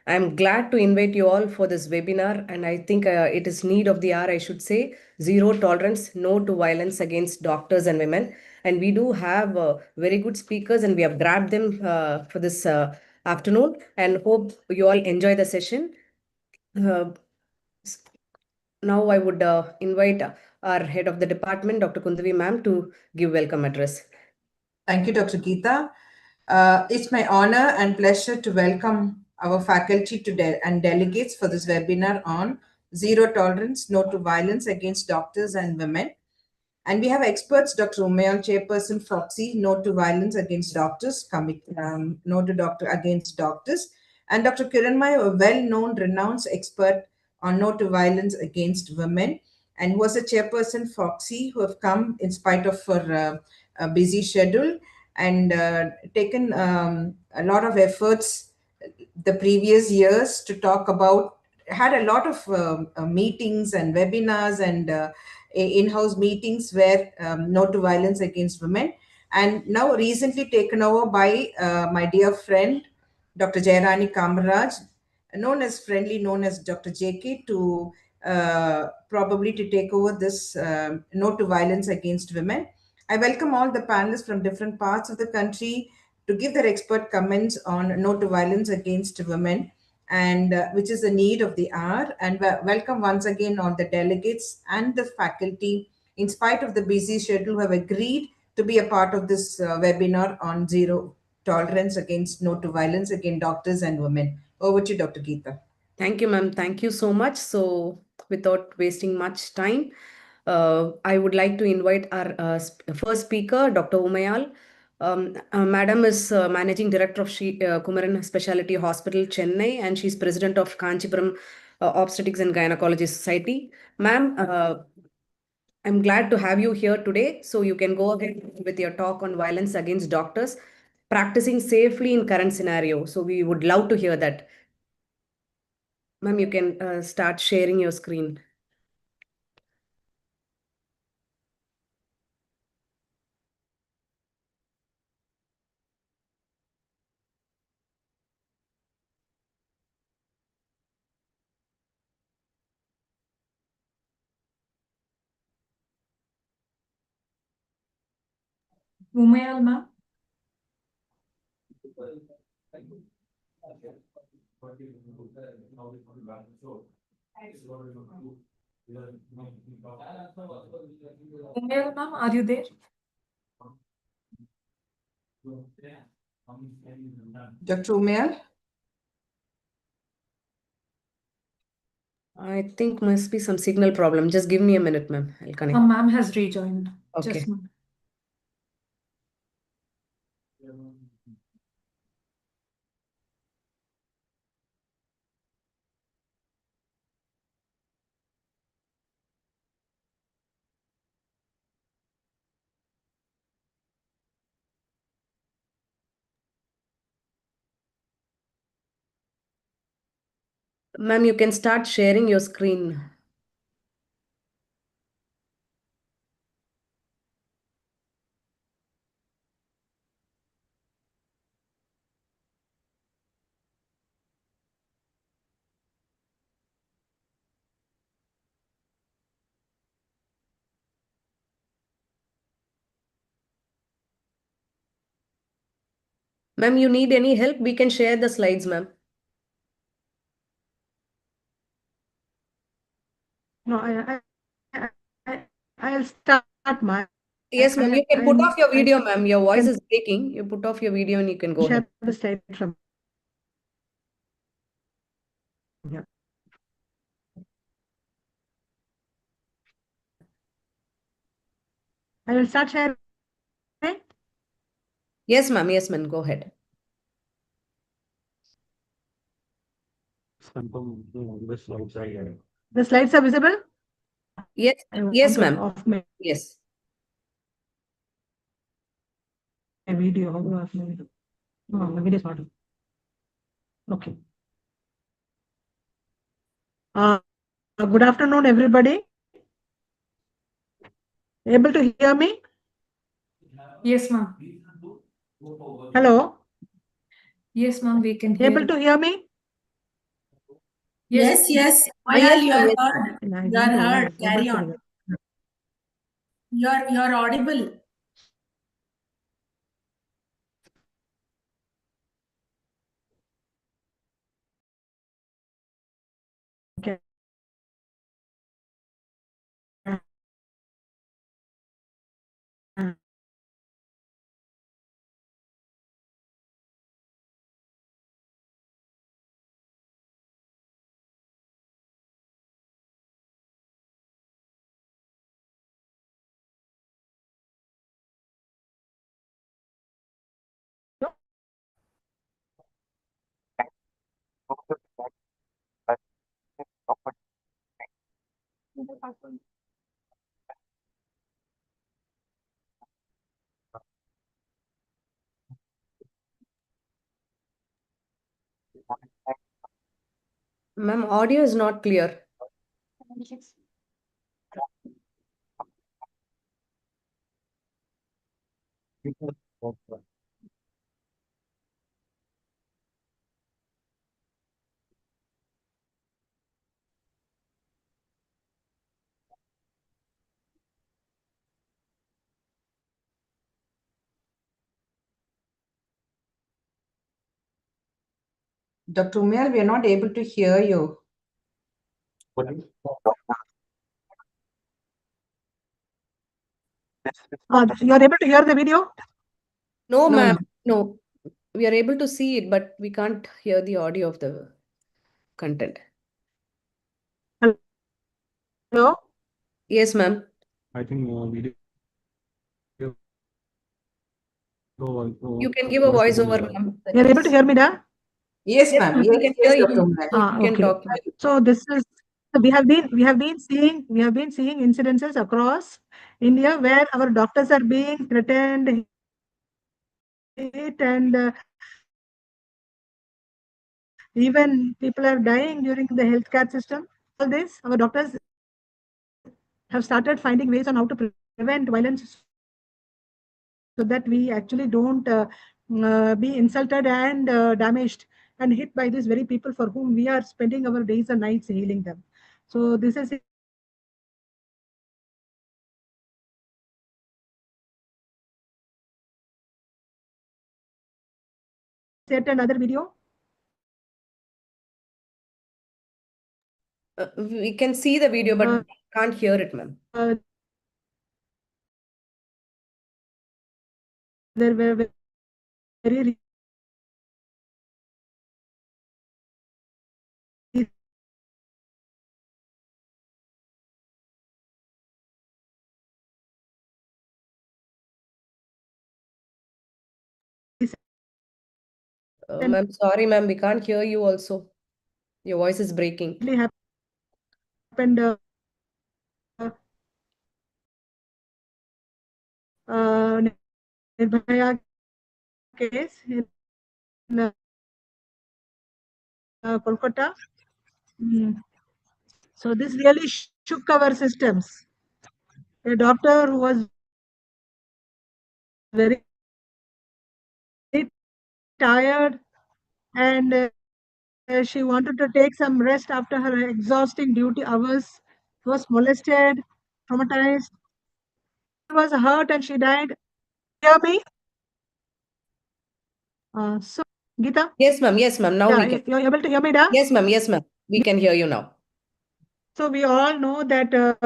I'm glad to invite you all for this webinar, and I think it is need of the hour, I should say, zero tolerance, no to violence against doctors and women. And we do have very good speakers, and we have grabbed them for this afternoon, and hope you all enjoy the session. Uh, Now I would invite our head of the department, Dr. Kundavi ma'am, to give welcome address. Thank you, Dr. Geeta. It's my honor and pleasure to welcome our faculty and delegates for this webinar on Zero Tolerance, No to Violence Against Doctors and Women. And we have experts, Dr. Umayal, Chairperson, FOXI, No to Violence Against Doctors, No to Doctor Against Doctors, and Dr. Kiranmay, a well-known, renowned expert on No to Violence Against Women, and who was a chairperson, FOXI, who have come in spite of her a busy schedule and taken a lot of efforts the previous years to talk about, had a lot of meetings and webinars and in-house meetings where no to violence against women, and now recently taken over by my dear friend Dr. Jayarani Kamaraj, known as Dr. JK, to probably to take over this no to violence against women. I welcome all the panelists from different parts of the country to give their expert comments on no to violence against women, and which is the need of the hour. And welcome once again all the delegates and the faculty, in spite of the busy schedule, who have agreed to be a part of this webinar on zero tolerance against no to violence against doctors and women. Over to you, Dr. Geeta. Thank you, ma'am. Thank you so much. So, without wasting much time, I would like to invite our first speaker, Dr. Umayal. Madam is Managing Director of Kumaran Specialty Hospital, Chennai, and she's President of Kanchipuram Obstetrics and Gynecology Society. Ma'am, I'm glad to have you here today. So you can go ahead with your talk on violence against doctors, practicing safely in current scenario. So we would love to hear that. Ma'am, you can start sharing your screen. Umayal, ma'am. Umayal, ma'am, are you there? Dr. Umayal? I think must be some signal problem. Just give me a minute, ma'am. I'll connect. Ma'am has rejoined. Okay. Just Ma'am, you can start sharing your screen. Ma'am, you need any help? We can share the slides, ma'am. no, I'll start, ma'am. Yes, ma'am. You can put off your video, ma'am. Your voice is breaking. You put off your video and you can go ahead. The slide from here. I will start sharing. Yes, ma'am. Yes, ma'am. Go ahead. The slides are visible? Yes. Yes, ma'am. Off my Yes. video. How do I off my video? No, my video is not. Okay. Good afternoon, everybody. Able to hear me? Yes, ma'am. Hello? Yes, ma'am, we can hear Able you. to hear me? Yes, yes. Ah, yes, Mayal, you ma'am, are yes, ma'am. heard. And I You don't are know heard. what Carry else on. it is. You are audible. Okay. Ma'am, audio is not clear. Dr. Umail, we are not able to hear you. You are able to hear the video? No, No, ma'am. no. No. We are able to see it, but we can't hear the audio of the content. Hello? Yes, ma'am. I think video. You can give a voiceover, ma'am. You are able to hear me now? Yes, Yes, ma'am. ma'am. We Yes, can yes, hear Dr. you. Umail. You can Okay. talk, ma'am. So this is we have been seeing incidences across India where our doctors are being threatened, hit, and even people are dying during the healthcare system. All this, our doctors have started finding ways on how to prevent violence so that we actually don't be insulted and damaged and hit by these very people for whom we are spending our days and nights healing them. So this is yet another video. We can see the video, but we can't hear it, ma'am. There were very Ma'am, sorry, ma'am. We can't hear you also. Your voice is breaking. happened Nirbhaya case in Kolkata. So this really shook our systems. A doctor who was very tired and she wanted to take some rest after her exhausting duty hours, was molested, traumatized, was hurt, and she died. Hear me? So, Geeta? Yes, ma'am. Yes, ma'am. Now we can. You're able to hear me, da? Yes, ma'am. Yes, ma'am. We can hear you now. So we all know that that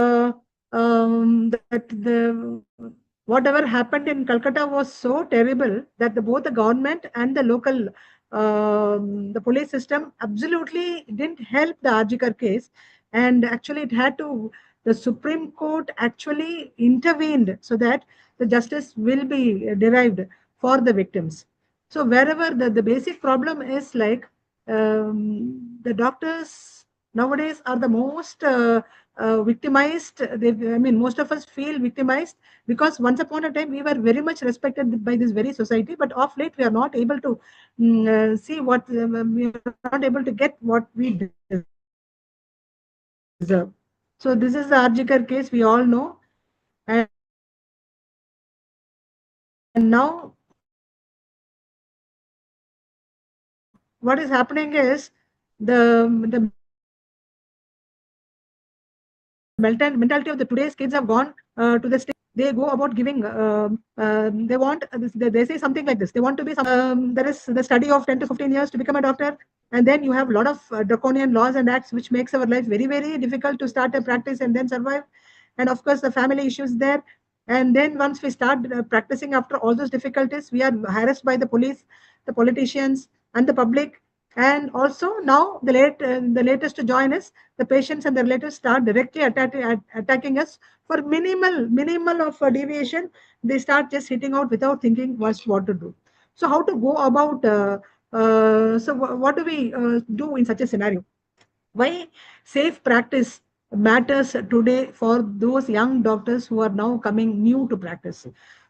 the whatever happened in Calcutta was so terrible that both the government and the local the police system absolutely didn't help the Arjikar case, and actually it had to the Supreme Court actually intervened so that the justice will be derived for the victims. So wherever the basic problem is like the doctors nowadays are the most victimized. I mean, most of us feel victimized because once upon a time we were very much respected by this very society, but of late we are not able to see what we are not able to get what we deserve. So this is the Arjikar case we all know, and now what is happening is the mentality of the today's kids have gone to the state. They go about giving. They want. They say something like this. They want to be. There is the study of 10 to 15 years to become a doctor, and then you have a lot of draconian laws and acts which makes our life very very difficult to start a practice and then survive. And of course, the family issues there. And then once we start practicing after all those difficulties, we are harassed by the police, the politicians, and the public. And also now the latest to join is the patients and the relatives start directly attacking us for minimal of a deviation. They start just hitting out without thinking what to do. So how to go about? What do we do in such a scenario? Why safe practice matters today for those young doctors who are now coming new to practice.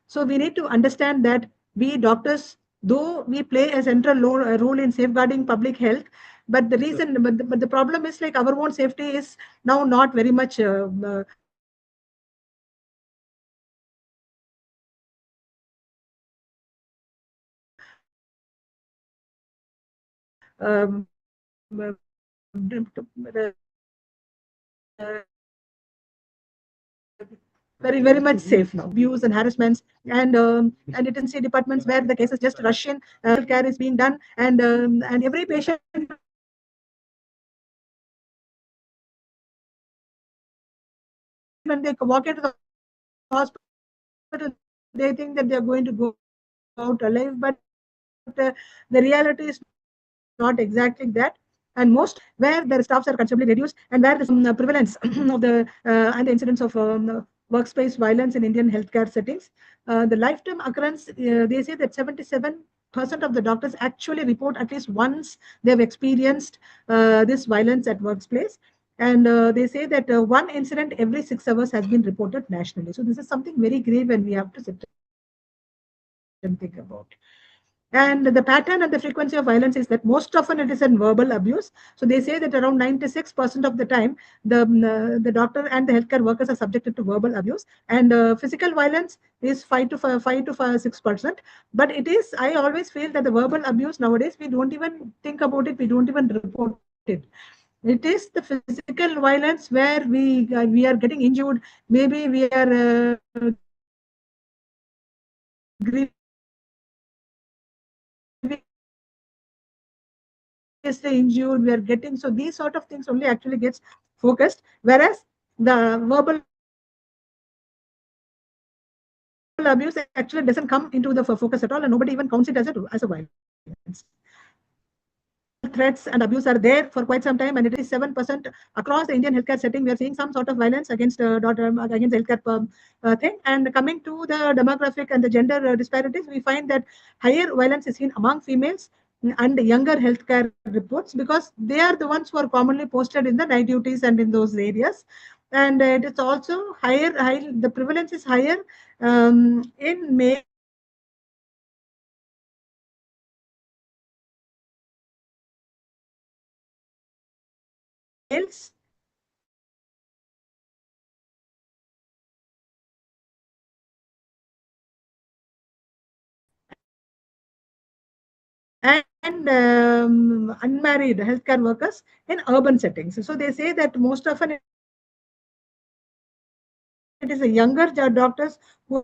So we need to understand that we doctors, though we play a central role in safeguarding public health, but the reason, but the problem is like our own safety is now not very much um, uh, very much safe now. Abuse and harassments and detention departments where the cases just rush in, care is being done, and every patient when they walk into the hospital, they think that they are going to go out alive, but the reality is not exactly that. And most where their staffs are considerably reduced and where the prevalence of the and the incidence of workspace violence in Indian healthcare settings, the lifetime occurrence, they say that 77% of the doctors actually report at least once they've experienced this violence at workplace. And they say that one incident every 6 hours has been reported nationally. So this is something very grave and we have to sit and think about. And the pattern and the frequency of violence is that most often it is in verbal abuse. So they say that around 96% of the time, the doctor and the healthcare workers are subjected to verbal abuse, and physical violence is 5 to 6%. But it is, I always feel that the verbal abuse nowadays, we don't even think about it, we don't even report it. It is the physical violence where we are getting injured. Maybe we are injured, we are getting, so these sort of things only actually gets focused, whereas the verbal abuse actually doesn't come into the focus at all, and nobody even counts it as a violence. Threats and abuse are there for quite some time, and it is 7% across the Indian healthcare setting. We are seeing some sort of violence against against healthcare thing. And coming to the demographic and the gender disparities, we find that higher violence is seen among females and younger healthcare reports, because they are the ones who are commonly posted in the night duties and in those areas. And it is also higher. The prevalence is higher in male males and unmarried healthcare workers in urban settings. So they say that most often it is the younger doctors who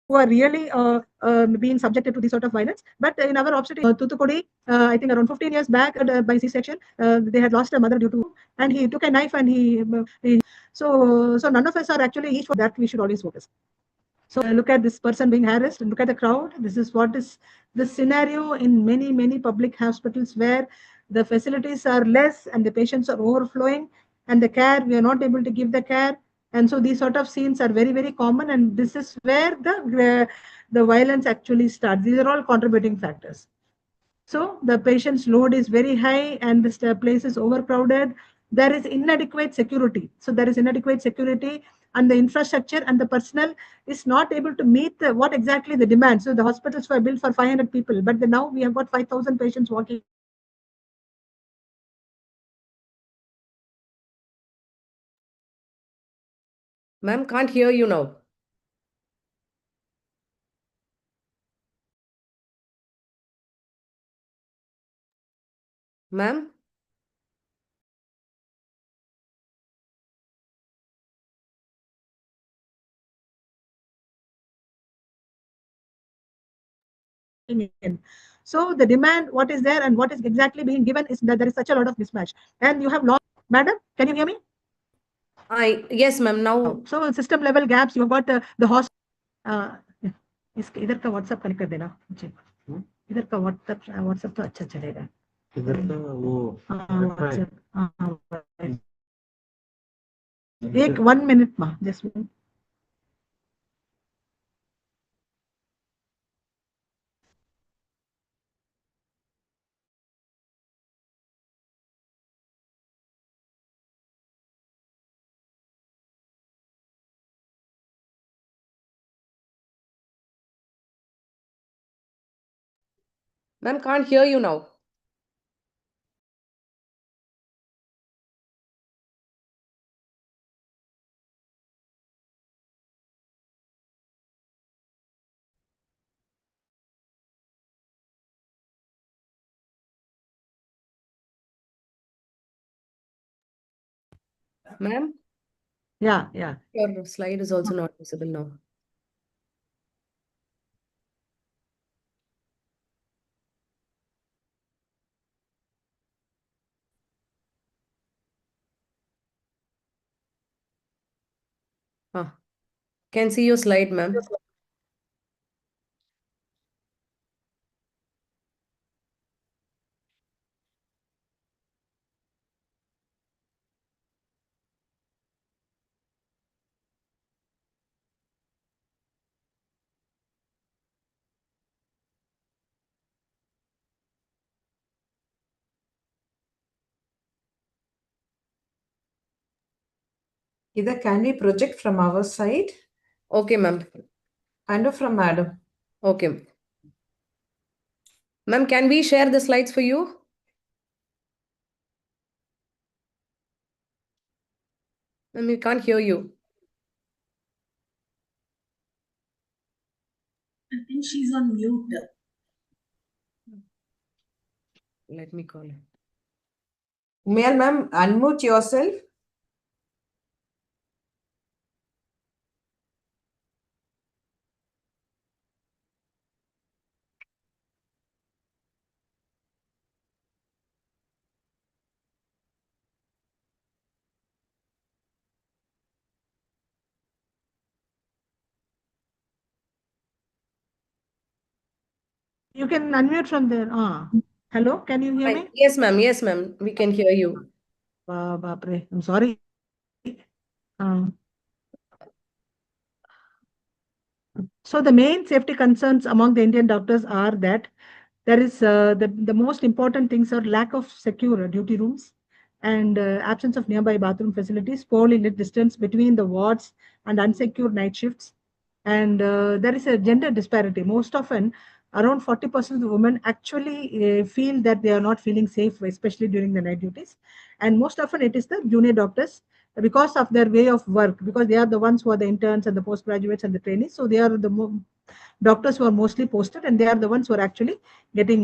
are really being subjected to this sort of violence. But in our obstetric, Thoothukudi, I think around 15 years back by C-section, they had lost a mother due to, and he took a knife and so none of us are actually each for that we should always focus. So look at this person being harassed and look at the crowd. This is what is the scenario in many public hospitals where the facilities are less and the patients are overflowing, and the care, we are not able to give the care. And so these sort of scenes are very common, and this is where the violence actually starts. These are all contributing factors. So the patient's load is very high and the place is overcrowded. There is inadequate security. So there is inadequate security, and the infrastructure and the personnel is not able to meet what exactly the demand. So the hospitals were built for 500 people, but now we have got 5,000 patients walking. Ma'am, can't hear you now. Ma'am? in. So the demand, what is there and what is exactly being given is that there is such a lot of mismatch. And you have lost, madam, can you hear me? Yes, ma'am. Now, So system level gaps, you've got the hospital. इसके इधर का WhatsApp connect कर देना मुझे, इधर का WhatsApp तो अच्छा चलेगा, इधर का वो WhatsApp, एक 1 minute मा just ma'am, can't hear you now. Ma'am, yeah. your slide is also not visible now. Can see your slide, ma'am. Either can we project from our side Okay, ma'am. and from madam? Okay. Ma'am, can we share the slides for you? Ma'am, we can't hear you. I think she's on mute. Let me call her. Umayal ma'am, unmute yourself. You can unmute from there. Hello, can you hear me? Yes, ma'am. Yes, ma'am. We can hear you. Bapre, I'm sorry. So the main safety concerns among the Indian doctors are that there is the most important things are lack of secure duty rooms and absence of nearby bathroom facilities, poorly lit distance between the wards and unsecured night shifts. And there is a gender disparity. Most often, around 40% of women actually feel that they are not feeling safe, especially during the night duties. And most often it is the junior doctors because of their way of work, because they are the ones who are the interns and the postgraduates and the trainees. So they are the doctors who are mostly posted, and they are the ones who are actually getting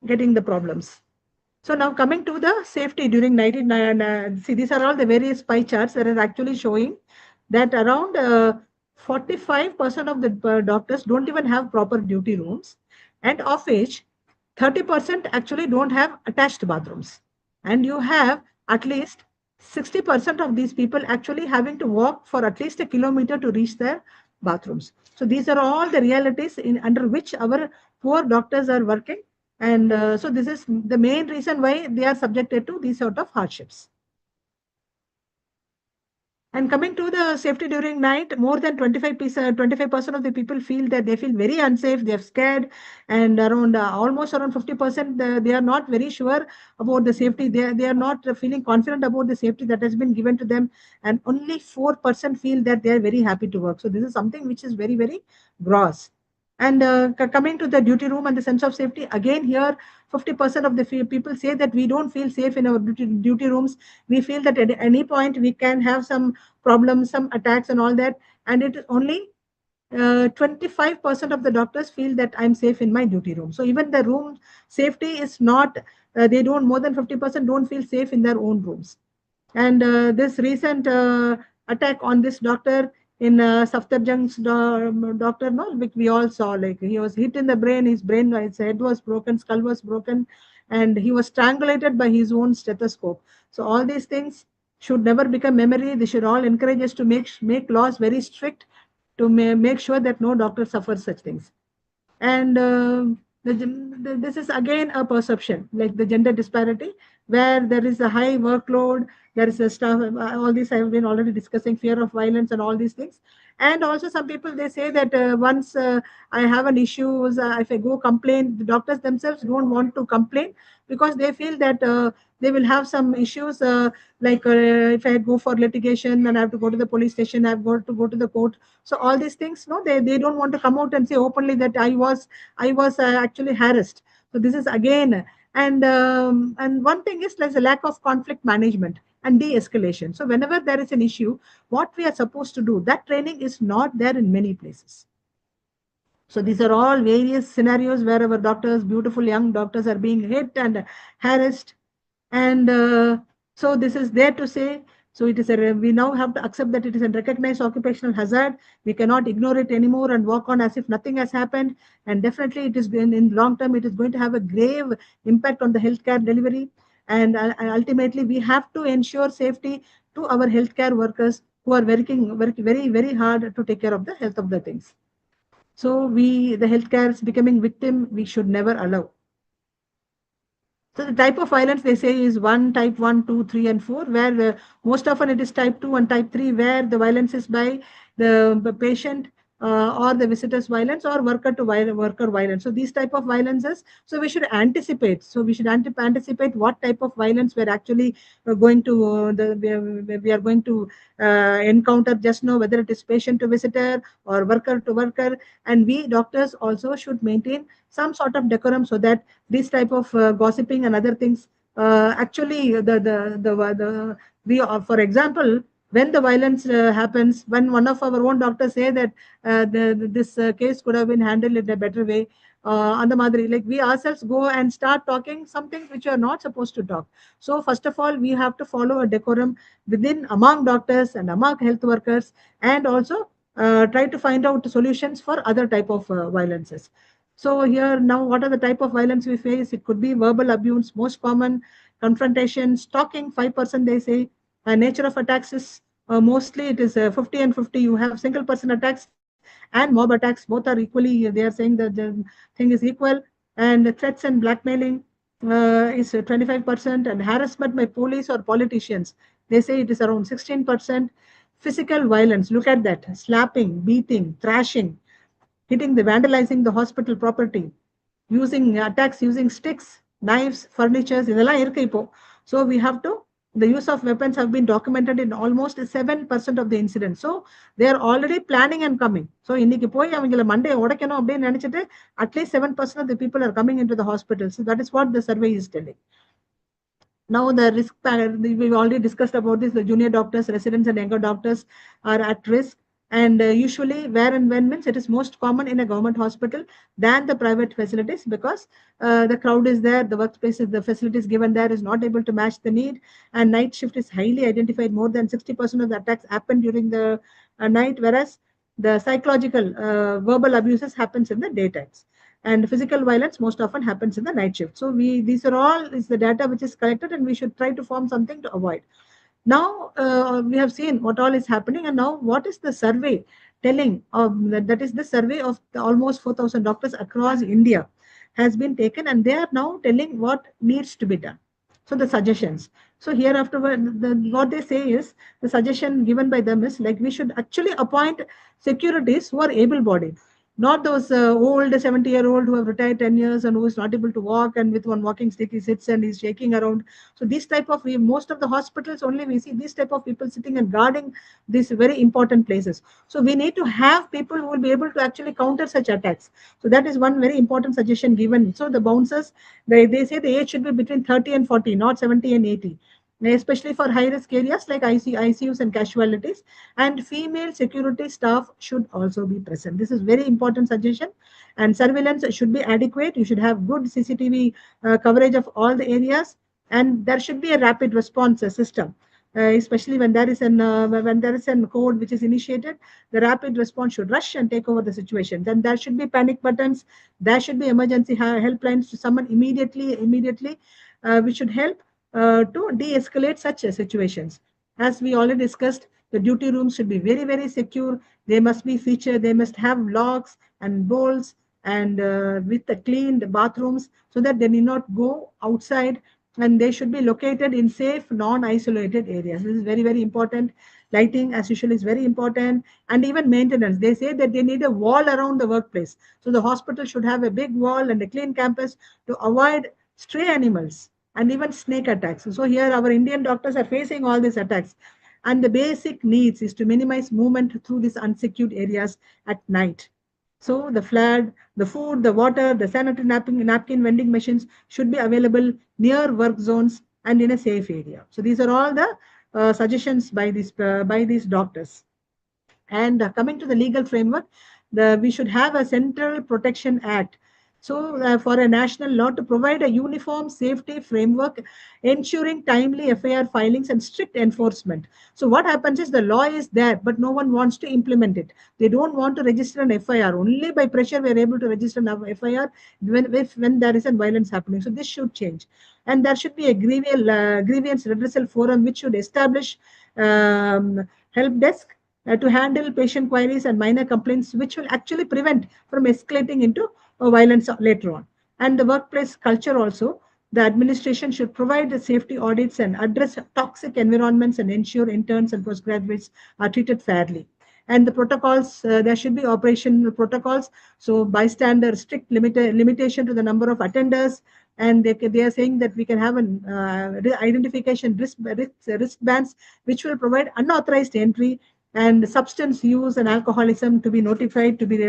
getting the problems. So now coming to the safety during night, see, these are all the various pie charts that are actually showing that around 45% of the doctors don't even have proper duty rooms, and of which 30% actually don't have attached bathrooms. And you have at least 60% of these people actually having to walk for at least a kilometer to reach their bathrooms. So these are all the realities under which our poor doctors are working. And so this is the main reason why they are subjected to these sort of hardships. And coming to the safety during night, more than 25% of the people feel that they feel very unsafe, they're scared, and around almost around 50% they are not very sure about the safety. They are not feeling confident about the safety that has been given to them, and only 4% feel that they are very happy to work. So this is something which is very, very gross. And coming to the duty room and the sense of safety, again here 50% of the people say that we don't feel safe in our duty rooms. We feel that at any point we can have some problems, some attacks and all that. And it is only 25% of the doctors feel that I'm safe in my duty room. So even the room safety is not, they don't, more than 50% don't feel safe in their own rooms. And this recent attack on this doctor in Safdarjung's doctor, no, which we all saw, like he was hit in the brain, his head was broken, skull was broken, and he was strangulated by his own stethoscope. So all these things should never become memory. They should all encourage us to make laws very strict to make sure that no doctor suffers such things. And this is again a perception, like the gender disparity, where there is a high workload, there is a stuff, all these I've been already discussing, fear of violence and all these things. And also some people, they say that once I have an issue, if I go complain, the doctors themselves don't want to complain because they feel that they will have some issues, like if I go for litigation and I have to go to the police station, I've got to go to the court. So all these things, no, they don't want to come out and say openly that I was actually harassed. So this is again, and one thing is there's a lack of conflict management and de-escalation. So whenever there is an issue, what we are supposed to do, that training is not there in many places. So these are all various scenarios where our doctors, beautiful young doctors, are being hit and harassed. And so this is there to say, so it is we now have to accept that it is a recognized occupational hazard. We cannot ignore it anymore and walk on as if nothing has happened. And definitely it is in long term, it is going to have a grave impact on the healthcare delivery. And ultimately, we have to ensure safety to our healthcare workers who are working very, very hard to take care of the health of the things. So the healthcare is becoming victim, we should never allow. So the type of violence they say is type 1, 2, 3, and 4, where most often it is type 2 and type 3, where the violence is by the patient or the visitor's violence or worker to worker violence. So these type of violences, so we should anticipate. So we should anticipate what type of violence we're actually going to, we are going to encounter, just know whether it is patient to visitor or worker to worker. And we doctors also should maintain some sort of decorum so that this type of gossiping and other things actually we for example, when the violence happens, when one of our own doctors say that this case could have been handled in a better way, on the madri, like we ourselves go and start talking something which we are not supposed to talk. So first of all, we have to follow a decorum within among doctors and among health workers, and also try to find out solutions for other type of violences. So here now, what are the type of violence we face? It could be verbal abuse, most common, confrontation, stalking, 5% they say. Nature of attacks is mostly it is 50 and 50. You have single person attacks and mob attacks. Both are equally, they are saying that the thing is equal. And threats and blackmailing is 25%. And harassment by police or politicians, they say it is around 16%. Physical violence, look at that, slapping, beating, thrashing, hitting vandalizing the hospital property, using attacks using sticks, knives, furnitures, இதெல்லாம் இருக்கு இப்போ. So we have to, the use of weapons have been documented in almost 7% of the incidents. So they are already planning and coming. So இன்னைக்கு போய் அவங்கள Monday உடைக்கணும் அப்படின்னு நினைச்சிட்டு at least 7% of the people are coming into the hospital. So that is what the survey is telling. Now the risk, we've already discussed about this, the junior doctors, residents and younger doctors are at risk. And usually where and when means it is most common in a government hospital than the private facilities, because the crowd is there, the workspace is, the facilities given there is not able to match the need, and night shift is highly identified. More than 60% of the attacks happen during the night, whereas the psychological verbal abuses happens in the daytimes, and physical violence most often happens in the night shift. So these are all is the data which is collected, and we should try to form something to avoid. Now we have seen what all is happening, and now what is the survey telling? That is the survey of almost 4,000 doctors across India has been taken, and they are now telling what needs to be done. So the suggestions. So here afterward, what they say is, the suggestion given by them is like we should actually appoint securities who are able-bodied. Not those old 70-year-old who have retired 10 years and who is not able to walk, and with one walking stick he sits and he's shaking around. So this type of, most of the hospitals only we see this type of people sitting and guarding these very important places. So we need to have people who will be able to actually counter such attacks. So that is one very important suggestion given. So the bouncers, they say the age should be between 30 and 40, not 70 and 80. especially for high-risk areas like ICUs and casualties. And female security staff should also be present. This is very important suggestion. And surveillance should be adequate. You should have good CCTV coverage of all the areas, and there should be a rapid response system. Especially when there is an code which is initiated, the rapid response should rush and take over the situation. Then there should be panic buttons. There should be emergency helplines to summon immediately, which should help to de-escalate such situations. As we already discussed, the duty rooms should be very, very secure. They must be featured. They must have locks and bolts and with the cleaned bathrooms so that they need not go outside, and they should be located in safe, non-isolated areas. This is very, very important. Lighting, as usual, is very important, and even maintenance. They say that they need a wall around the workplace. So the hospital should have a big wall and a clean campus to avoid stray animals and even snake attacks. So here our Indian doctors are facing all these attacks. And the basic needs is to minimize movement through these unsecured areas at night. So the flood, the food, the water, the sanitary napkin vending machines should be available near work zones and in a safe area. So these are all the suggestions by these doctors. And coming to the legal framework, we should have a Central Protection Act. So for a national law to provide a uniform safety framework, ensuring timely FIR filings and strict enforcement. So what happens is the law is there, but no one wants to implement it. They don't want to register an FIR. Only by pressure we are able to register an FIR when there is a violence happening. So this should change. And there should be a grievance redressal forum which should establish help desk to handle patient queries and minor complaints, which will actually prevent from escalating into violence later on. And the workplace culture also, the administration should provide the safety audits and address toxic environments and ensure interns and postgraduates are treated fairly. And the protocols, there should be operational protocols. So bystander, strict limitation to the number of attenders. And they are saying that we can have an identification wristbands, which will provide unauthorized entry, and substance use and alcoholism to be notified, to be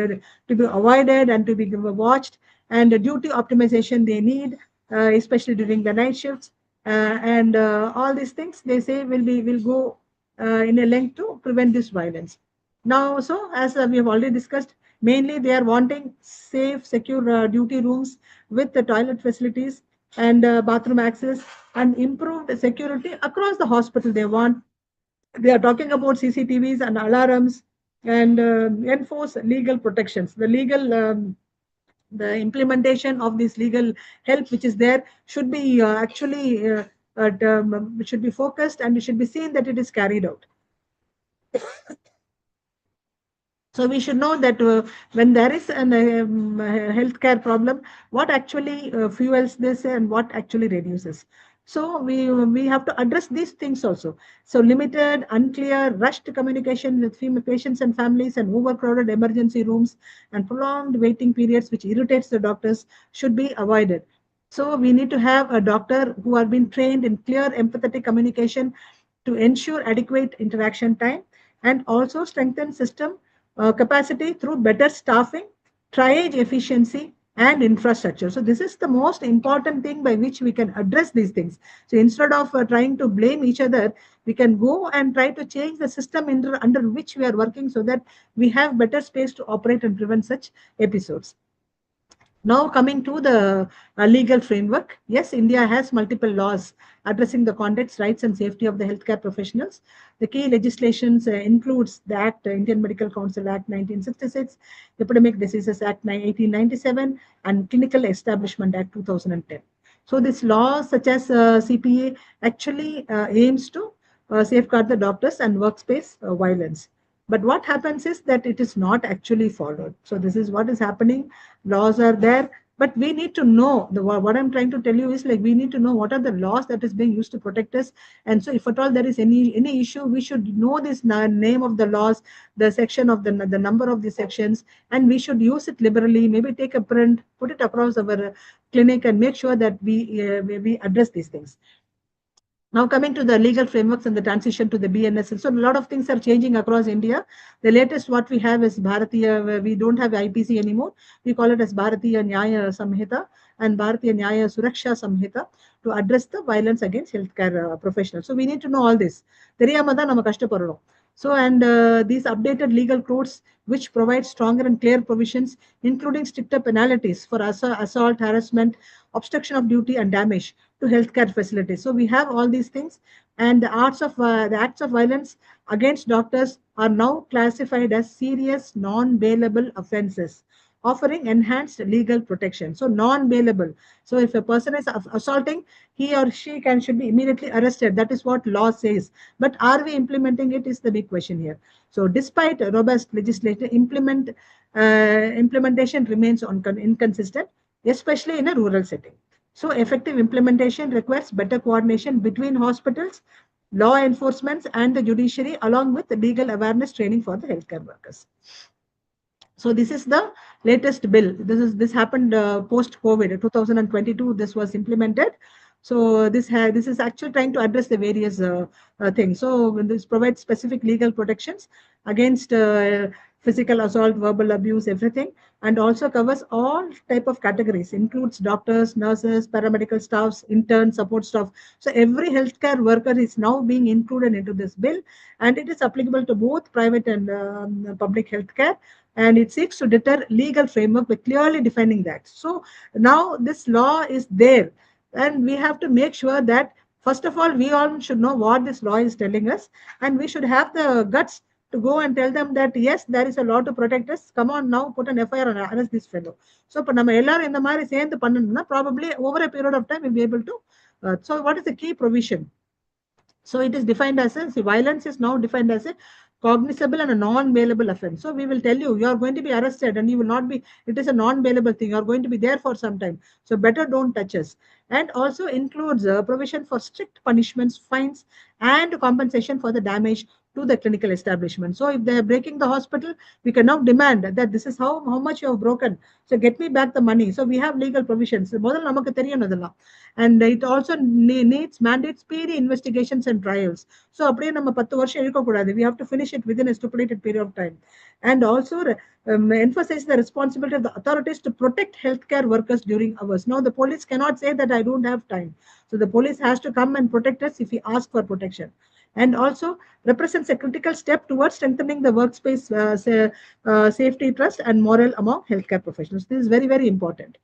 avoided and to be watched. And the duty optimization they need, especially during the night shifts, and all these things they say will go in a length to prevent this violence. Now, so as we have already discussed, mainly they are wanting safe, secure duty rooms with the toilet facilities and bathroom access and improved security across the hospital. They are talking about CCTVs and alarms and enforce legal protections. The implementation of this legal help which is there should be should be focused, and it should be seen that it is carried out. So we should know that when there is a healthcare problem, what actually fuels this and what actually reduces. So we have to address these things also. So limited, unclear, rushed communication with patients and families, and overcrowded emergency rooms and prolonged waiting periods which irritates the doctors should be avoided. So we need to have a doctor who are been trained in clear, empathetic communication to ensure adequate interaction time, and also strengthen system capacity through better staffing, triage efficiency, and infrastructure. So this is the most important thing by which we can address these things. So instead of trying to blame each other, we can go and try to change the system under which we are working so that we have better space to operate and prevent such episodes. Now coming to the legal framework, yes, India has multiple laws addressing the conduct, rights and safety of the healthcare professionals. The key legislations includes the Act, Indian Medical Council Act 1966, Epidemic Diseases Act 1897, and Clinical Establishment Act 2010. So these laws such as CPA actually aims to safeguard the doctors and workspace violence. But what happens is that it is not actually followed. So this is what is happening. Laws are there, but we need to know what I'm trying to tell you is like we need to know what are the laws that is being used to protect us. And so if at all there is any issue, we should know this name of the laws, the section of the number of the sections, and we should use it liberally. Maybe take a print, put it across our clinic, and make sure that we address these things. Now coming to the legal frameworks and the transition to the BNSL. So a lot of things are changing across India. The latest what we have is Bharatiya, we don't have IPC anymore. We call it as Bharatiya Nyaya Samhita and Bharatiya Nyaya Suraksha Samhita. to address the violence against healthcare professionals. So we need to know all this. தெரியாம தான் நம்ம கஷ்டப்படுறோம். So, and these updated legal codes, which provide stronger and clear provisions, including stricter penalties for assault, harassment, obstruction of duty, and damage to healthcare facilities. So we have all these things, and the acts of violence against doctors are now classified as serious non-bailable offences, offering enhanced legal protection. So non-bailable. So if a person is assaulting, he or she should be immediately arrested. That is what law says. But are we implementing it is the big question here. So despite robust legislation, implementation remains inconsistent, especially in a rural setting. So effective implementation requires better coordination between hospitals, law enforcement, and the judiciary, along with the legal awareness training for the healthcare workers. So this is the latest bill. This happened post-COVID, 2022. This was implemented. So this is actually trying to address the various things. So this provides specific legal protections against physical assault, verbal abuse, everything, and also covers all type of categories, includes doctors, nurses, paramedical staffs, interns, support staff. So every healthcare worker is now being included into this bill, and it is applicable to both private and public healthcare. And it seeks to deter legal framework by clearly defining that. So now this law is there, and we have to make sure that, first of all, we all should know what this law is telling us, and we should have the guts to go and tell them that, yes, there is a law to protect us. Come on now, put an FIR and arrest this fellow. So probably over a period of time, we'll be able to. So what is the key provision? So it is defined as violence is now defined as a cognizable and a non-bailable offense. So we will tell you, you are going to be arrested and you will not be, it is a non-bailable thing. You are going to be there for some time. So better don't touch us. And also includes a provision for strict punishments, fines, and compensation for the damage to the clinical establishment. So if they are breaking the hospital, we can now demand that this is how much you have broken. So get me back the money. So we have legal provisions. And it also needs mandates speedy investigations and trials. So we have to finish it within a stipulated period of time. And also emphasize the responsibility of the authorities to protect healthcare workers during hours. Now the police cannot say that I don't have time. So the police has to come and protect us if we ask for protection. And also represents a critical step towards strengthening the workspace safety, trust, and morale among healthcare professionals. This is very, very important.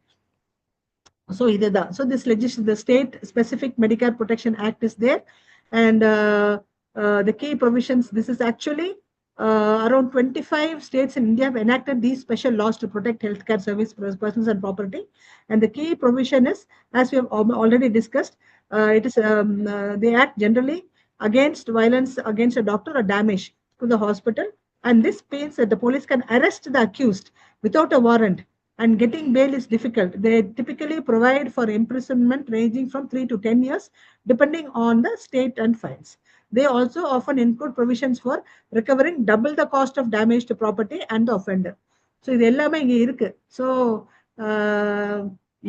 So the state specific Medicare Protection Act is there, and the key provisions. This is actually around 25 states in India have enacted these special laws to protect healthcare service persons and property. And the key provision is, as we have already discussed, it is the act generally against violence against a doctor or damage to the hospital. And this means that the police can arrest the accused without a warrant, and getting bail is difficult. They typically provide for imprisonment ranging from 3 to 10 years, depending on the state and fines. They also often include provisions for recovering double the cost of damage to property and the offender. So இது எல்லாமே இங்க இருக்கு. So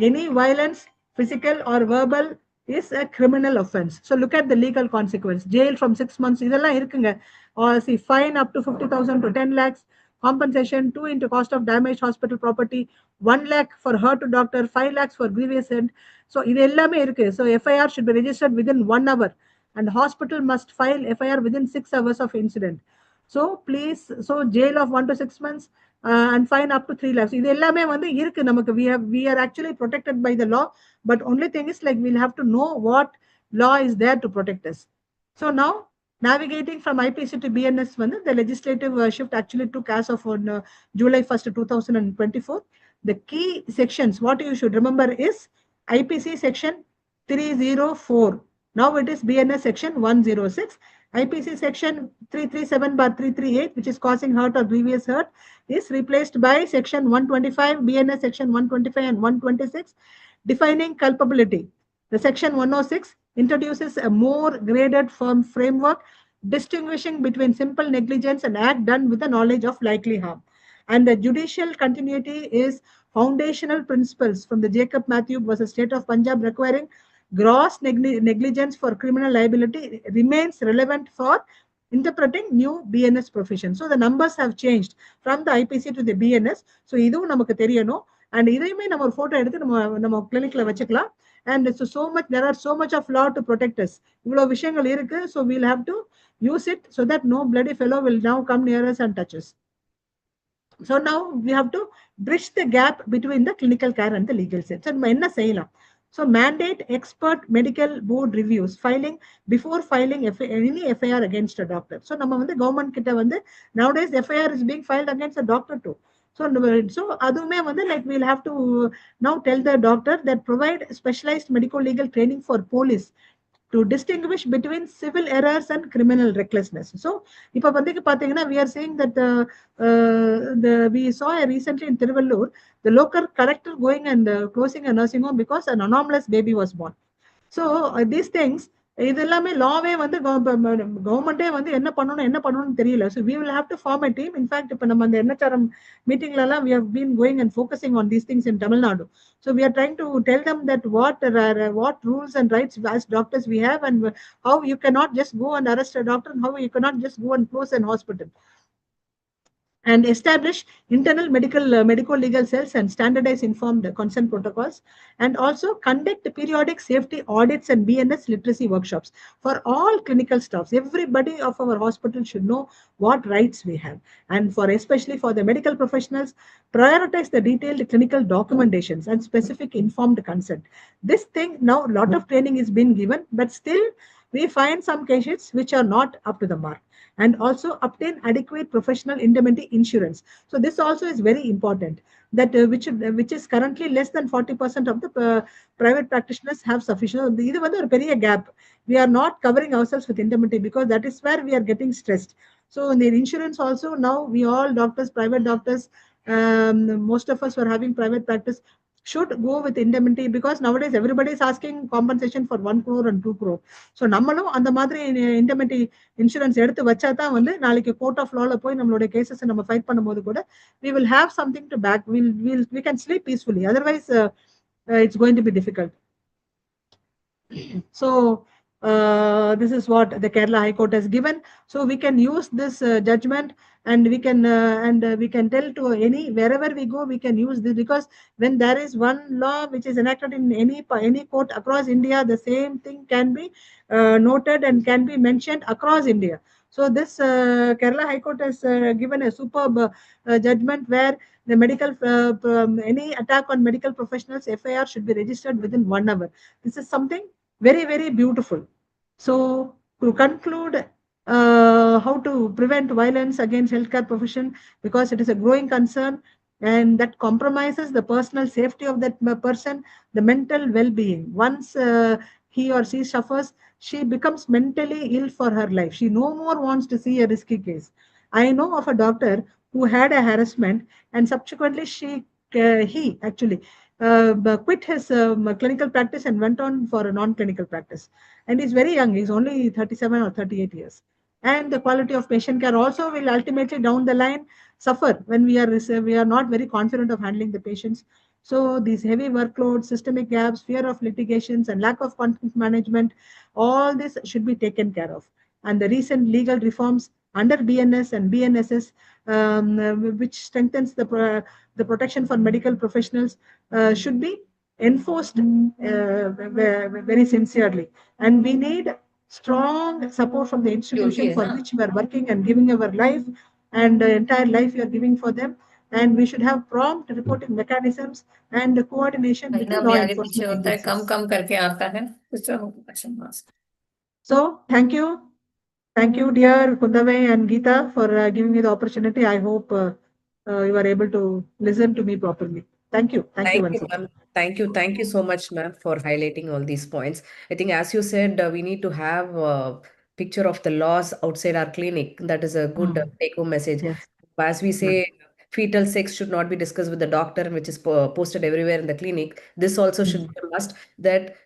any violence, physical or verbal, is a criminal offense. So look at the legal consequence. Jail from 6 months, இதெல்லாம் இருக்குங்க. Or see, fine up to 50,000 to 10 lakhs, compensation 2 into cost of damaged hospital property, 1 lakh for hurt to doctor, 5 lakhs for grievous end. So இது எல்லாமே இருக்கு. So FIR should be registered within 1 hour, and hospital must file FIR within 6 hours of incident. So please, so jail of 1 to 6 months and fine up to 3 lakhs. இது எல்லாமே வந்து இருக்கு நமக்கு. We are actually protected by the law, but only thing is like we'll have to know what law is there to protect us. So now navigating from IPC to BNS, the legislative shift actually took as of on July 1st, 2024. The key sections, what you should remember is IPC section 304. Now it is BNS section 106. IPC section 337/338, which is causing hurt or grievous hurt, is replaced by section 125, BNS section 125 and 126, defining culpability. The section 106 introduces a more graded firm framework, distinguishing between simple negligence and act done with the knowledge of likely harm. And the judicial continuity is foundational principles from the Jacob Matthew versus State of Punjab, requiring gross negligence for criminal liability remains relevant for interpreting new BNS provision. So the numbers have changed from the IPC to the BNS. So இதுவும் நமக்கு தெரியணும். And இதையுமே நம்ம ஒரு photo எடுத்து நம்ம கிளினிக்ல வச்சுக்கலாம். and so much, there are so much of law to protect us. இவ்வளவு விஷயங்கள் இருக்கு. So we'll have to use it so that no bloody fellow will now come near us and touch us. So now we have to bridge the gap between the clinical care and the legal set. So நம்ம என்ன செய்யலாம்? So mandate expert medical board reviews filing before filing any FIR against a doctor. So நம்ம வந்து government கிட்ட வந்து nowadays FIR is being filed against a doctor too. So அதுவுமே வந்து like we'll have to now tell the doctor that provide specialized medical legal training for police to distinguish between civil errors and criminal recklessness. So இப்போ வந்து பாத்தீங்கன்னா we are saying that we saw recently in Tiruvallur the local collector going and closing a nursing home because an anomalous baby was born. So these things, இது எல்லாமே லாவே வந்து கவர்மெண்டே வந்து என்ன பண்ணணும்னு தெரியல. So we will have to form a team. In fact, இப்போ நம்ம அந்த NHRM மீட்டிங்ல எல்லாம் we have been going and focusing on these things in Tamil Nadu. So we are trying to tell them that what rules and rights as doctors we have, and how you cannot just go and arrest a doctor, and how you cannot just go and close an hospital. And establish internal medical legal cells and standardize informed consent protocols, and also conduct periodic safety audits and BNS literacy workshops for all clinical staffs. Everybody of our hospital should know what rights we have, and for especially for the medical professionals, prioritize the detailed clinical documentations and specific informed consent. This thing now, a lot of training is being given, but still we find some cases which are not up to the mark. And also obtain adequate professional indemnity insurance. So this also is very important, that which is currently less than 40% of the private practitioners have sufficient. இது வந்து ஒரு பெரிய gap. We are not covering ourselves with indemnity because that is where we are getting stressed. So in the insurance also, now we all doctors, private doctors, most of us who are having private practice should go with indemnity, because nowadays everybody is asking compensation for 1 crore and 2 crore. So நம்மளும் அந்த மாதிரி indemnity insurance எடுத்து வச்சா தான் வந்து நாளைக்கு court of lawல போய் நம்மளோட cases நம்ம fight பண்ணும்போது கூட we will have something to back. We can sleep peacefully. Otherwise it's going to be difficult. So this is what the Kerala High Court has given. So we can use this judgment, and we can tell to wherever we go, we can use this, because when there is one law which is enacted in any court across India, the same thing can be noted and can be mentioned across India. So this Kerala High Court has given a superb judgment where the medical any attack on medical professionals, FIR should be registered within 1 hour. This is something very, very beautiful. So to conclude, how to prevent violence against healthcare profession, because it is a growing concern and that compromises the personal safety of that person, the mental well-being. Once he or she suffers, she becomes mentally ill for her life. She no more wants to see a risky case. I know of a doctor who had a harassment, and subsequently he actually quit his clinical practice and went on for a non-clinical practice. And he's very young. He's only 37 or 38 years. And the quality of patient care also will ultimately down the line suffer when we are not very confident of handling the patients. So these heavy workloads, systemic gaps, fear of litigations, and lack of conflict management, all this should be taken care of. And the recent legal reforms under BNS and BNSS, which strengthens the protection for medical professionals, should be enforced very sincerely. And we need strong support from the institution for which we are working and giving our life, and the entire life we are giving for them. And we should have prompt reporting mechanisms and coordination with the law enforcement agencies. कम करके आता है कुछ. So thank you. Thank you, dear Kundavai and Geeta, for giving me the opportunity. I hope you are able to listen to me properly. Thank you. Thank you once again. Ma'am. Thank you so much, ma'am, for highlighting all these points. I think, as you said, we need to have a picture of the laws outside our clinic. That is a good take-home message. Yes. As we say, fetal sex should not be discussed with the doctor, which is posted everywhere in the clinic. This also should be a must, that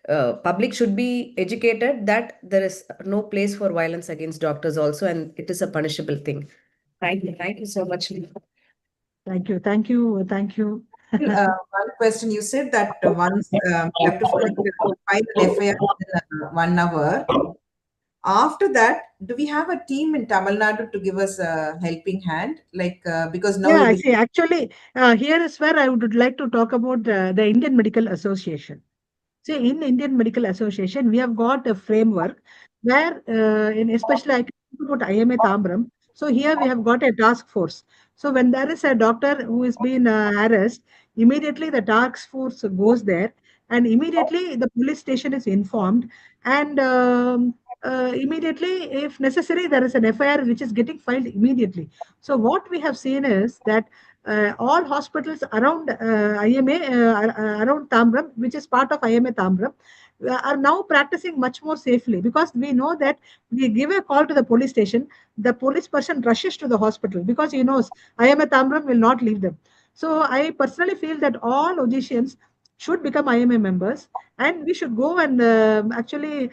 public should be educated that there is no place for violence against doctors also, and it is a punishable thing. Thank you so much. Thank you. Thank you. Thank you. One question, you said that once you have to file an FIR within 1 hour. After that, do we have a team in Tamil Nadu to give us a helping hand? Like, because now Yeah, I see. Actually, here is where I would like to talk about the Indian Medical Association. See, in Indian Medical Association, we have got a framework where, especially I can talk about IMA Tambram. So here we have got a task force. So when there is a doctor who is being harassed, immediately the task force goes there, and immediately the police station is informed, and immediately, if necessary, there is an FIR which is getting filed immediately. So what we have seen is that all hospitals around IMA, around Tambram, which is part of IMA Tambram, are now practicing much more safely, because we know that we give a call to the police station, the police person rushes to the hospital because he knows IMA Tambram will not leave them. So I personally feel that all logicians should become IMA members, and we should go and actually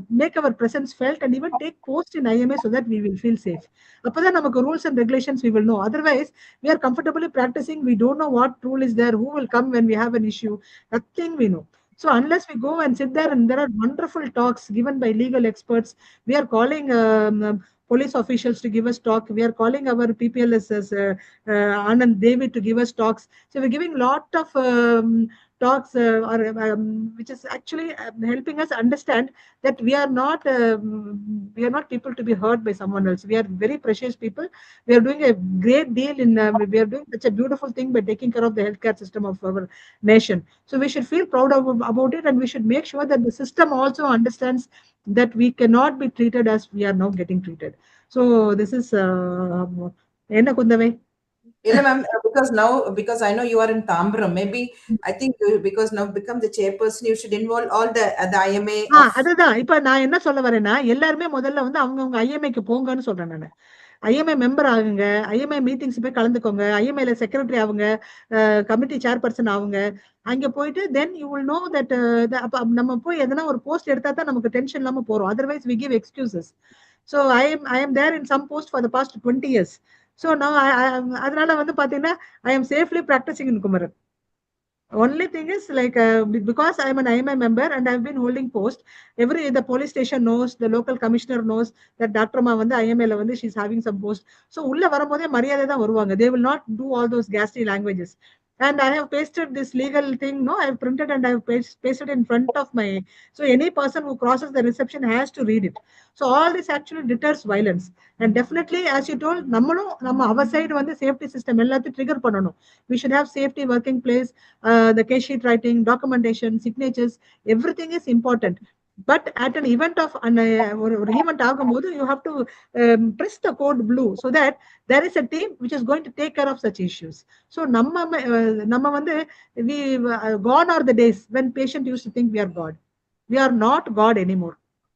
make our presence felt, and even take post in IMA so that we will feel safe. அப்பதான் நமக்கு rules and regulations we will know. Otherwise, we are comfortably practicing. We don't know what rule is there, who will come when we have an issue. Nothing we know. So unless we go and sit there, and there are wonderful talks given by legal experts, we are calling police officials to give us talk. We are calling our PPLS as Anand David to give us talks. So we're giving lot of talks, which is actually helping us understand that we are not people to be hurt by someone else. We are very precious people. We are doing a great deal we are doing such a beautiful thing by taking care of the healthcare system of our nation. So we should feel proud about it, and we should make sure that the system also understands that we cannot be treated as we are now getting treated. So this is என்ன Kundavai? Illa ma'am, because I know you are in Tambram, maybe I think because now become the chairperson, you should involve all the IMA. அதுதான் இப்ப நான் என்ன சொல்ல வரேன்னா, எல்லாருமே முதல்ல வந்து அவங்கவங்க ஐஎம்ஐக்கு போங்கன்னு சொல்றேன் நானு. ஐஎம்ஐ மெம்பர் ஆகுங்க, ஐஎம்ஐ மீட்டிங்ஸ் போய் கலந்துக்கோங்க, ஐஎம்ஐல செக்ரட்டரி ஆகுங்க, கமிட்டி சேர்பர்சன் ஆகுங்க. அங்க போயிட்டு then you will know that அப்ப நம்ம போய் எதனா ஒரு போஸ்ட் எடுத்தா தான் நமக்கு டென்ஷன் இல்லாம போறோம். Otherwise we give excuses. So I am there in some post for the past 20 years. So நான் அதனால வந்து பாத்தீங்கன்னா I am safely practicing in Kumaran. Only thing is like because I am an IMA member and I've been holding post, the police station knows, the local commissioner knows that Dr. Ma வந்து IMA ல வந்து she's having some post. So உள்ள வரும்போதே மரியாதை தான் வருவாங்க. They will not do all those ghastly languages. And I have pasted this legal thing, no, I have printed and I have pasted in front of my, so any person who crosses the reception has to read it. So all this actually deters violence. And definitely, as you told, நம்ம our side வந்து safety system எல்லாத்தையும் trigger பண்ணணும். We should have safety working place, the case sheet writing, documentation, signatures, everything is important. But at an event of an event ஆகும்போது, you have to press the code blue so that there is a team which is going to take care of such issues. So நம்ம வந்து we gone are the days when patient used to think we are God. We are not God anymore.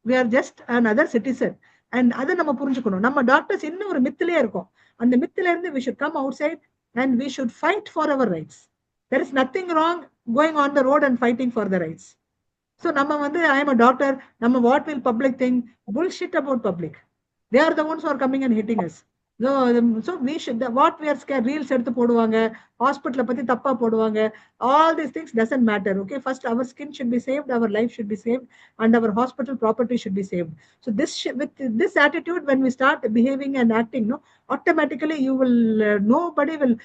We are just another citizen. And அதை நம்ம புரிஞ்சுக்கணும். நம்ம doctors இன்னும் ஒரு மித்திலே இருக்கோம். அந்த மித்தில இருந்து we should come outside and we should fight for our rights. There is nothing wrong going on the road and fighting for the rights. So நம்ம வந்து I am a doctor, நம்ம what will public think? Bullshit about public. They are the ones who are coming and hitting us. So we should, what we are scared, reels எடுத்து போடுவாங்க, ஹாஸ்பிட்டலை பத்தி தப்பா போடுவாங்க. All these things doesn't matter. Okay, first our skin should be saved, our life should be saved, and our hospital property should be saved. So with this attitude, when we start behaving and acting, no, automatically you will nobody will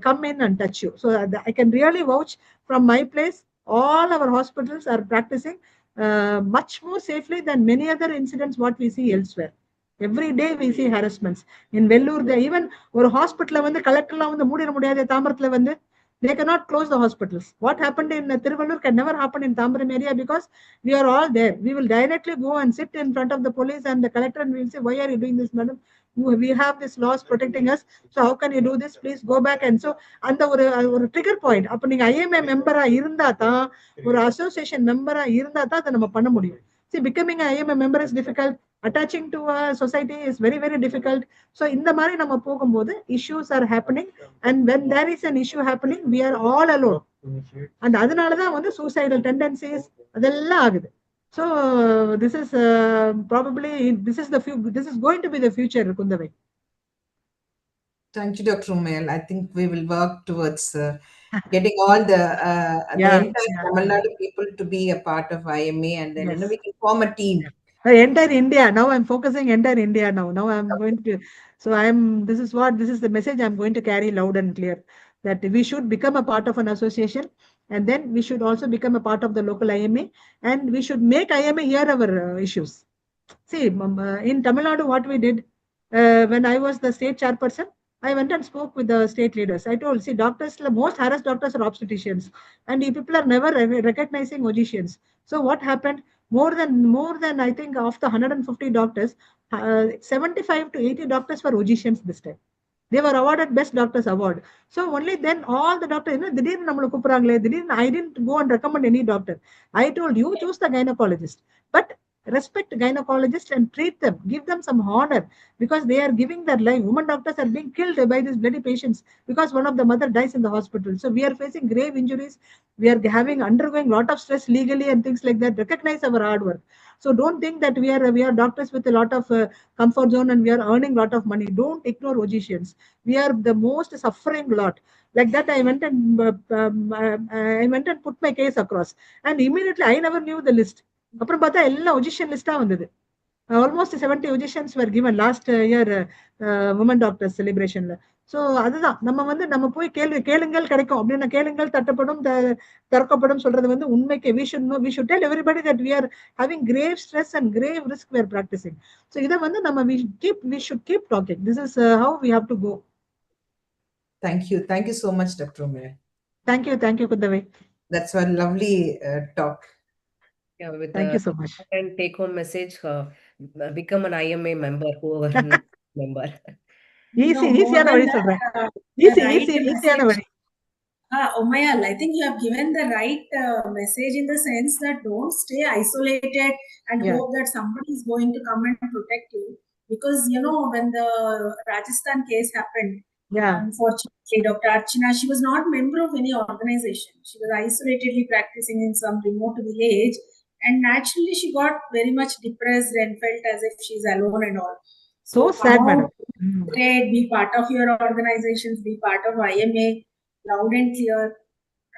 come in and touch you. So I can really vouch from my place. All our hospitals are practicing much more safely than many other incidents what we see elsewhere. Every day we see harassments. In Vellore, even ஒரு ஹாஸ்பிட்டல வந்து கலெக்டர்லாம் வந்து மூடிட முடியாது. தாம்பரத்துல வந்து they cannot close the hospitals. What happened in Tiruvallur can never happen in Tambaram area because we are all there. We will directly go and sit in front of the police and the collector and we will say, why are you doing this, madam? We have this laws protecting us. So how can you do this? Please go back. And so அந்த ஒரு trigger point. அப்ப நீங்க IMA மெம்பரா இருந்தா தான், ஒரு association மெம்பரா இருந்தா தான் அதை நம்ம பண்ண முடியும். See, becoming an IMA member is difficult. Attaching to a society is very, very difficult. So in the மாதிரி நம்ம போகும்போது issues are happening, and when there is an issue happening, we are all alone. And அதனாலதான் வந்து suicidal tendencies அதெல்லாம் ஆகுது. So this is probably this is going to be the future, Kundavai. Thank you, Dr. Umayal. I think we will work towards getting all the entire Tamil Nadu people to be a part of IMA, and then we can form a team. Entire India. Now I'm focusing entire India now. Now I'm going to. So this is the message I'm going to carry loud and clear. that we should become a part of an association, and then we should also become a part of the local IMA, and we should make IMA hear our issues. See, in Tamil Nadu, what we did when I was the state chairperson, I went and spoke with the state leaders. I told, see, doctors, the most harassed doctors are obstetricians, and you people are never recognizing OGCians. So what happened? More than I think of the 150 doctors, 75 to 80 doctors were OGCians this time. They were awarded Best Doctors Award. So only then all the doctors, I didn't go and recommend any doctor. I told you, choose the gynecologist. But respect gynecologists and treat them, give them some honor, because they are giving their life. Women doctors are being killed by these bloody patients because one of the mother dies in the hospital. So we are facing grave injuries. We are undergoing a lot of stress legally and things like that. Recognize our hard work. So don't think that we are doctors with a lot of comfort zone and we are earning a lot of money. Don't ignore OGCians. We are the most suffering lot. Like that, I went and put my case across, and immediately I never knew the list. அப்புறம் பார்த்தா எல்லா ஒஜிஷியன் லிஸ்டா வந்தது. Almost 70 ஒஜிஷியன்ஸ் were given last year women doctors செலிப்ரேஷன்ல. So அதுதான் நம்ம போய் கேளுங்கள் கிடைக்கும் அப்படின்னு, கேளுங்கள் தட்டப்படும் திறக்கப்படும் சொல்றது உண்மைக்கு we should tell everybody that we are having grave stress and grave risk we are practicing. So இதை நம்ம we should keep talking. This is how we have to go. Thank you so much, Dr. Umayal. Thank you Kundavai. That's one lovely talk. Yeah, with Thank you so much. And take home message, become an IMA member, whoever member. ஈஸியான வழி சொல்றேன். ஈஸியான வழி. Umayal, I think you have given the right message in the sense that don't stay isolated and hope that somebody is going to come and protect you. Because, when the Rajasthan case happened, unfortunately, Dr. Archana, she was not a member of any organization. She was isolatedly practicing in some remote village. And naturally, she got very much depressed and felt as if she's alone and all. So sad, madam. Be part of your organizations, be part of IMA, loud and clear.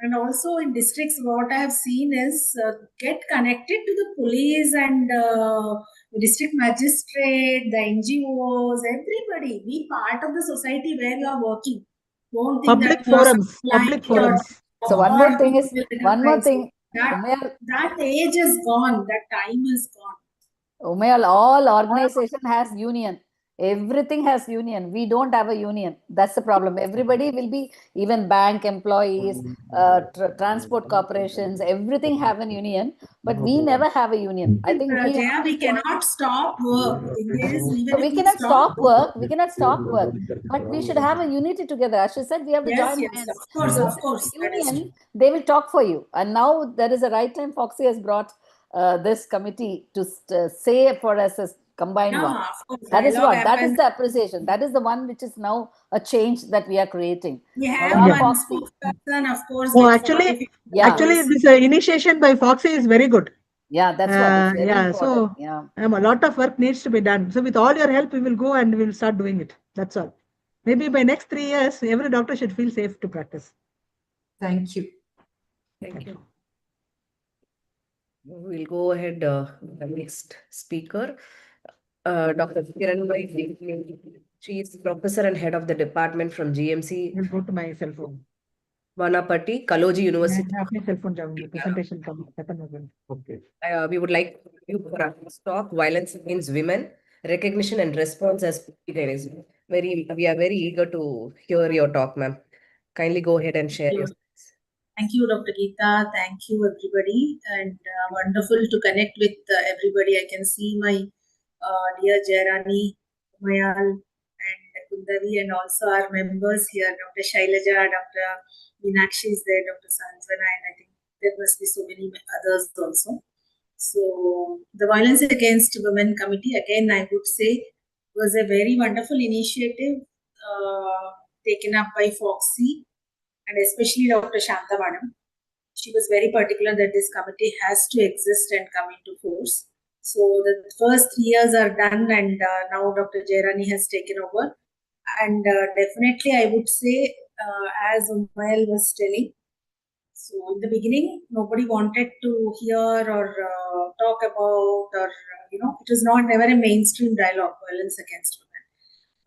And also in districts, what I have seen is get connected to the police and the district magistrate, the NGOs, everybody. Be part of the society where you are working. Don't think public forums. So one more thing. That age is gone. That time is gone. Umayal, all organization has union. Everything has union. We don't have a union. That's the problem. Everybody will be, even bank employees, transport corporations, everything have a union, but we never have a union. I think we cannot stop work. We cannot stop work. We cannot stop work. But we should have a unity together. As she said, we have to join hands. Of course. Union, they will talk for you. And now there is a right time. Foxy has brought this committee to say for us as combined one. That is what. That is the appreciation. That is the one which is now a change that we are creating. We have one spokesperson, of course. Oh, actually, this initiation by Foxy is very good. Yeah, that's what. It's very important. So a lot of work needs to be done. So with all your help, we will go and we will start doing it. That's all. Maybe by next 3 years, every doctor should feel safe to practice. Thank you. Thank you. We'll go ahead with the next speaker. Dr. Kiran Bhai, she is professor and head of the department from GMC. We'll go to my cell phone. Vanapati, Kaloji University. Cell phone presentation Okay. We would like you for our talk, violence against women, recognition and response as feminism. We are very eager to hear your talk, ma'am. Kindly go ahead and share your. Thank you, Dr. Geeta. Thank you, everybody. And wonderful to connect with everybody. I can see my dear Jairani, Umayal, and Kundavi, and also our members here, Dr. Shailaja, Dr. Meenakshi is there, Dr. Sanjana, and I think there must be so many others also. So the Violence Against Women Committee, again, I would say, was a very wonderful initiative taken up by Foxy, and especially Dr. Shanta Madam. She was very particular that this committee has to exist and come into force. So the first 3 years are done, and now Dr. Jairani has taken over. And definitely, I would say, as Umayal was telling, so in the beginning, nobody wanted to hear or talk about, or it was never a mainstream dialogue, violence against women.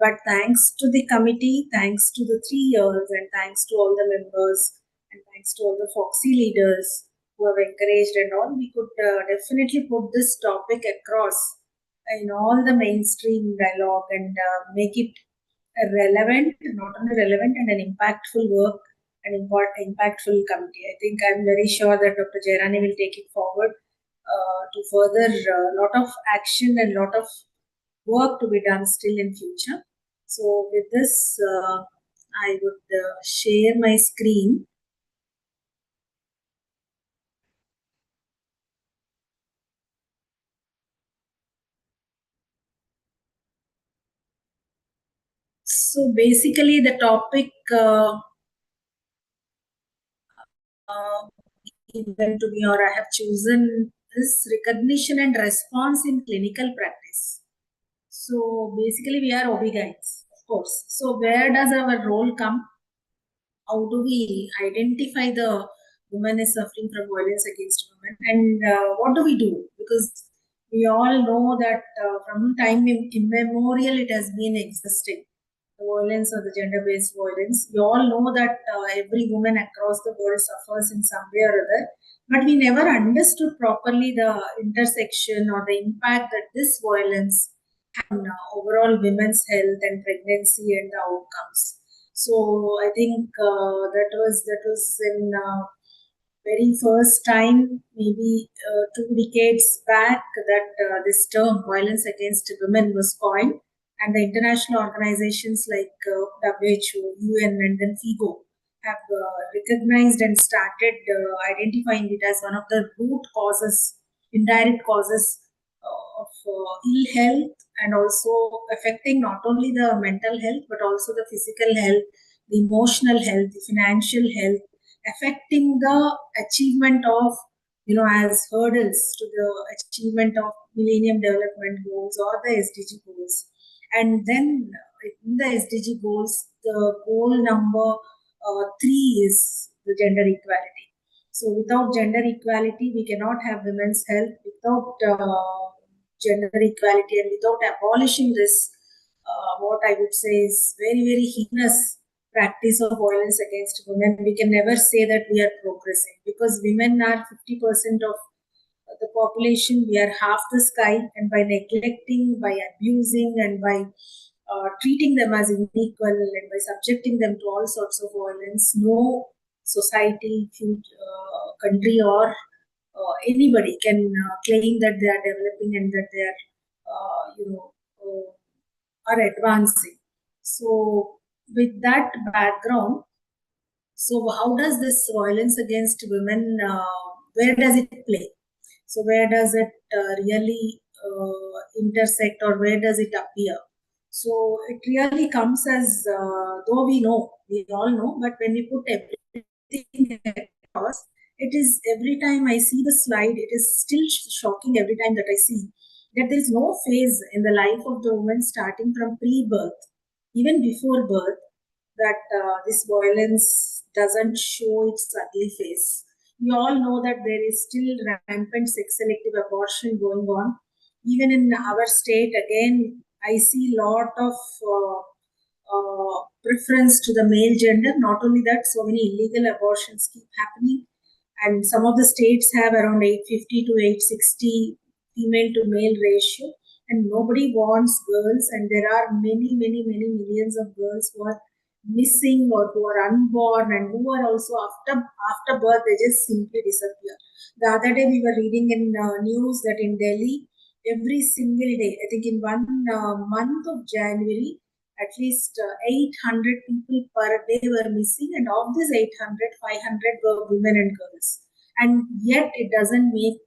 But thanks to the committee, thanks to the 3 years, and thanks to all the members, and thanks to all the Foxy leaders who have encouraged and all, we could definitely put this topic across in all the mainstream dialogue and make it relevant, not only relevant, and an impactful work, an impactful committee. I think I'm very sure that Dr. Jairani will take it forward to further lot of action and lot of work to be done still in future. So with this, I would share my screen. So basically the topic given to me, or I have chosen, is recognition and response in clinical practice. So basically we are OB-GYNs, of course. So where does our role come? How do we identify the woman is suffering from violence against women, and what do we do? Because we all know that from time immemorial it has been existing, the violence or the gender-based violence. We all know that every woman across the world suffers in some way or other, but we never understood properly the intersection or the impact that this violence has on overall women's health and pregnancy and the outcomes. So I think that was in very first time, maybe 2 decades back, that this term violence against women was coined, and the international organizations like WHO, UN, and then FIGO have recognized and started identifying it as one of the root causes, indirect causes of ill health, and also affecting not only the mental health but also the physical health, the emotional health, the financial health, affecting the achievement of, as hurdles to the achievement of Millennium Development Goals or the SDG goals. And then in the SDG goals, the goal number 3 is the gender equality. So without gender equality, we cannot have women's health. Without gender equality and without abolishing this, what I would say is very, very heinous practice of violence against women, we can never say that we are progressing, because women are 50% of the population. We are half the sky, and by neglecting, by abusing, and by treating them as unequal, and by subjecting them to all sorts of violence, no society, country, or anybody can claim that they are developing and that they are advancing. So with that background, so how does this violence against women, where does it play? So where does it really intersect, or where does it appear? So it really comes as, though we all know, but when we put everything across, it is, every time I see the slide, it is still shocking every time that I see that there is no phase in the life of the woman, starting from pre-birth, even before birth, that this violence doesn't show its ugly face. We all know that there is still rampant sex-selective abortion going on. Even in our state, again, I see a lot of preference to the male gender. Not only that, so many illegal abortions keep happening. And some of the states have around 850 to 860 female to male ratio. And nobody wants girls. And there are many, many, many millions of girls who are missing or who are unborn, and who are also after birth, they just simply disappear. The other day we were reading in news that in Delhi, every single day, I think in one month of January, at least 800 people per day were missing, and of these 800, 500 were women and girls. And yet it doesn't make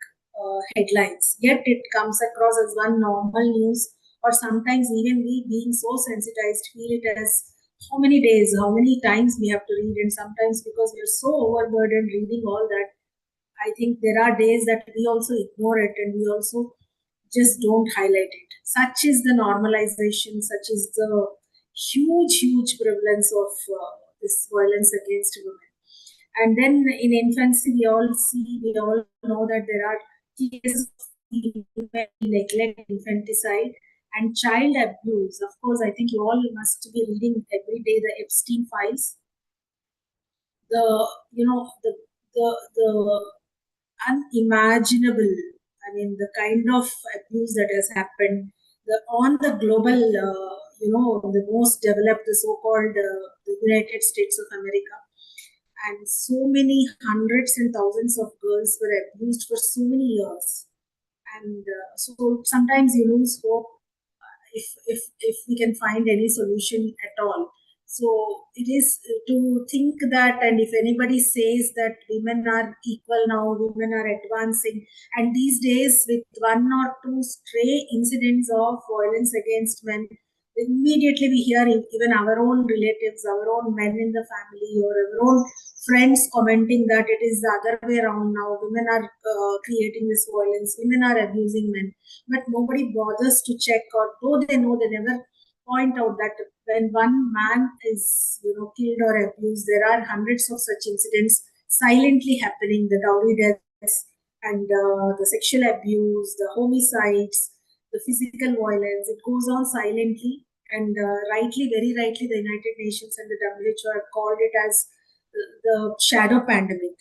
headlines. Yet it comes across as one normal news, or sometimes even we, being so sensitized, feel it as how many days, how many times we have to read. And sometimes, because we are so overburdened reading all that, I think there are days that we also ignore it, and we also just don't highlight it. Such is the normalization, such is the huge prevalence of this violence against women. And then in infancy, we all know that there are cases of neglect, infanticide, And child abuse, of course, I think you all must be reading every day the Epstein files. The unimaginable, I mean, the kind of abuse that has happened on the global, the most developed, the so-called the United States of America. And so many hundreds and thousands of girls were abused for so many years. And so sometimes you lose hope if we can find any solution at all. So it is to think that, and if anybody says that women are equal now, women are advancing, and these days with one or two stray incidents of violence against men, immediately we hear even our own relatives, our own men in the family, or our own friends commenting that it is the other way around now. Women are creating this violence, women are abusing men, but nobody bothers to check, or though they know, they never point out that when one man is killed or abused, there are hundreds of such incidents silently happening, the dowry deaths and the sexual abuse, the homicides, the physical violence. It goes on silently, and very rightly, the United Nations and the WHO have called it as the shadow pandemic.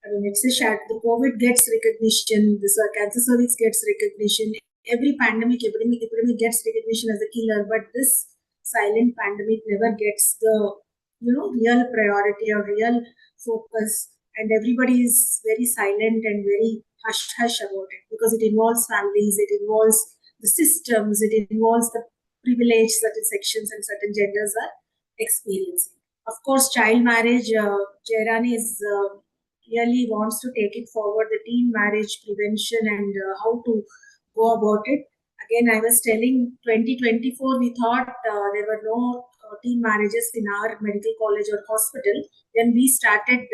I mean, it's a shadow. The COVID gets recognition, the cancer service gets recognition, every epidemic gets recognition as a killer, but this silent pandemic never gets the real priority or real focus, and everybody is very silent and very hush about it, because it involves families, it involves the systems, it involves the privilege certain sections and certain genders are experiencing. Of course, child marriage, Jairani is really wants to take it forward, the teen marriage prevention and how to go about it. Again, I was telling 2024, we thought there were no teen marriages in our medical college or hospital. Then we started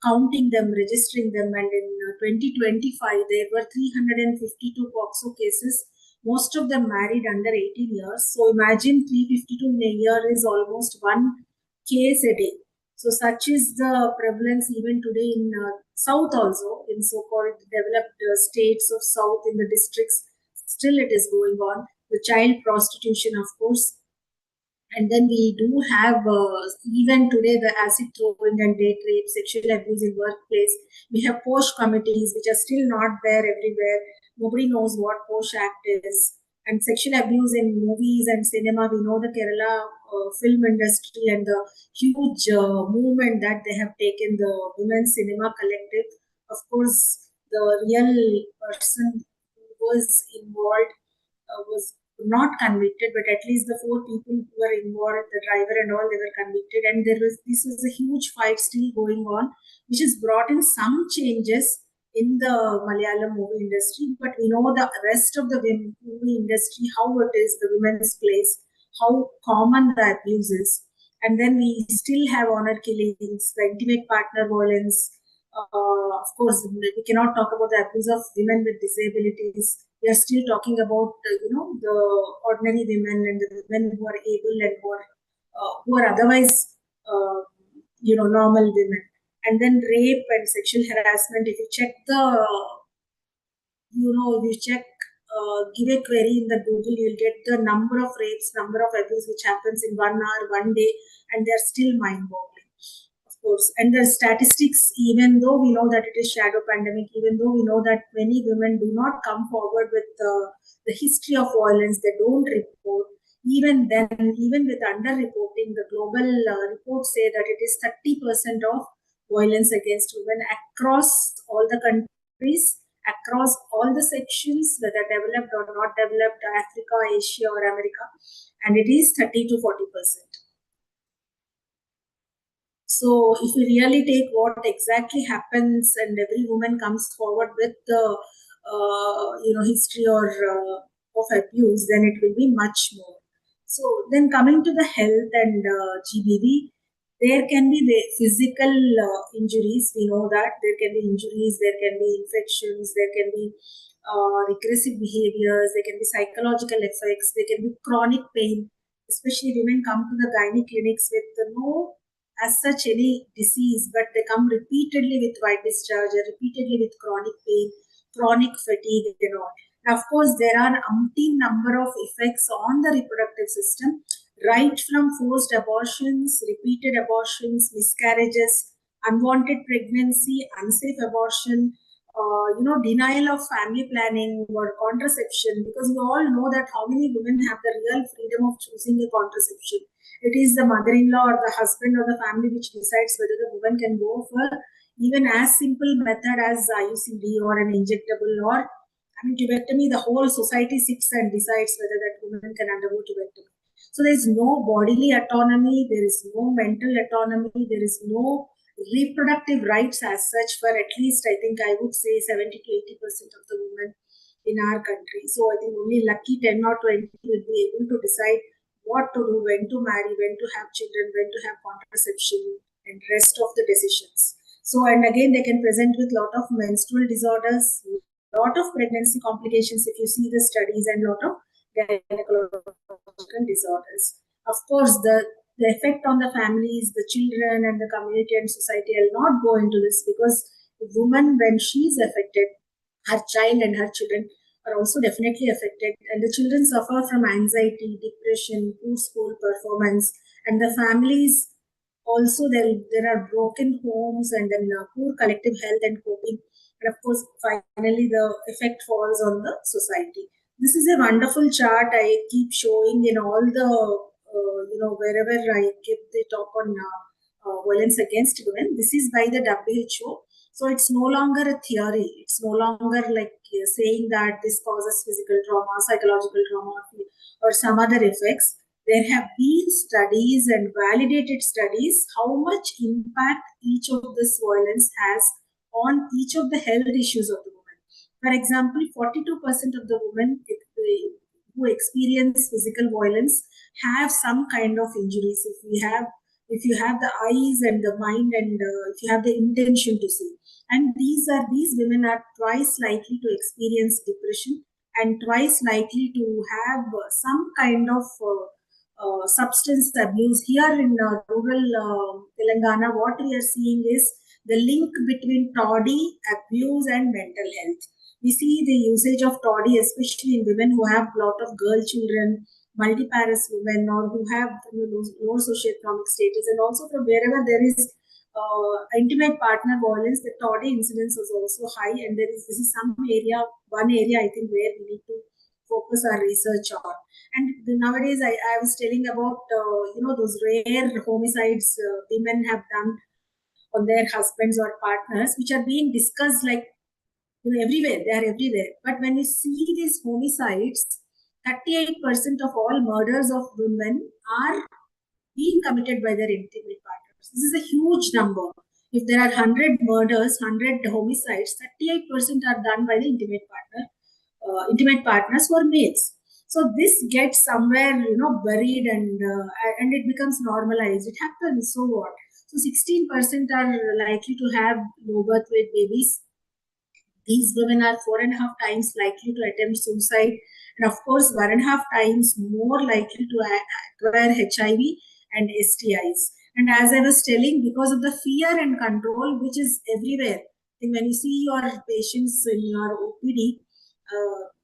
counting them, registering them, and in 2025, there were 352 POCSO cases, most of them married under 18 years. So imagine 352 in a year is almost one case a day. So such is the prevalence even today in South also, in so-called developed states of South, in the districts. Still it is going on. The child prostitution, of course. And then we do have, even today, the acid throwing and date rape, sexual abuse in workplace. We have POSH committees, which are still not there everywhere. Nobody knows what POSH Act is. And sexual abuse in movies and cinema, we know the Kerala film industry and the huge movement that they have taken, the Women's Cinema Collective. Of course, the real person who was involved was not convicted, but at least the 4 people who were involved, the driver and all, they were convicted. And this was a huge fight still going on, which has brought in some changes in the Malayalam movie industry. But we know the rest of the movie industry, how it is, the women's place, how common the abuse is. And then we still have honor killings, the intimate partner violence. Of course, we cannot talk about the abuse of women with disabilities. We are still talking about the ordinary women and the women who are able and who are otherwise normal women. And then rape and sexual harassment. If you check give a query in the Google, you'll get the number of rapes, number of abuse which happens in 1 hour, 1 day, and they're still mind-boggling, of course. And the statistics, even though we know that it is shadow pandemic, even though we know that many women do not come forward with the history of violence, they don't report. Even then, even with under-reporting, the global reports say that it is 30% of violence against women across all the countries, across all the sections, whether developed or not developed, Africa, Asia or America, and it is 30 to 40%. So if we really take what exactly happens and every woman comes forward with the history or of abuse, then it will be much more. So then coming to the health and GBV, there can be the physical injuries. We know that there can be injuries, there can be infections, there can be regressive behaviors, there can be psychological effects, there can be chronic pain. Especially women come to the gynae clinics with no as such any disease, but they come repeatedly with white discharge, repeatedly with chronic pain, chronic fatigue and all. Of course, there are umpteen number of effects on the reproductive system, right from forced abortions, repeated abortions, miscarriages, unwanted pregnancy, unsafe abortion, denial of family planning or contraception, because we all know that how many women have the real freedom of choosing a contraception. It is the mother-in-law or the husband or the family which decides whether the woman can go for even as simple method as IUCD or an injectable or tubectomy. The whole society sits and decides whether that woman can undergo tubectomy. So there is no bodily autonomy, there is no mental autonomy, there is no reproductive rights as such for at least, I think I would say 70 to 80% of the women in our country. So I think only lucky 10 or 20 will be able to decide what to do, when to marry, when to have children, when to have contraception, and rest of the decisions. So, and again, they can present with lot of menstrual disorders, lot of pregnancy complications if you see the studies, and lot of gynecological disorders. Of course, the effect on the families, the children, and the community and society. I'll not go into this because the woman, when she is affected, her child and her children are also definitely affected, and the children suffer from anxiety, depression, poor school performance, and the families also there are broken homes, and then poor collective health and coping, and of course finally the effect falls on the society. This is a wonderful chart I keep showing in all the wherever I give the talk on violence against women. This is by the WHO. So it's no longer a theory. It's no longer like saying that this causes physical trauma, psychological trauma, or some other effects. There have been studies and validated studies how much impact each of this violence has on each of the health issues of the woman. For example, 42% of the women who experience physical violence have some kind of injuries. If you have the eyes and the mind, and if you have the intention to see, and these women are twice likely to experience depression and twice likely to have some kind of substance abuse. Here in rural Telangana, what we are seeing is the link between toddy, abuse, and mental health. We see the usage of toddy, especially in women who have a lot of girl children, multiparous women, or who have low socioeconomic status, and also from wherever there is intimate partner violence, the toddy incidence is also high, and this is one area I think where we need to focus our research on. And nowadays, I was telling about those rare homicides women have done on their husbands or partners, which are being discussed like everywhere. They are everywhere. But when you see these homicides, 38% of all murders of women are being committed by their intimate partners. This is a huge number. If there are 100 murders, 100 homicides, 38% are done by the intimate partners who are mates. So this gets somewhere, buried, and it becomes normalized. It happens, so what? So 16% are likely to have low birth weight babies. These women are 4.5 times likely to attempt suicide, and of course 1.5 times more likely to acquire HIV and STIs. And as I was telling, because of the fear and control which is everywhere, I think when you see your patients in your OPD,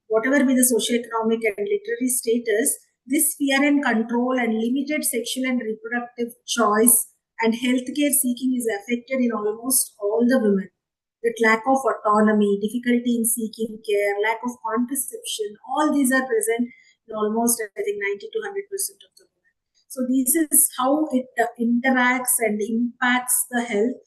whatever be the socioeconomic and literary status, this fear and control and limited sexual and reproductive choice and healthcare seeking is affected in almost all the women. That lack of autonomy, difficulty in seeking care, lack of contraception, all these are present in almost, I think, 90 to 100% of the women. So this is how it interacts and impacts the health,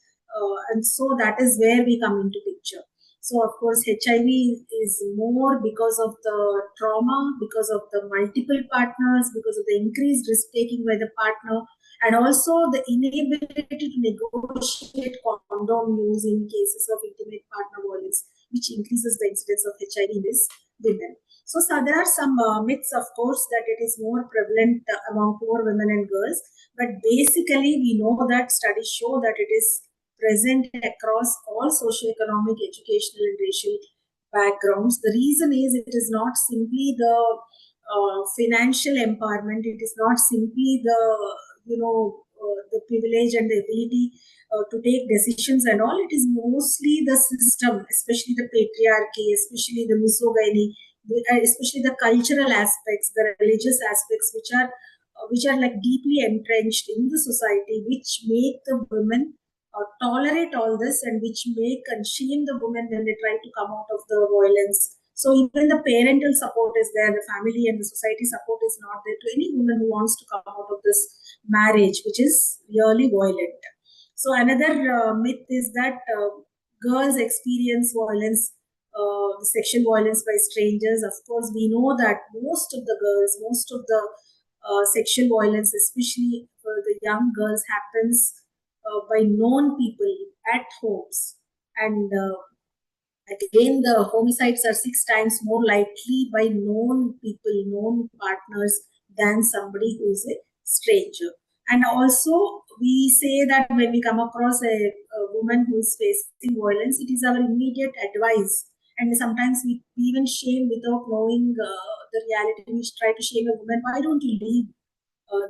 and so that is where we come into picture. So of course, HIV is more because of the trauma, because of the multiple partners, because of the increased risk taking by the partner, and also the inability to negotiate condom use in cases of intimate partner violence, which increases the incidence of HIV in these women. So there are some myths, of course, that it is more prevalent among poor women and girls, but basically we know that studies show that it is present across all socioeconomic, educational, and racial backgrounds. The reason is it is not simply the financial empowerment, it is not simply the privilege and the ability to take decisions and all. It is mostly the system, especially the patriarchy, especially the misogyny, especially the cultural aspects, the religious aspects, which are like deeply entrenched in the society, which make the women tolerate all this, and which make and shame the women when they try to come out of the violence. So even the parental support is there, the family and the society support is not there to any woman who wants to come out of this marriage, which is really violent. So another myth is that girls experience violence, sexual violence by strangers. Of course, we know that most of the girls, most of the sexual violence, especially for the young girls, happens by known people at homes. And again, the homicides are 6 times more likely by known people, known partners, than somebody who is a stranger. And also, we say that when we come across a woman who is facing violence, it is our immediate advice. And sometimes we even shame without knowing the reality. We try to shame a woman, why don't you leave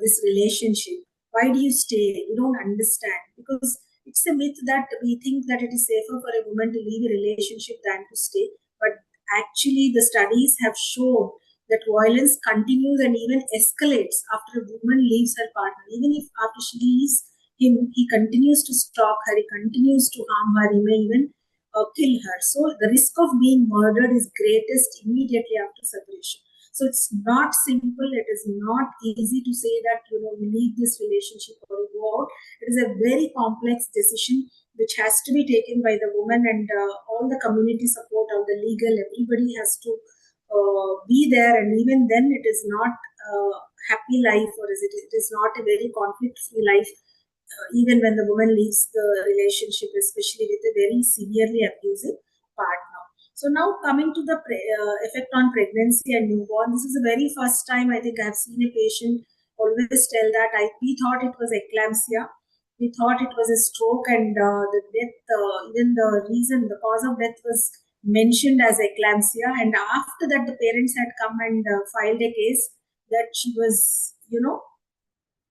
this relationship? Why do you stay? You don't understand. Because it's a myth that we think that it is safer for a woman to leave a relationship than to stay. But actually, the studies have shown that violence continues and even escalates after a woman leaves her partner. Even if after she leaves him, he continues to stalk her, he continues to harm her, he may even kill her. So the risk of being murdered is greatest immediately after separation. So it's not simple. It is not easy to say that, you leave this relationship or you go out. It is a very complex decision which has to be taken by the woman, and all the community support, all the legal, everybody has to be there. And even then, it is not a happy life, or it is not a very conflict-free life, even when the woman leaves the relationship, especially with a very severely abusive partner. So now coming to the effect on pregnancy and newborn, this is the very first time I think I've seen a patient always tell that we thought it was eclampsia, we thought it was a stroke, and the death, even the cause of death was mentioned as eclampsia. And after that, the parents had come and filed a case that she was,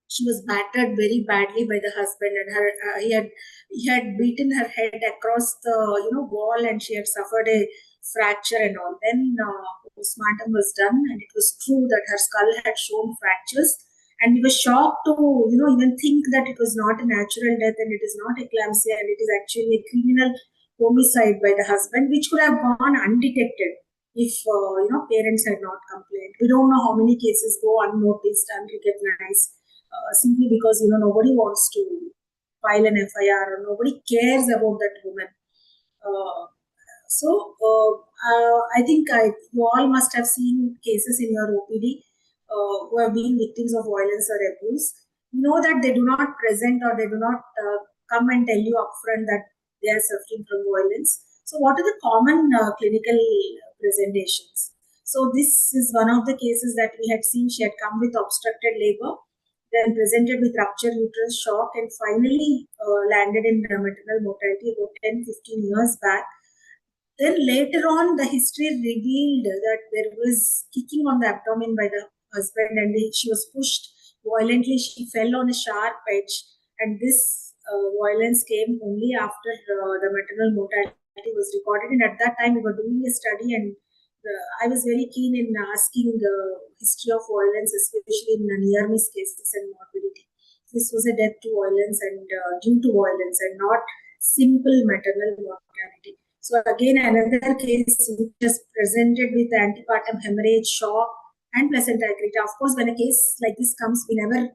she was battered very badly by the husband, and he had beaten her head across the wall, and she had suffered a fracture and all. Then postmortem was done, and it was true that her skull had shown fractures, and we were shocked to even think that it was not a natural death and it is not eclampsia, and it is actually a criminal homicide by the husband, which could have gone undetected if parents had not complained. We don't know how many cases go unnoticed, unrecognized, simply because nobody wants to file an FIR, or nobody cares about that woman. I think you all must have seen cases in your OPD who have been victims of violence or abuse. You know that they do not present, or they do not come and tell you upfront that they are suffering from violence. So what are the common clinical presentations? So this is one of the cases that we had seen. She had come with obstructed labor, then presented with ruptured uterus shock, and finally landed in maternal mortality about 10-15 years back. Then later on, the history revealed that there was kicking on the abdomen by the husband, and she was pushed violently. She fell on a sharp edge, and this violence came only after the maternal mortality was recorded. And at that time, we were doing a study, and I was very keen in asking the history of violence, especially in near-miss cases and morbidity. This was a death to violence and due to violence, and not simple maternal mortality. So again, another case which is presented with antepartum hemorrhage, shock, and placenta accreta. Of course, when a case like this comes, we never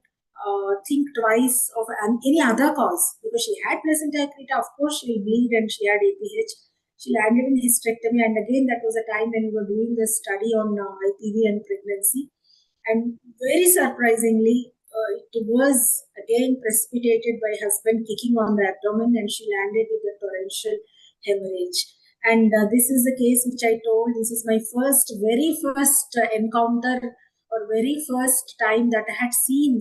think twice of any other cause, because she had placenta accreta. Of course, she will bleed, and she had APH. She landed in hysterectomy, and again, that was a time when we were doing the study on IPV and pregnancy. And very surprisingly, it was again precipitated by husband kicking on the abdomen, and she landed with a torrential hemorrhage. And this is the case which I told. This is my very first encounter, or very first time that I had seen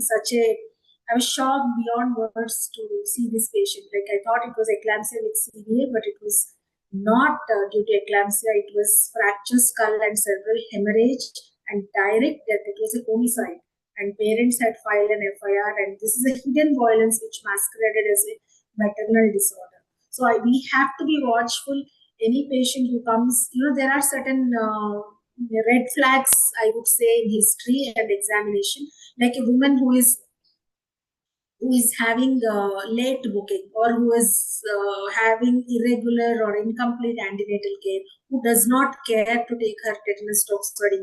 I was shocked beyond words to see this patient. Like, I thought it was eclampsia with CVA, but it was not due to eclampsia. It was fractured skull and cerebral hemorrhage and direct death. It was a homicide, and parents had filed an FIR, and this is a hidden violence which masqueraded as a maternal disorder. So we have to be watchful. Any patient who comes, there are certain red flags, I would say, in history and examination, like a woman who is having late booking, or who is having irregular or incomplete antenatal care, who does not care to take her tetanus toxoid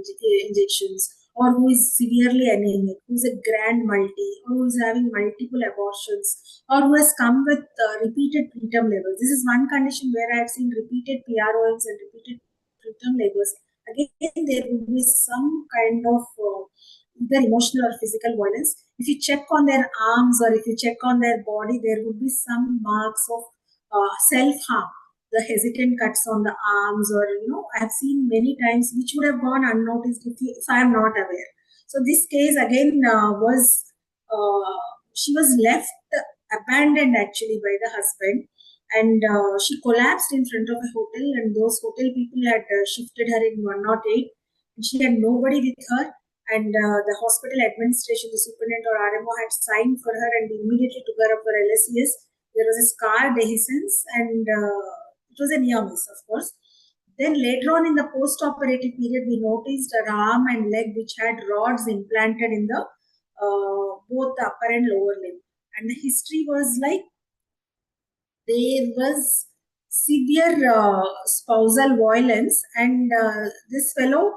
injections, or who is severely anemic, who is a grand multi, or who is having multiple abortions, or who has come with repeated preterm labors. This is one condition where I have seen repeated PROMs and repeated preterm labors. Again, there will be some kind of either emotional or physical violence. If you check on their arms or if you check on their body, there would be some marks of self-harm. The hesitant cuts on the arms, or I have seen many times, which would have gone unnoticed if I am not aware. So this case again was she was left abandoned actually by the husband, and she collapsed in front of a hotel, and those hotel people had shifted her in 108, and she had nobody with her. And the hospital administration, the superintendent or RMO, had signed for her, and immediately took her up for LSCS. There was a scar dehiscence, and it was a near miss, of course. Then later on in the post-operative period, we noticed her arm and leg which had rods implanted in the both the upper and lower limb. And the history was like there was severe spousal violence, and this fellow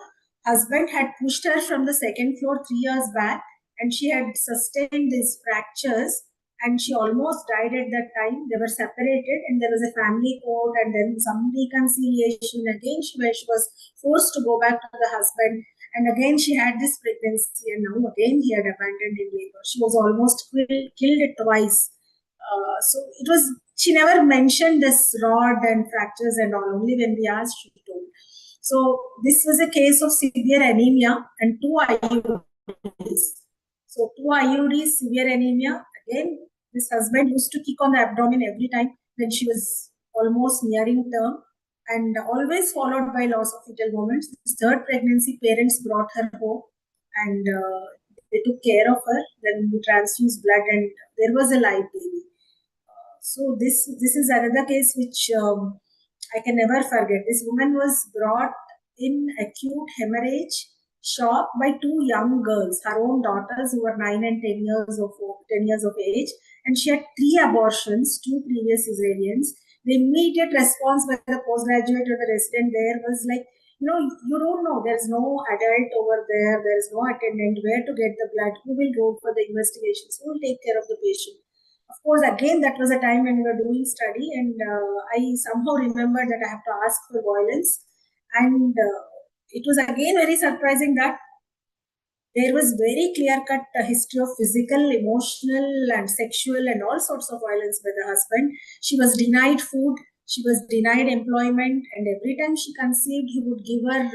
husband had pushed her from the second floor 3 years back, and she had sustained these fractures, and she almost died at that time. They were separated, and there was a family court, and then some reconciliation. Again, she was forced to go back to the husband, and again she had this pregnancy, and now again he had abandoned in labor. She was almost killed twice. So it was, she never mentioned this rod and fractures and all. Only when we asked, she told. So this was a case of severe anemia and 2 IUDs. So 2 IUDs, severe anemia. Again, this husband used to kick on the abdomen every time when she was almost nearing term, and always followed by loss of fetal moments. This third pregnancy, parents brought her home, and they took care of her. Then we transfused blood, and there was a live baby. So this is another case which I can never forget. This woman was brought in acute hemorrhage shock by 2 young girls, her own daughters, who were 9 and 10 years of age, and she had 3 abortions, 2 previous cesareans. The immediate response by the postgraduate or the resident there was like, you don't know, there's no adult over there, there's no attendant, where to get the blood, who will go for the investigations, who will take care of the patient. Of course, again, that was a time when we were doing study, and I somehow remember that I have to ask for violence. And it was again very surprising that there was very clear-cut history of physical, emotional, and sexual, and all sorts of violence by the husband. She was denied food, she was denied employment, and every time she conceived, he would give her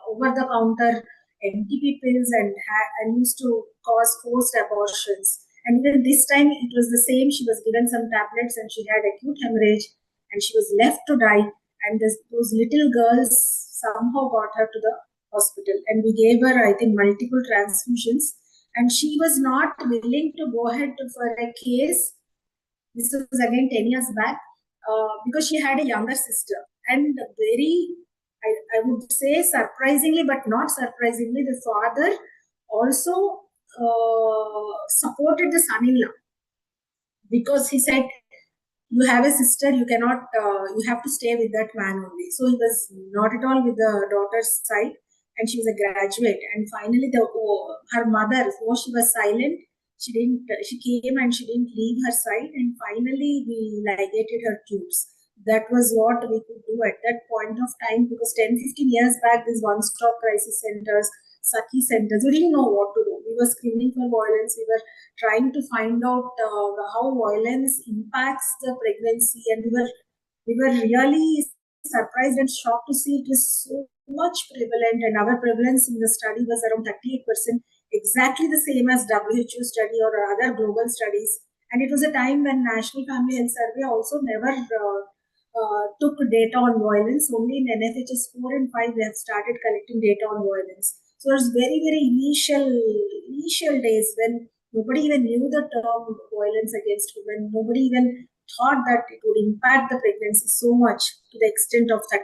over-the-counter NTP pills and used to cause forced abortions. And even this time, it was the same. She was given some tablets, and she had acute hemorrhage, and she was left to die. And those little girls somehow got her to the hospital, and we gave her, I think, multiple transfusions, and she was not willing to go ahead for a case. This was again 10 years back, because she had a younger sister, and very, I would say surprisingly, but not surprisingly, the father also supported the son-in-law, because he said, you have a sister, you cannot, you have to stay with that man only. So he was not at all with the daughter's side, and she was a graduate. And finally, her mother, though she was silent, she came and she didn't leave her side, and finally we ligated her tubes. That was what we could do at that point of time, because 10-15 years back, these one-stop crisis centers, Sakhi centers, we didn't know what to do. We were screening for violence. We were trying to find out how violence impacts the pregnancy, and we were really surprised and shocked to see it was so much prevalent, and our prevalence in the study was around 38%, exactly the same as WHO study or other global studies. And it was a time when National Family Health Survey also never took data on violence. Only in NFHS 4 and 5 they have started collecting data on violence. So it was very, very initial days when nobody even knew the term violence against women. Nobody even thought that it would impact the pregnancy so much to the extent of 30-40%.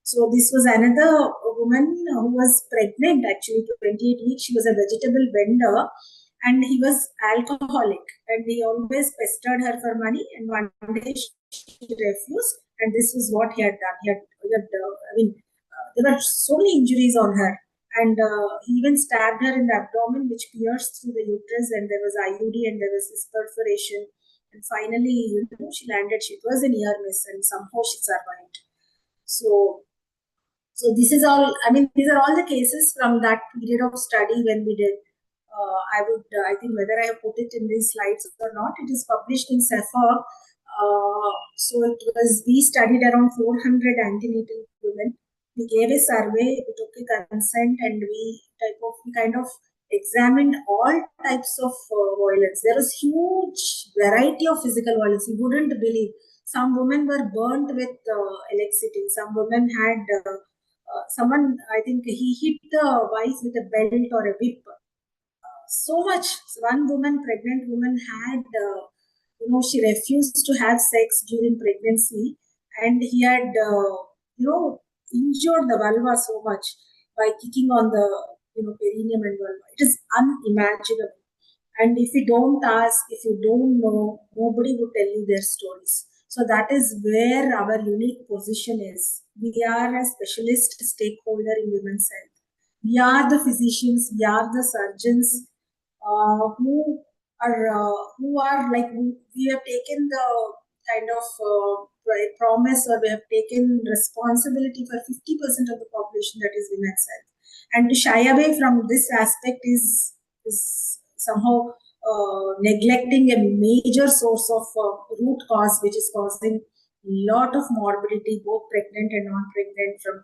So this was another woman who was pregnant, actually 28 weeks. She was a vegetable vendor, and he was alcoholic, and he always pestered her for money. And one day she refused, and this is what he had done. There were so many injuries on her, and he even stabbed her in the abdomen, which pierced through the uterus, and there was IUD, and there was this perforation. And finally, she landed. It was a near miss, and somehow she survived. So this is all, these are all the cases from that period of study when we did. I think whether I have put it in these slides or not, it is published in SEPHA. We studied around 400 antenatal women. We gave a survey, we took a consent, and we kind of examined all types of violence. There was huge variety of physical violence. You wouldn't believe. Some women were burnt with electricity. Some women had someone, I think he hit the wife with a belt or a whip. So much. One woman, pregnant woman, had, she refused to have sex during pregnancy, and he had, injured the vulva so much by kicking on the, perineum and vulva. It is unimaginable. And if you don't ask, if you don't know, nobody would tell you their stories. So that is where our unique position is. We are a specialist stakeholder in women's health. We are the physicians, we are the surgeons who are like, we have taken the kind of promise, or we have taken responsibility for 50% of the population, that is women's health. And to shy away from this aspect is somehow neglecting a major source of root cause, which is causing a lot of morbidity, both pregnant and non-pregnant, from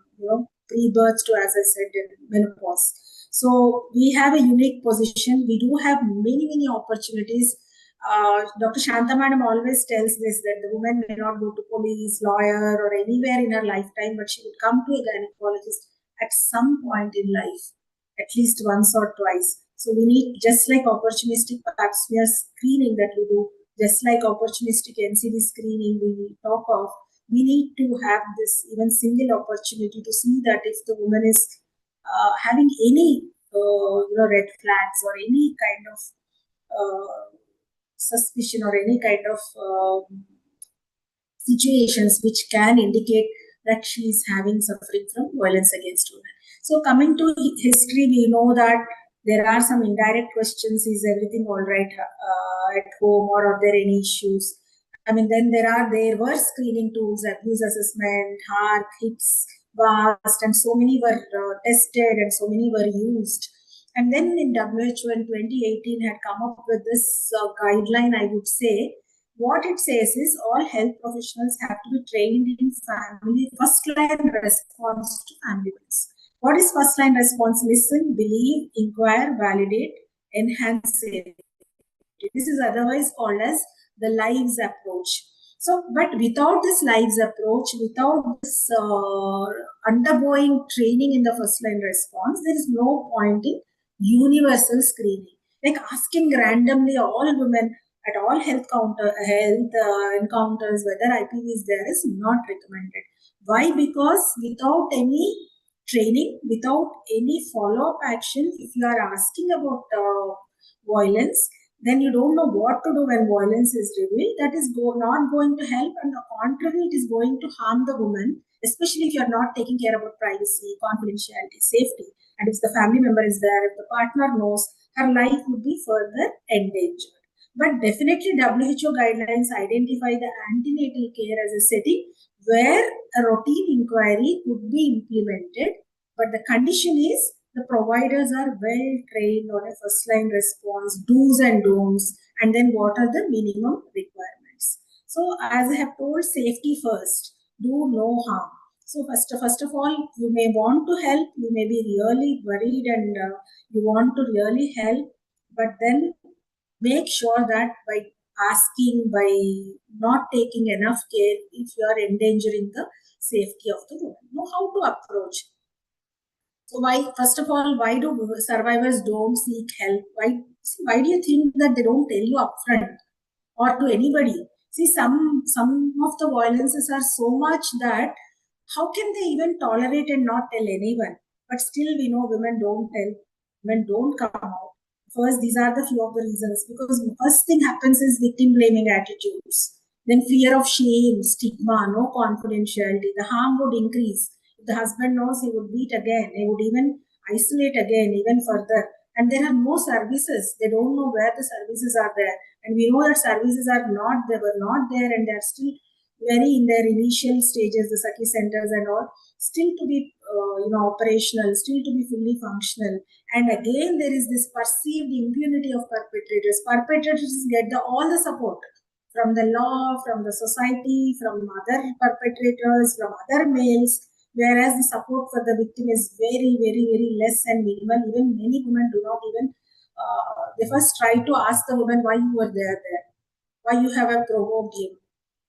pre-birth to, as I said, menopause. So we have a unique position. We do have many opportunities. Dr. Shanta Madam always tells this, that the woman may not go to police, lawyer, or anywhere in her lifetime, but she would come to a gynecologist at some point in life, at least once or twice. So we need, just like opportunistic pap smear screening that we do, just like opportunistic NCD screening we talk of, we need to have this even single opportunity to see that if the woman is having any red flags or any kind of suspicion or any kind of situations which can indicate that she is suffering from violence against women. So coming to history, we know that there are some indirect questions. Is everything all right at home, or are there any issues? Then there were screening tools, abuse assessment, HARC, HITS, VAST, and so many were tested and so many were used. And then in WHO in 2018 had come up with this guideline, I would say. What it says is all health professionals have to be trained in first-line response to family violence. What is first-line response? Listen, believe, inquire, validate, enhance safety. This is otherwise called as the lives approach. So, but without this lives approach, without this undergoing training in the first-line response, there is no point in universal screening. Like asking randomly all women at all health encounters whether IPV is there is not recommended. Why? Because without any training, without any follow-up action, if you are asking about violence, then you don't know what to do when violence is revealed. That is not going to help, and on the contrary, it is going to harm the woman, especially if you are not taking care about privacy, confidentiality, safety. And if the family member is there, if the partner knows, her life would be further endangered. But definitely WHO guidelines identify the antenatal care as a setting where a routine inquiry could be implemented, but the condition is the providers are well trained on a first-line response, do's and don'ts, and then what are the minimum requirements. So as I have told, safety first, do no harm. So first of all, you may want to help, you may be really worried and you want to really help, but then make sure that by asking, by not taking enough care, if you are endangering the safety of the woman, know how to approach. So first of all, why do survivors don't seek help? Why do you think that they don't tell you upfront or to anybody? See, some of the violences are so much that How can they even tolerate and not tell anyone? But still, we know women don't tell, women don't come out. First, these are the few of the reasons, because first thing happens is victim blaming attitudes. Then fear of shame, stigma, no confidentiality. The harm would increase. If the husband knows, he would beat again, he would even isolate again, even further. And there are no services. They don't know where the services are there. And we know that services are not, they were not there, and they're still very in their initial stages, the Sakhi centers and all, still to be operational, still to be fully functional. And again, there is this perceived impunity of perpetrators. Perpetrators get all the support from the law, from the society, from other perpetrators, from other males, whereas the support for the victim is very, very, very less and minimal. Even many women do not even, they first try to ask the woman why you were there, why you have provoked him,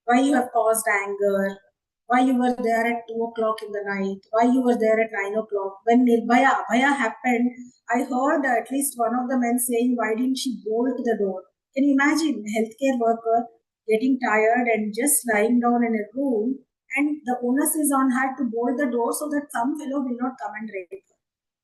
why you have caused anger, why you were there at 2 o'clock in the night, why you were there at 9 o'clock. When Nirbhaya Abhaya happened, I heard at least one of the men saying, why didn't she bolt the door? Can you imagine a healthcare worker getting tired and just lying down in a room, and the onus is on her to bolt the door so that some fellow will not come and rape her.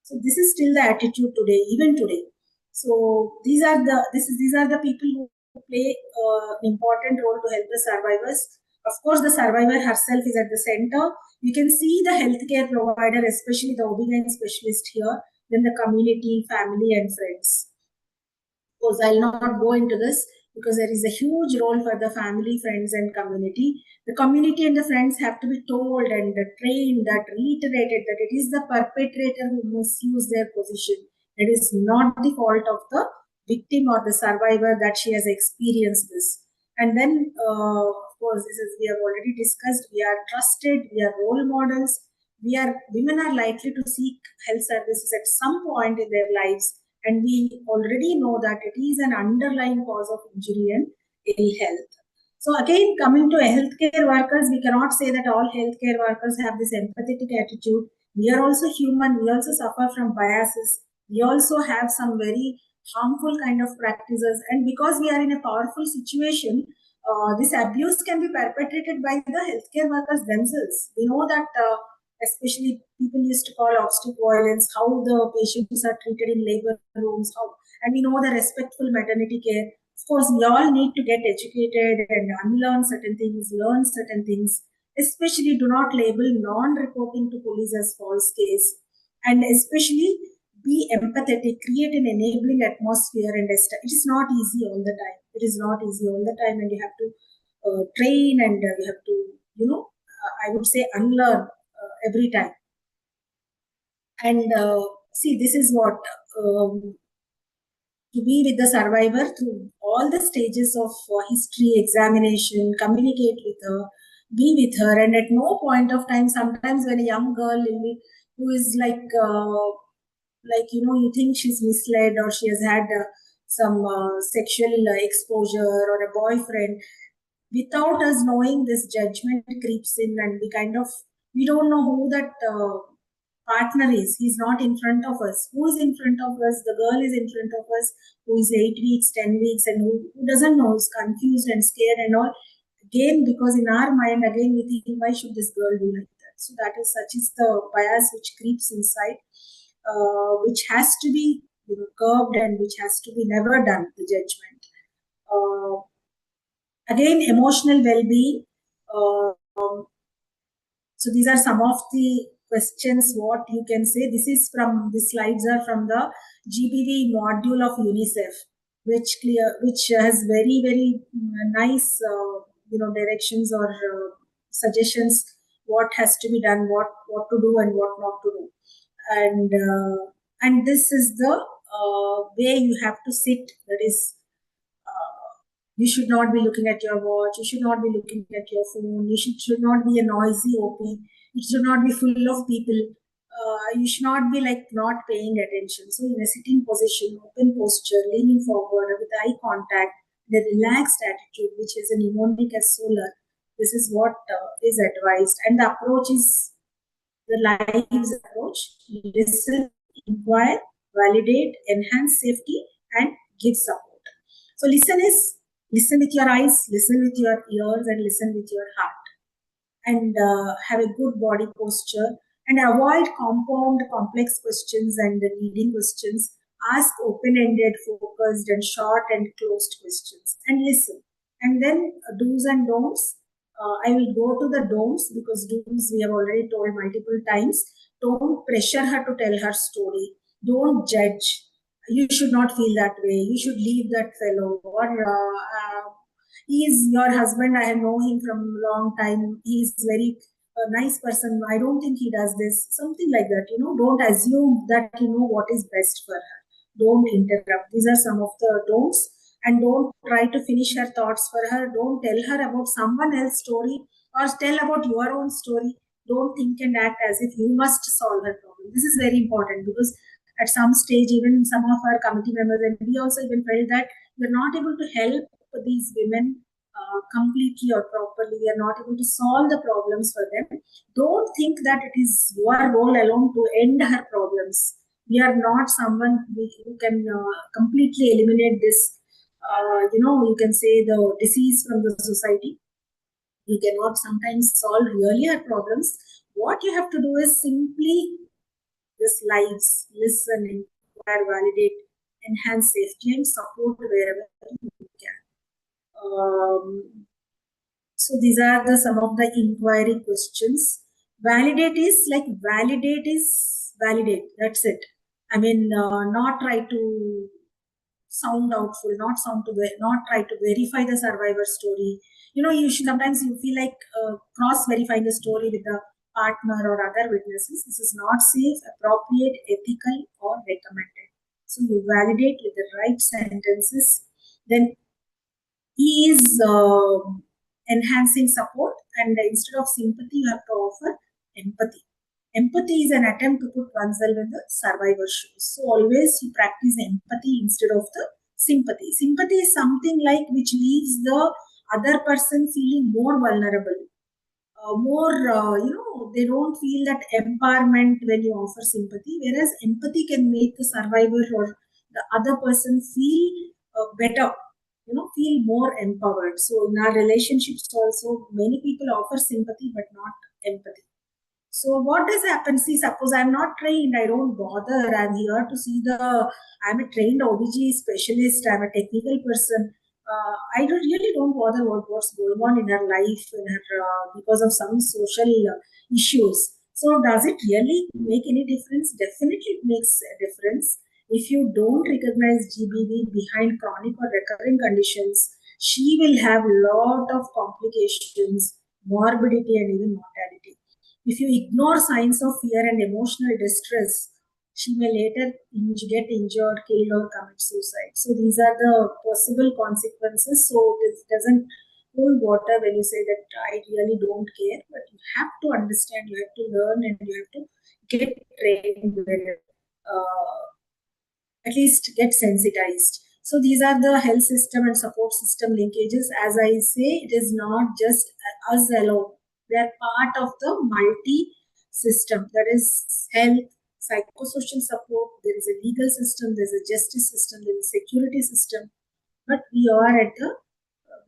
So this is still the attitude today, even today. So these are the people who play an important role to help the survivors. Of course, the survivor herself is at the center. You can see the healthcare provider, especially the OB/GYN specialist here, then the community, family, and friends. Of course, I'll not go into this because there is a huge role for the family, friends, and community. The community and the friends have to be told and trained, that reiterated that it is the perpetrator who misused their position. It is not the fault of the victim or the survivor that she has experienced this. And then, of course, we have already discussed, we are trusted, we are role models, women are likely to seek health services at some point in their lives. And we already know that it is an underlying cause of injury and ill health. So again, coming to healthcare workers, we cannot say that all healthcare workers have this empathetic attitude. We are also human. We also suffer from biases. We also have some very harmful kind of practices. And because we are in a powerful situation, this abuse can be perpetrated by the healthcare workers themselves. We know that especially people used to call obstetric violence, how the patients are treated in labor rooms, and we know the respectful maternity care. Of course, we all need to get educated and unlearn certain things, learn certain things. Especially do not label non-reporting to police as false case, and especially be empathetic, create an enabling atmosphere, and it is not easy all the time. It is not easy all the time, and you have to train, and you have to, I would say, unlearn every time. And see, this is what to be with the survivor through all the stages of history, examination, communicate with her, be with her, and at no point of time, sometimes when a young girl who is you think she's misled or she has had some sexual exposure or a boyfriend, without us knowing, this judgment creeps in, and we don't know who that partner is. He's not in front of us. Who is in front of us? The girl is in front of us, who is 8 weeks, 10 weeks, and who doesn't know, who's confused and scared and all. Again, because in our mind, again, we think, why should this girl do like that? So such is the bias which creeps inside, which has to be curbed, and which has to be never done, the judgment. Again, emotional well-being. So these are some of the questions what you can say. These slides are from the GBV module of UNICEF, which has very, very nice directions or suggestions what has to be done, what to do and what not to do. And this is the way you have to sit. That is, you should not be looking at your watch. You should not be looking at your phone. You should not be a noisy OP. It should not be full of people. You should not be not paying attention. So in a sitting position, open posture, leaning forward with eye contact, the relaxed attitude, which is a mnemonic as solar. This is what is advised. And the approach is the lives approach. Listen, inquire, validate, enhance safety, and give support. So listen with your eyes, listen with your ears, and listen with your heart. and have a good body posture, and avoid compound complex questions and leading questions. Ask open-ended, focused, and short and closed questions, and listen. And then do's and don'ts. I will go to the don'ts because do's we have already told multiple times. Don't pressure her to tell her story. Don't judge. You should not feel that way. You should leave that fellow. Or he is your husband. I know him from a long time. He is very nice person. I don't think he does this. Something like that. Don't assume that you know what is best for her. Don't interrupt. These are some of the don'ts. And don't try to finish her thoughts for her. Don't tell her about someone else's story or tell about your own story. Don't think and act as if you must solve her problem. This is very important because at some stage, even some of our committee members, and we also even felt that we're not able to help these women completely or properly. We are not able to solve the problems for them. Don't think that it is your role alone to end her problems. We are not someone who can completely eliminate this, you can say the disease from the society. You cannot sometimes solve really her problems. What you have to do is simply just lives, listen, inquire, validate, enhance safety and support wherever you can. So these are some of the inquiry questions. Validate is validate. That's it. I mean, not try to sound doubtful, not try to verify the survivor story. You should sometimes you feel like cross-verifying the story with the partner or other witnesses. This is not safe, appropriate, ethical, or recommended. So you validate with the right sentences. Then he is enhancing support, and instead of sympathy, you have to offer empathy. Empathy is an attempt to put oneself in the survivor's shoes. So always you practice empathy instead of the sympathy. Sympathy is something like which leaves the other person feeling more vulnerable. They don't feel that empowerment when you offer sympathy, whereas empathy can make the survivor or the other person feel better, feel more empowered. So in our relationships also, many people offer sympathy but not empathy. So what does happen? See, suppose I'm not trained, I don't bother. I'm here to see I'm a trained OBG specialist, I'm a technical person. I really don't bother what's going on in her life because of some social issues. So does it really make any difference? Definitely it makes a difference. If you don't recognize GBV behind chronic or recurring conditions, she will have a lot of complications, morbidity, and even mortality. If you ignore signs of fear and emotional distress, she may later get injured, killed, or commit suicide. So these are the possible consequences. So this doesn't hold water when you say that I really don't care, but you have to understand, you have to learn, and you have to get trained with at least get sensitized. So these are the health system and support system linkages. As I say, it is not just us alone. They are part of the multi-system. That is health, psychosocial support, there is a legal system, there is a justice system, there is a security system. But we are at a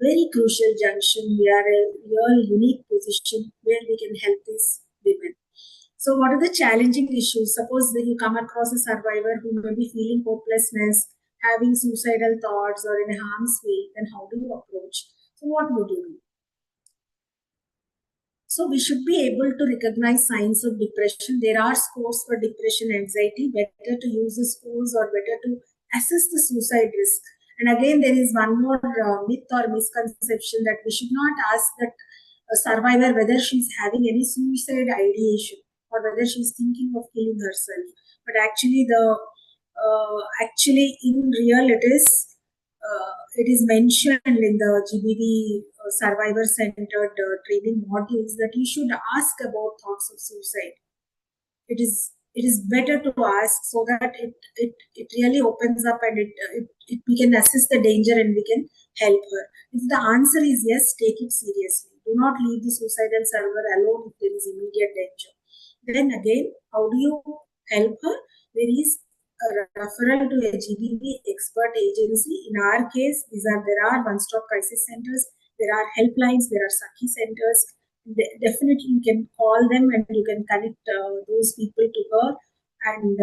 very crucial junction. We are a real unique position where we can help these women. So what are the challenging issues? Suppose that you come across a survivor who may be feeling hopelessness, having suicidal thoughts or in harm's way, then how do you approach? So what would you do? So we should be able to recognize signs of depression. There are scores for depression, anxiety. Better to use the scores or better to assess the suicide risk. And again, there is one more myth or misconception that we should not ask that a survivor whether she's having any suicide ideation or whether she's thinking of killing herself. But actually, in real, it is mentioned in the GBV survivor-centered training modules that you should ask about thoughts of suicide. It is better to ask so that it really opens up and we can assess the danger and we can help her. If the answer is yes, take it seriously. Do not leave the suicidal survivor alone if there is immediate danger. Then again, how do you help her? There is a referral to a GBV expert agency. In our case, there are one-stop crisis centers, there are helplines, there are Sakhi centers. definitely you can call them and you can connect those people to her. And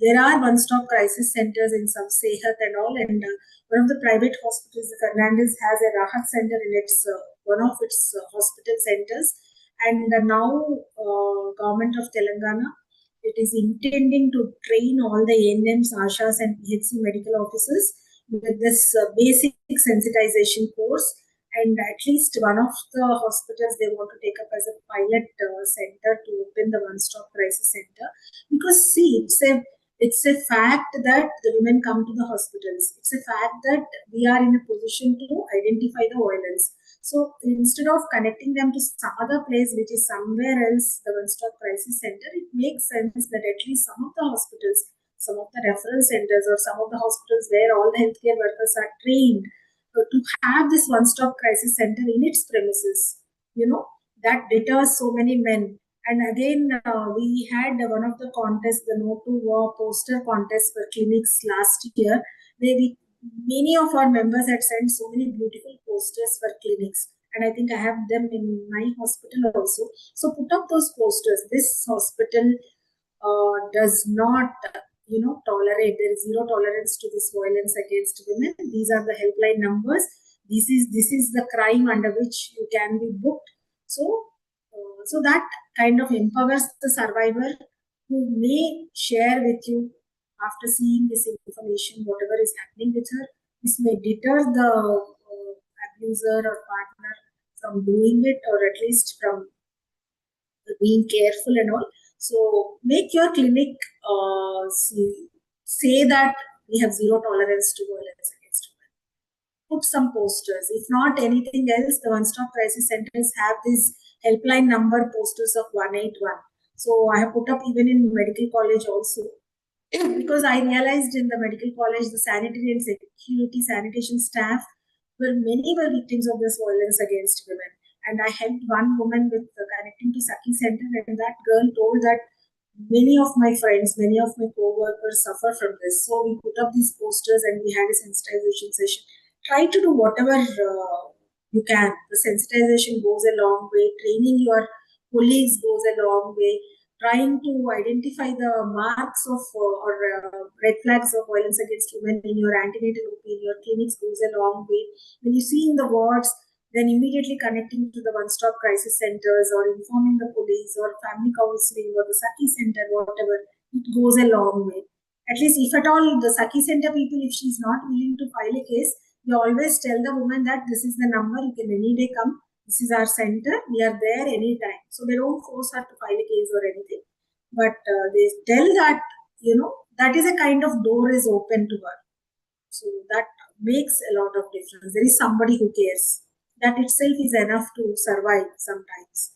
there are one-stop crisis centers in some Sehat and all, and one of the private hospitals, the Fernandez, has a Rahat center in its one of its hospital centers. And now government of Telangana, it is intending to train all the ANMs, ASHAs and PHC medical officers with this basic sensitization course. And at least one of the hospitals they want to take up as a pilot center to open the one-stop crisis center. Because see, it's a fact that the women come to the hospitals. It's a fact that we are in a position to identify the violence. So instead of connecting them to some other place which is somewhere else, the one-stop crisis center, it makes sense that at least some of the hospitals, some of the referral centers, or some of the hospitals where all the healthcare workers are trained to have this one-stop crisis center in its premises. That deters so many men. And again, we had one of the contests, the No to War poster contest for clinics last year. Many of our members had sent so many beautiful posters for clinics. And I think I have them in my hospital also. So put up those posters. This hospital does not, tolerate. There is zero tolerance to this violence against women. These are the helpline numbers. This is the crime under which you can be booked. So that kind of empowers the survivor, who may share with you after seeing this information, whatever is happening with her. This may deter the abuser or partner from doing it, or at least from being careful and all. So make your clinic say that we have zero tolerance to violence against women. Put some posters. If not anything else, the one-stop crisis centers have these helpline number posters of 181. So I have put up even in medical college also. Because I realized in the medical college, the sanitary and security sanitation staff many were victims of this violence against women. And I helped one woman with connecting to Saki Center, and that girl told that many of my friends, many of my co-workers suffer from this. So we put up these posters and we had a sensitization session. Try to do whatever you can. The sensitization goes a long way. Training your colleagues goes a long way. Trying to identify the marks of or red flags of violence against women in your antenatal OP, in your clinics goes a long way. When you see in the wards, then immediately connecting to the one-stop crisis centers or informing the police or family counseling or the Saki center, whatever, it goes a long way. At least if at all the Saki center people, if she's not willing to file a case, we always tell the woman that this is the number, you can any day come. This is our center. We are there anytime. So they don't force her to file a case or anything. But they tell that, that is a kind of door is open to her. So that makes a lot of difference. There is somebody who cares. That itself is enough to survive sometimes.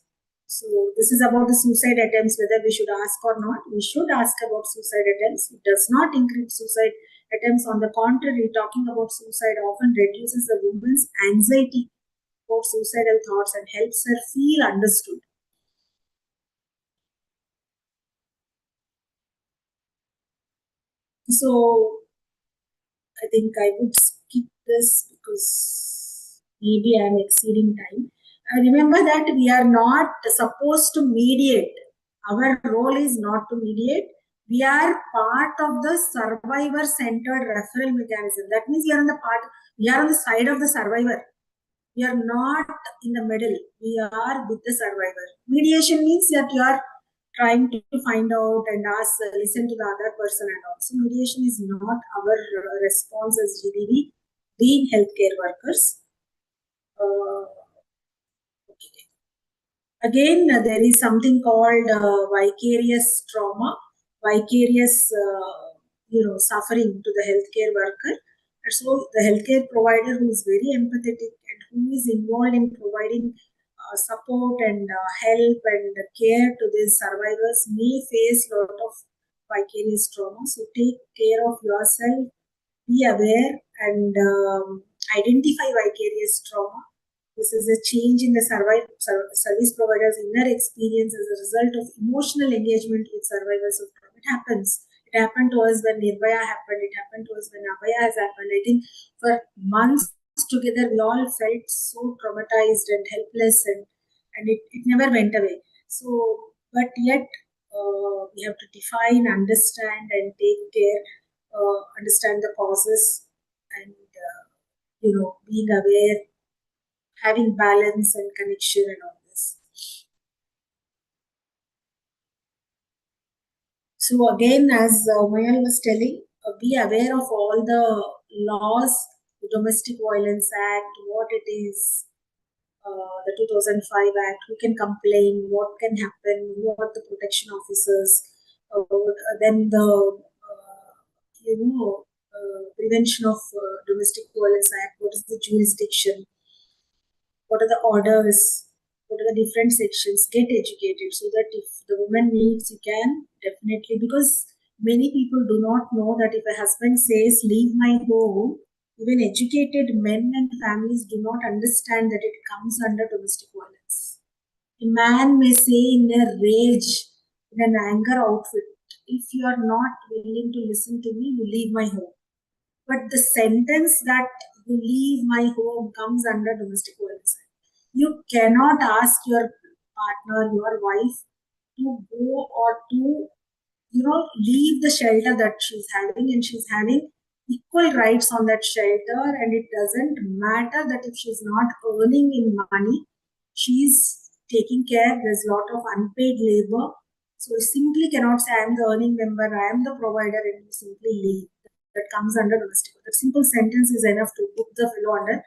So this is about the suicide attempts, whether we should ask or not. We should ask about suicide attempts. It does not increase suicide attempts. On the contrary, talking about suicide often reduces the woman's anxiety about suicidal thoughts and helps her feel understood. So I think I would skip this because maybe I am exceeding time. Remember that we are not supposed to mediate. Our role is not to mediate. We are part of the survivor-centered referral mechanism. That means we are on the side of the survivor. We are not in the middle. We are with the survivor. Mediation means that you are trying to find out and listen to the other person and all. So mediation is not our response as GDV, being healthcare workers. Okay. Again, there is something called vicarious trauma, vicarious suffering to the healthcare worker. And so the healthcare provider who is very empathetic and who is involved in providing support and help and care to these survivors may face a lot of vicarious trauma. So take care of yourself, be aware and identify vicarious trauma. This is a change in the service provider's inner experience as a result of emotional engagement with survivors of trauma. It happens. It happened to us when Nirbhaya happened. It happened to us when Abhaya has happened. I think for months together, we all felt so traumatized and helpless, and and it never went away. So, but yet we have to define, understand, and take care, understand the causes, and being aware, having balance and connection, and all this. So again, as Umayal was telling, be aware of all the laws, the Domestic Violence Act, what it is, the 2005 Act, who can complain, what can happen, who are the protection officers, then the Prevention of Domestic Violence Act, what is the jurisdiction, what are the orders, what are the different sections. Get educated so that if the woman needs, you can definitely, because many people do not know that if a husband says, leave my home, even educated men and families do not understand that it comes under domestic violence. A man may say in a rage, in an anger outfit, if you are not willing to listen to me, you leave my home. But the sentence that you leave my home comes under domestic violence. You cannot ask your partner, your wife, to go or to, leave the shelter that she's having, and she's having equal rights on that shelter. And it doesn't matter that if she's not earning in money, she's taking care. There's a lot of unpaid labor. So you simply cannot say, I am the earning member, I am the provider, and you simply leave. That comes under domestic. That simple sentence is enough to put the fellow under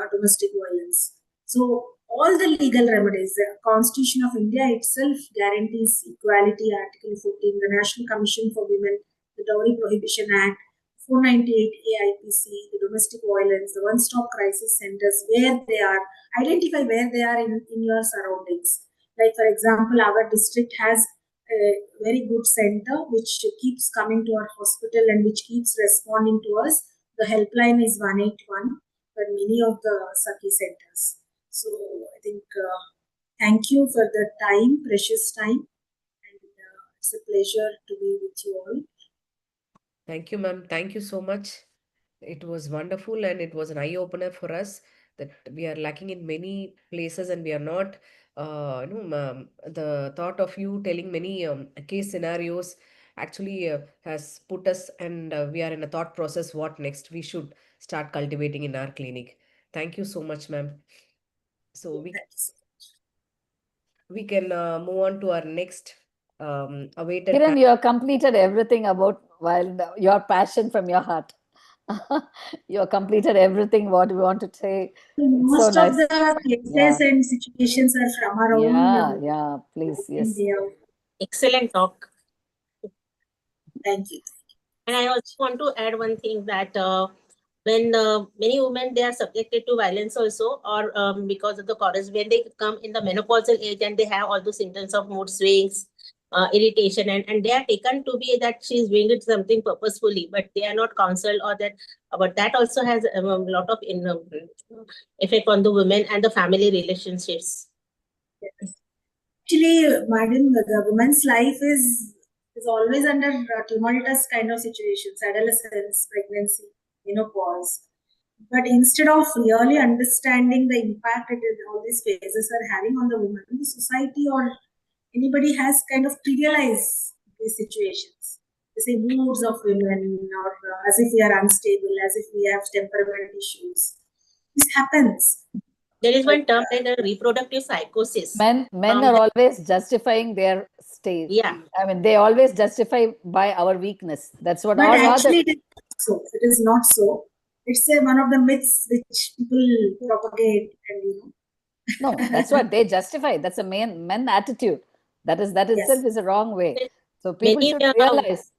domestic violence. So all the legal remedies, the Constitution of India itself guarantees equality, Article 14, the National Commission for Women, the Dowry Prohibition Act, 498 AIPC, the domestic violence, the one-stop crisis centers, where they are, identify where they are in your surroundings. Like, for example, our district has a very good center which keeps coming to our hospital and which keeps responding to us. The helpline is 181 for many of the Sakhi centers. So I think thank you for the time, precious time, and it's a pleasure to be with you all. Thank you, ma'am. Thank you so much. It was wonderful, and it was an eye-opener for us that we are lacking in many places, and we are not, the thought of you telling many case scenarios actually has put us, and we are in a thought process what next we should start cultivating in our clinic. Thank you so much, ma'am. So Thank you so much. we can move on to our next awaited. Kiran, you have completed everything about your passion from your heart. You have completed everything what we want to say. Most so of nice. the cases and situations are from our own. Yeah, please, yes. Excellent talk. Thank you. And I also want to add one thing that when many women, they are subjected to violence also, or because of the causes, when they come in the menopausal age and they have all the symptoms of mood swings, irritation, and they are taken to be that she's doing it something purposefully, but they are not counseled, or that, but that also has a lot of effect on the women and the family relationships. Actually, madam, the woman's life is always under tumultuous kind of situations, adolescence, pregnancy, menopause. But instead of really understanding the impact that all these phases are having on the woman, the society or anybody has kind of trivialized these situations. They say moods of women, or as if we are unstable, as if we have temperament issues. This happens. There is one term like a reproductive psychosis. Men are always justifying their state. Yeah. I mean, they always justify by our weakness. That's what But all actually, other. it is not so. It is not so. It's one of the myths which people propagate, and No, that's what they justify. That's a men attitude. That itself is a wrong way. So people should realize.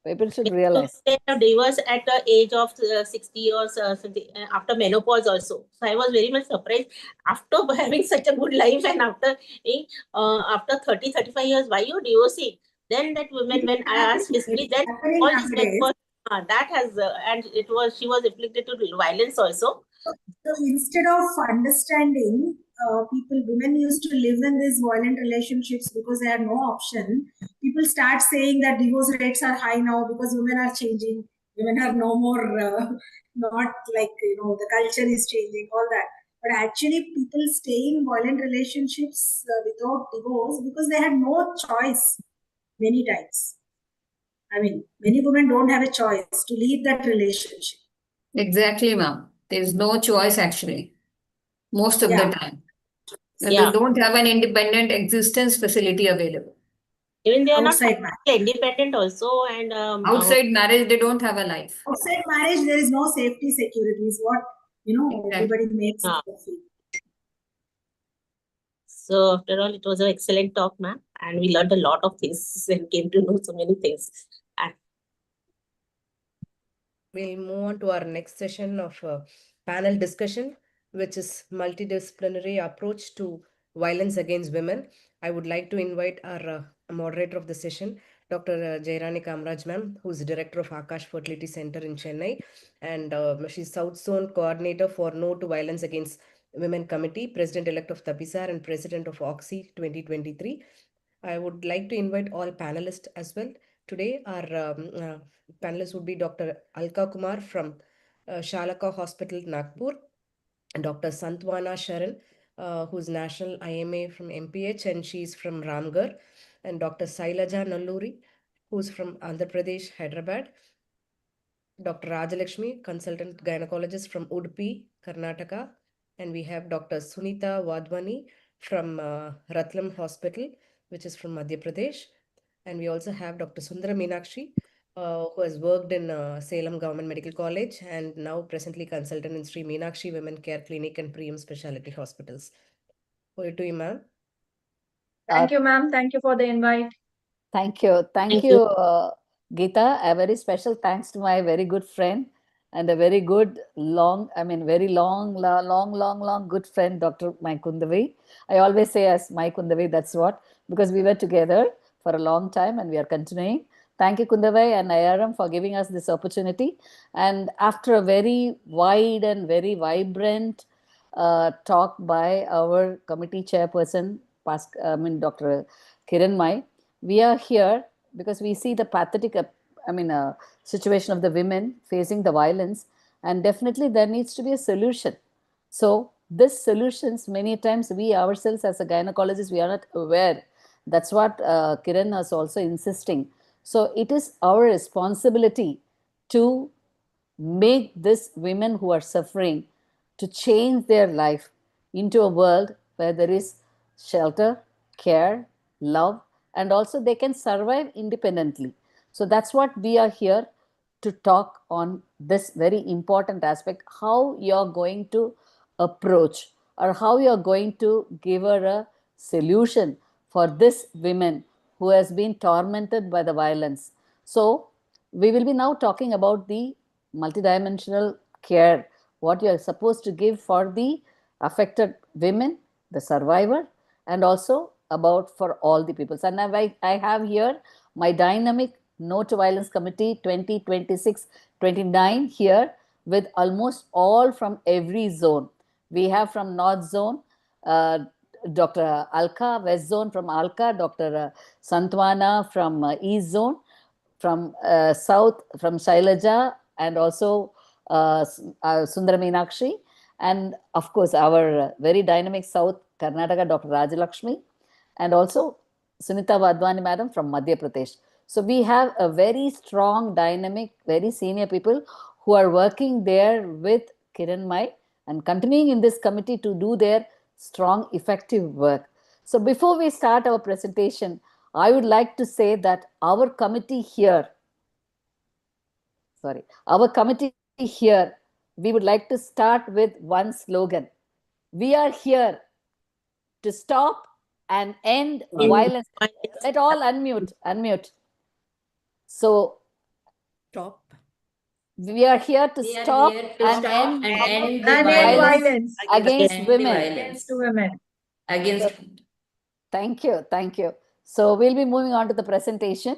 People should realize. They have divorced at the age of 60 or something, after menopause also. So I was very much surprised after having such a good life, and after 30, 35 years, why you divorcing? Then that woman, when I asked history, then all this menopause, that has, and she was afflicted to violence also. So instead of understanding, women used to live in these violent relationships because they had no option. People start saying that divorce rates are high now because women are changing. Women are no more, not like, the culture is changing, all that. But actually, people stay in violent relationships without divorce because they had no choice many times. I mean, many women don't have a choice to leave that relationship. Exactly, ma'am. There is no choice actually, most of the Yeah. time. And Yeah. they don't have an independent existence facility available. Even they are not Outside marriage. financially independent also, and Outside marriage, they don't have a life. Outside marriage, there is no safety security, is what Exactly. everybody makes Yeah. it feel. So after all, it was an excellent talk, ma'am, and we learned a lot of things and came to know so many things. And We'll move on to our next session of panel discussion, which is multidisciplinary approach to violence against women. I would like to invite our moderator of the session, Dr. Jairani Kamraj ma'am, who is director of Akash Fertility Center in Chennai, and she's South Zone Coordinator for No to Violence Against Women Committee, President-elect of Tabisar and President of Oxy 2023. I would like to invite all panelists as well. Today, our panelists would be Dr. Alka Kumar from Shalaka Hospital, Nagpur, and Dr. Santwana Sharan, who's National IMA from MPH, and she's from Ramgarh, and Dr. Sailaja Nalluri, who's from Andhra Pradesh, Hyderabad, Dr. Rajalakshmi, consultant gynecologist from Udupi, Karnataka, and we have Dr. Sunita Wadhwani from Ratlam Hospital, which is from Madhya Pradesh. And we also have Dr. Sundara Meenakshi, who has worked in Salem Government Medical College and now presently consultant in Sri Meenakshi Women Care Clinic and Priem Specialty Hospitals. Over to you, ma'am. Thank you, ma'am. Thank you for the invite. Thank you. Thank you, Geeta. A very special thanks to my very good friend and a very good very long good friend, Dr. Mai Kundavi. I always say as Mai Kundavi, that's what, because we were together for a long time and we are continuing. Thank you, Kundavi and IRM, for giving us this opportunity. And after a very wide and very vibrant talk by our committee chairperson, Dr. Kiran Mai, we are here because we see the pathetic situation of the women facing the violence, and definitely there needs to be a solution. So this solutions, many times we ourselves as a gynecologist, we are not aware. That's what Kiran is also insisting. So it is our responsibility to make these women who are suffering to change their life into a world where there is shelter, care, love, and also they can survive independently. So that's what we are here to talk on, this very important aspect, how you're going to approach or how you're going to give her a solution for this women who has been tormented by the violence. So we will be now talking about the multidimensional care, what you are supposed to give for the affected women, the survivor, and also about for all the peoples. And I have here my dynamic No to Violence Committee 2026-29 here, with almost all from every zone. We have from North Zone, Dr. Alka, West Zone from Alka, Dr. Santwana from East Zone, from South, from Shailaja, and also Sundara Meenakshi, and of course our very dynamic South Karnataka, Dr. Rajalakshmi, and also Sunita Wadhwani madam from Madhya Pradesh. So we have a very strong, dynamic, very senior people who are working there with Kiran Mai and continuing in this committee to do their strong, effective work. So before we start our presentation, I would like to say that our committee here, we would like to start with one slogan. We are here to stop and end violence. Let all unmute. So Stop. we are here to stop and end violence against women. against women. Thank you. So we'll be moving on to the presentation.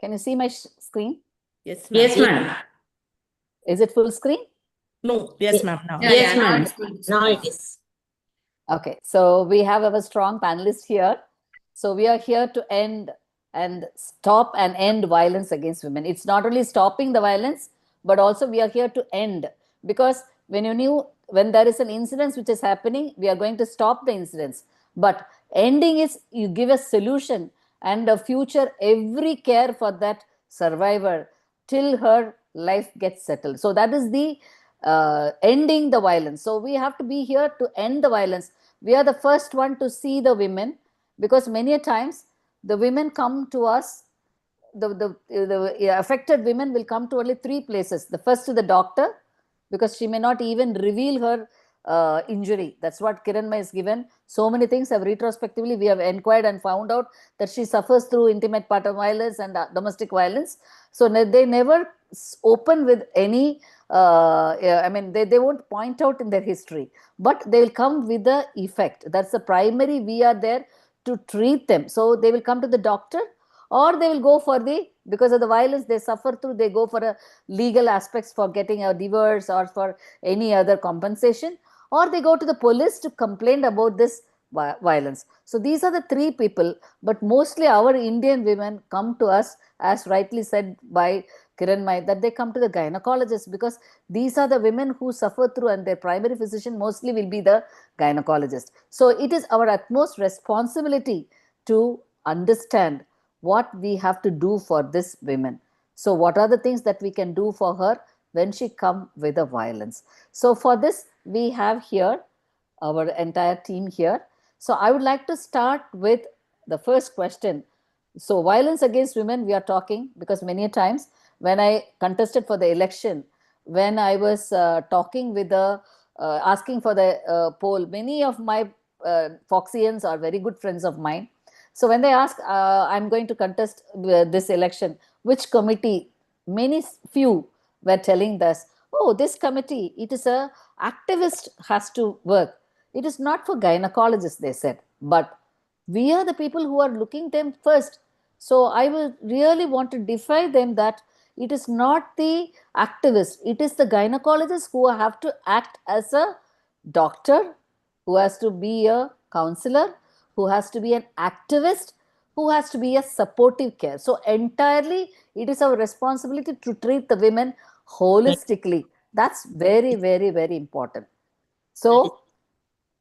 Can you see my screen? Yes, ma'am. Yes, ma'am. Is it full screen? No, yes, ma'am. Now. Yes, ma'am. now it is. Okay, so we have our strong panelists here. So we are here to end and stop and end violence against women. It's not only stopping the violence, but also we are here to end, because when there is an incident which is happening, we are going to stop the incidents. But ending is you give a solution and a future, every care for that survivor till her life gets settled. So that is the ending the violence. So we have to be here to end the violence. We are the first one to see the women, because many a times the women come to us, the affected women will come to only three places. The first to the doctor, because she may not even reveal her injury. That's what Kiranmay has given. So many things have retrospectively we have inquired and found out that she suffers through intimate partner violence and domestic violence. So they never open with any I mean, they won't point out in their history, but they will come with the effect. That's the primary. We are there to treat them. So they will come to the doctor, or they will go for because of the violence they suffer through, they go for a legal aspects for getting a divorce or for any other compensation, or they go to the police to complain about this violence. So these are the three people, but mostly our Indian women come to us, as rightly said by Kiranmay, that they come to the gynecologist, because these are the women who suffer through, and their primary physician mostly will be the gynecologist. So it is our utmost responsibility to understand what we have to do for this women. So what are the things that we can do for her when she come with a violence? So for this, we have here our entire team here. So I would like to start with the first question. So violence against women, we are talking, because many times when I contested for the election, when I was talking with the asking for the poll, many of my Foxians are very good friends of mine. So when they ask, I'm going to contest this election, which committee? Few were telling us, oh, this committee, it is a activist has to work. It is not for gynecologists, they said, but we are the people who are looking them first. So I will really want to defy them that it is not the activist, it is the gynecologist who have to act as a doctor, who has to be a counselor, who has to be an activist, who has to be a supportive care. So entirely it is our responsibility to treat the women holistically. That's very, very, very important. So,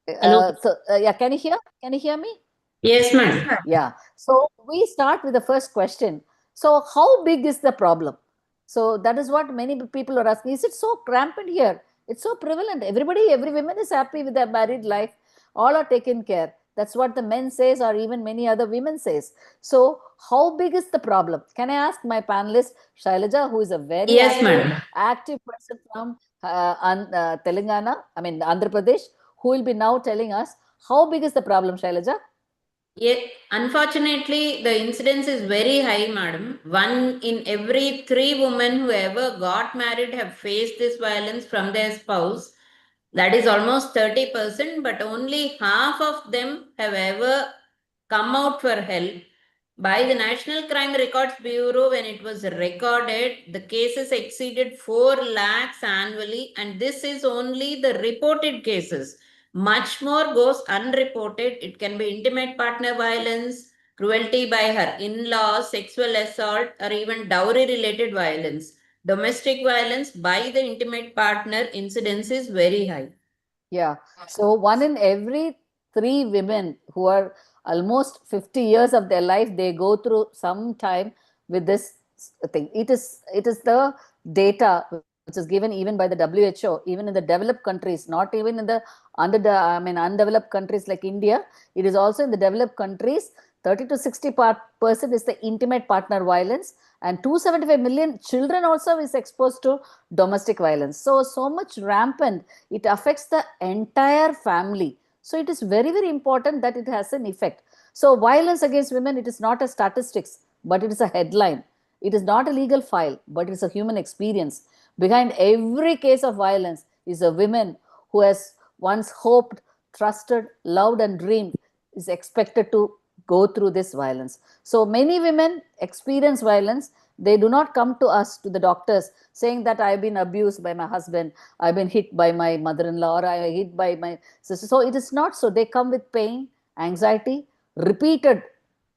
Hello. yeah, can you hear me? Yes, ma'am. Yeah. So we start with the first question. So how big is the problem? So that is what many people are asking. Is it so rampant here? It's so prevalent. Every woman is happy with their married life. All are taken care. That's what the men says, or even many other women says. So how big is the problem? Can I ask my panelist, Shailaja, who is a very active person from Telangana, I mean Andhra Pradesh, who will be now telling us how big is the problem, Shailaja? Yeah, unfortunately, the incidence is very high, madam. 1 in every 3 women who ever got married have faced this violence from their spouse. That is almost 30%, but only half of them have ever come out for help. By the National Crime Records Bureau, when it was recorded, the cases exceeded 4 lakhs annually, and this is only the reported cases. Much more goes unreported. It can be intimate partner violence, cruelty by her in-laws, sexual assault, or even dowry-related violence. Domestic violence by the intimate partner incidence is very high. Yeah. So 1 in every 3 women who are almost 50 years of their life, they go through some time with this thing. It is the data which is given even by the WHO, even in the developed countries, not even in the undeveloped countries like India. It is also in the developed countries. 30 to 60% is the intimate partner violence, and 275 million children also is exposed to domestic violence. So much rampant. It affects the entire family. So it is very, very important that it has an effect. So violence against women, it is not a statistics, but it is a headline. It is not a legal file, but it is a human experience. Behind every case of violence is a woman who has once hoped, trusted, loved, and dreamed, is expected to go through this violence. So many women experience violence They do not come to us, to the doctors, saying that I've been abused by my husband, I've been hit by my mother-in-law, or I hit by my sister. So it is not so. They come with pain, anxiety, repeated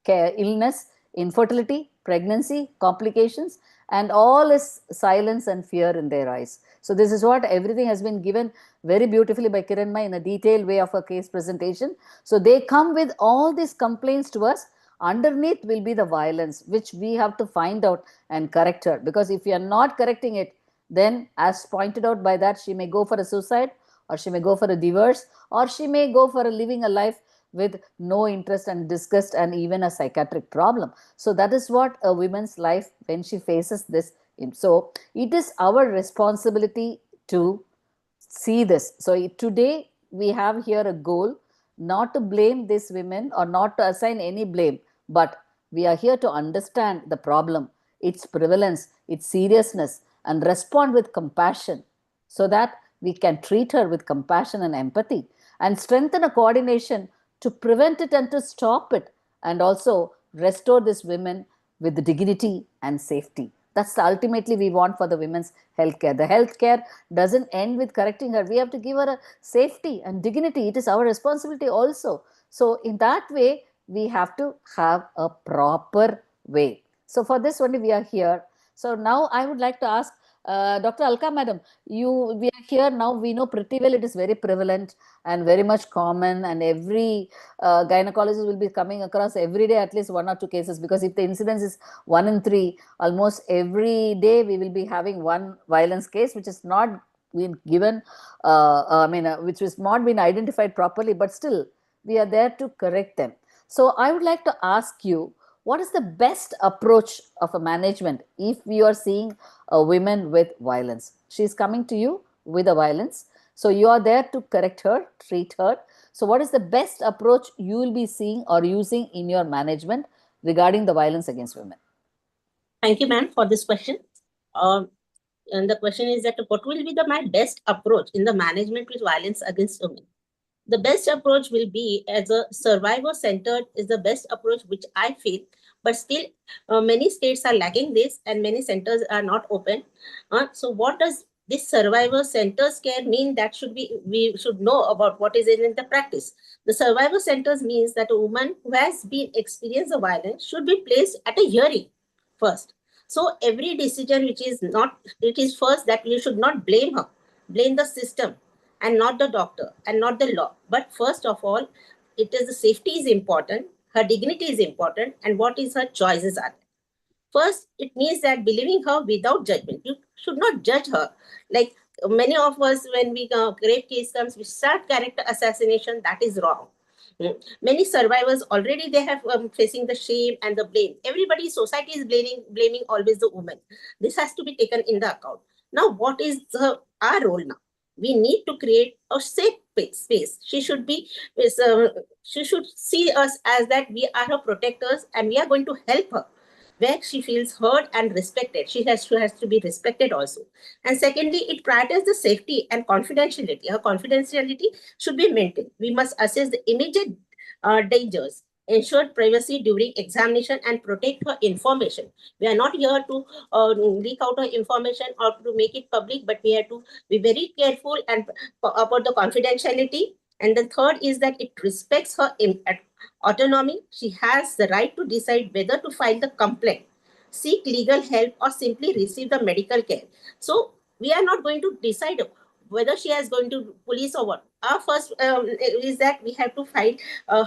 care, illness, infertility, pregnancy, complications, and all is silence and fear in their eyes. So this is what everything has been given very beautifully by Kiranmai in a detailed way of a case presentation. So they come with all these complaints to us. Underneath will be the violence, which we have to find out and correct her. Because if we are not correcting it, then as pointed out by that, she may go for a suicide, or she may go for a divorce, or she may go for a living a life with no interest and disgust and even a psychiatric problem. So that is what a woman's life when she faces this. So it is our responsibility to see this. So today we have here a goal, not to blame these women or not to assign any blame, but we are here to understand the problem, its prevalence, its seriousness, and respond with compassion, so that we can treat her with compassion and empathy, and strengthen a coordination to prevent it and to stop it, and also restore these women with dignity and safety. That's ultimately we want for the women's healthcare. The healthcare doesn't end with correcting her. We have to give her a safety and dignity. It is our responsibility also. So in that way, we have to have a proper way. So for this only we are here. So now I would like to ask Dr. Alka Madam, we are here now, we know pretty well it is very prevalent and very much common, and every gynecologist will be coming across every day at least 1 or 2 cases, because if the incidence is 1 in 3, almost every day we will be having one violence case which is not been given, which has not been identified properly, but still we are there to correct them. So I would like to ask you, what is the best approach of a management if we are seeing a woman with violence? She is coming to you with a violence. So you are there to correct her, treat her. So what is the best approach you will be seeing or using in your management regarding the violence against women? Thank you, ma'am, for this question. And the question is that what will be my best approach in the management with violence against women? The best approach will be as a survivor-centered is the best approach, which I feel, but still many states are lacking this and many centers are not open. So what does this survivor-centered care mean? That we should know about what is it in the practice. The survivor centers means that a woman who has been experienced a violence should be placed at a hearing first. So every decision which is not, it is first that you should not blame her, blame the system, and not the doctor and not the law. But first of all, it is the safety is important, her dignity is important, and what is her choices are. First, it means that believing her without judgment. You should not judge her. Like many of us, when we rape case comes, we start character assassination. That is wrong. Many survivors already they have facing the shame and the blame. Everybody, society is blaming always the woman. This has to be taken in the account. Now, what is our role now? We need to create a safe space. She should see us as that we are her protectors and we are going to help her where she feels heard and respected. She has to be respected also. And secondly, it prioritizes the safety and confidentiality. Her confidentiality should be maintained. We must assess the immediate dangers, ensure privacy during examination, and protect her information. We are not here to leak out her information or to make it public, but we have to be very careful and about the confidentiality. And the third is that it respects her autonomy. She has the right to decide whether to file the complaint, seek legal help, or simply receive the medical care. So we are not going to decide whether she is going to police or what. Our first is that we have to find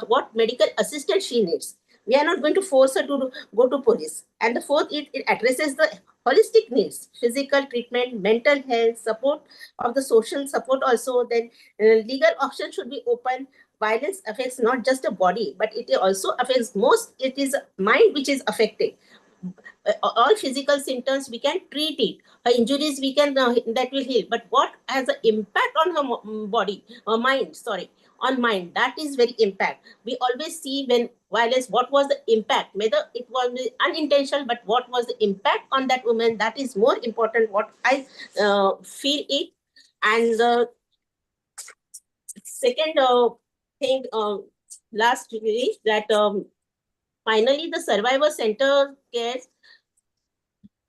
what medical assistance she needs. We are not going to force her to go to police. And the fourth, it addresses the holistic needs, physical treatment, mental health, support of the social support also. Then legal options should be open. Violence affects not just the body, but it also affects it is mind which is affected. All physical symptoms, we can treat it. Her injuries, we can, that will heal. But what has an impact on her body, or mind, on mind, that is very impact. We always see when violence, what was the impact, whether it was unintentional, but what was the impact on that woman, that is more important, what I feel it. And the second thing, last is that finally the survivor center cares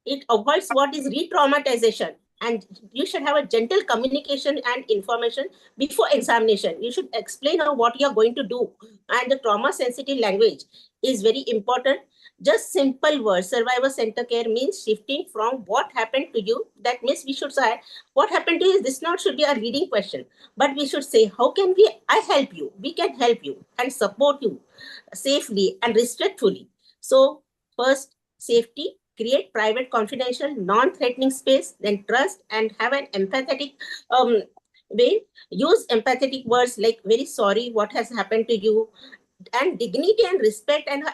It avoids what is re-traumatization. And you should have a gentle communication and information before examination. You should explain her what you are going to do. And the trauma-sensitive language is very important. Just simple words. Survivor center care means shifting from what happened to you. That means we should say, what happened to you? This not should be a leading question. But we should say, how can I help you? We can help you and support you safely and respectfully. So first, safety, create private, confidential, non-threatening space, then trust and have an empathetic way. Use empathetic words like very sorry, what has happened to you, and dignity and respect and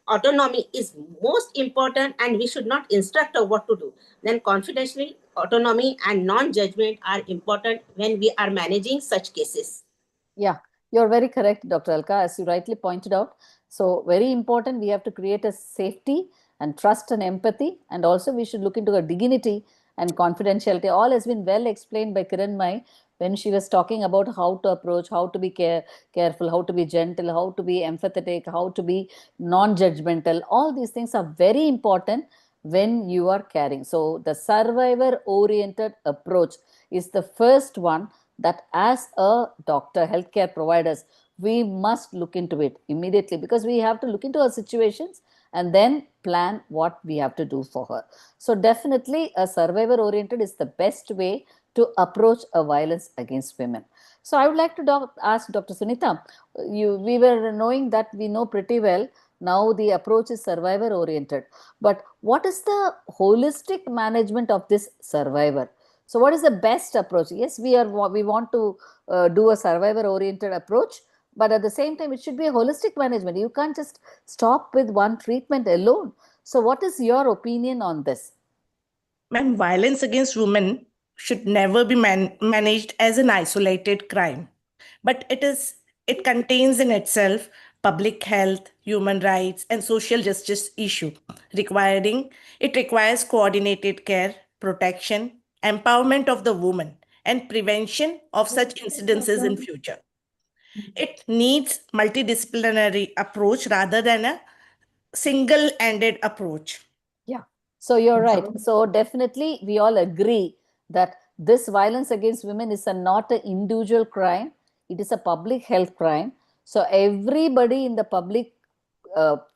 autonomy is most important, and we should not instruct her what to do. Then confidentially, autonomy and non-judgment are important when we are managing such cases. Yeah, you're very correct, Dr. Alka, as you rightly pointed out. So very important, we have to create a safety and trust and empathy, and also we should look into a dignity and confidentiality. All has been well explained by Kiran Mai when she was talking about how to approach, how to be careful, how to be gentle, how to be empathetic, how to be non-judgmental. All these things are very important when you are caring. So the survivor-oriented approach is the first one that as a doctor, healthcare providers, we must look into it immediately, because we have to look into our situations and then plan what we have to do for her. So definitely a survivor oriented is the best way to approach a violence against women. So I would like to ask Dr. Sunita, we were knowing that we know pretty well now the approach is survivor oriented, but what is the holistic management of this survivor? So what is the best approach? Yes, we want to do a survivor oriented approach, but at the same time, it should be a holistic management. You can't just stop with one treatment alone. So what is your opinion on this? Ma'am, violence against women should never be managed as an isolated crime, but it contains in itself public health, human rights, and social justice issue. It requires coordinated care, protection, empowerment of the woman, and prevention of such incidences in future. It needs multidisciplinary approach rather than a single-ended approach. Yeah, so you're right. So definitely we all agree that this violence against women is not an individual crime. It is a public health crime. So everybody in the public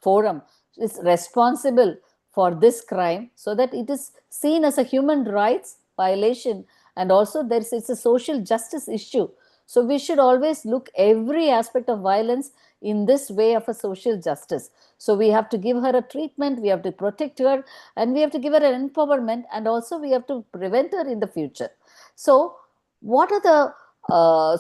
forum is responsible for this crime, so that it is seen as a human rights violation, and also it's a social justice issue. So we should always look every aspect of violence in this way of a social justice. So we have to give her a treatment, we have to protect her, and we have to give her an empowerment, and also we have to prevent her in the future. So what are the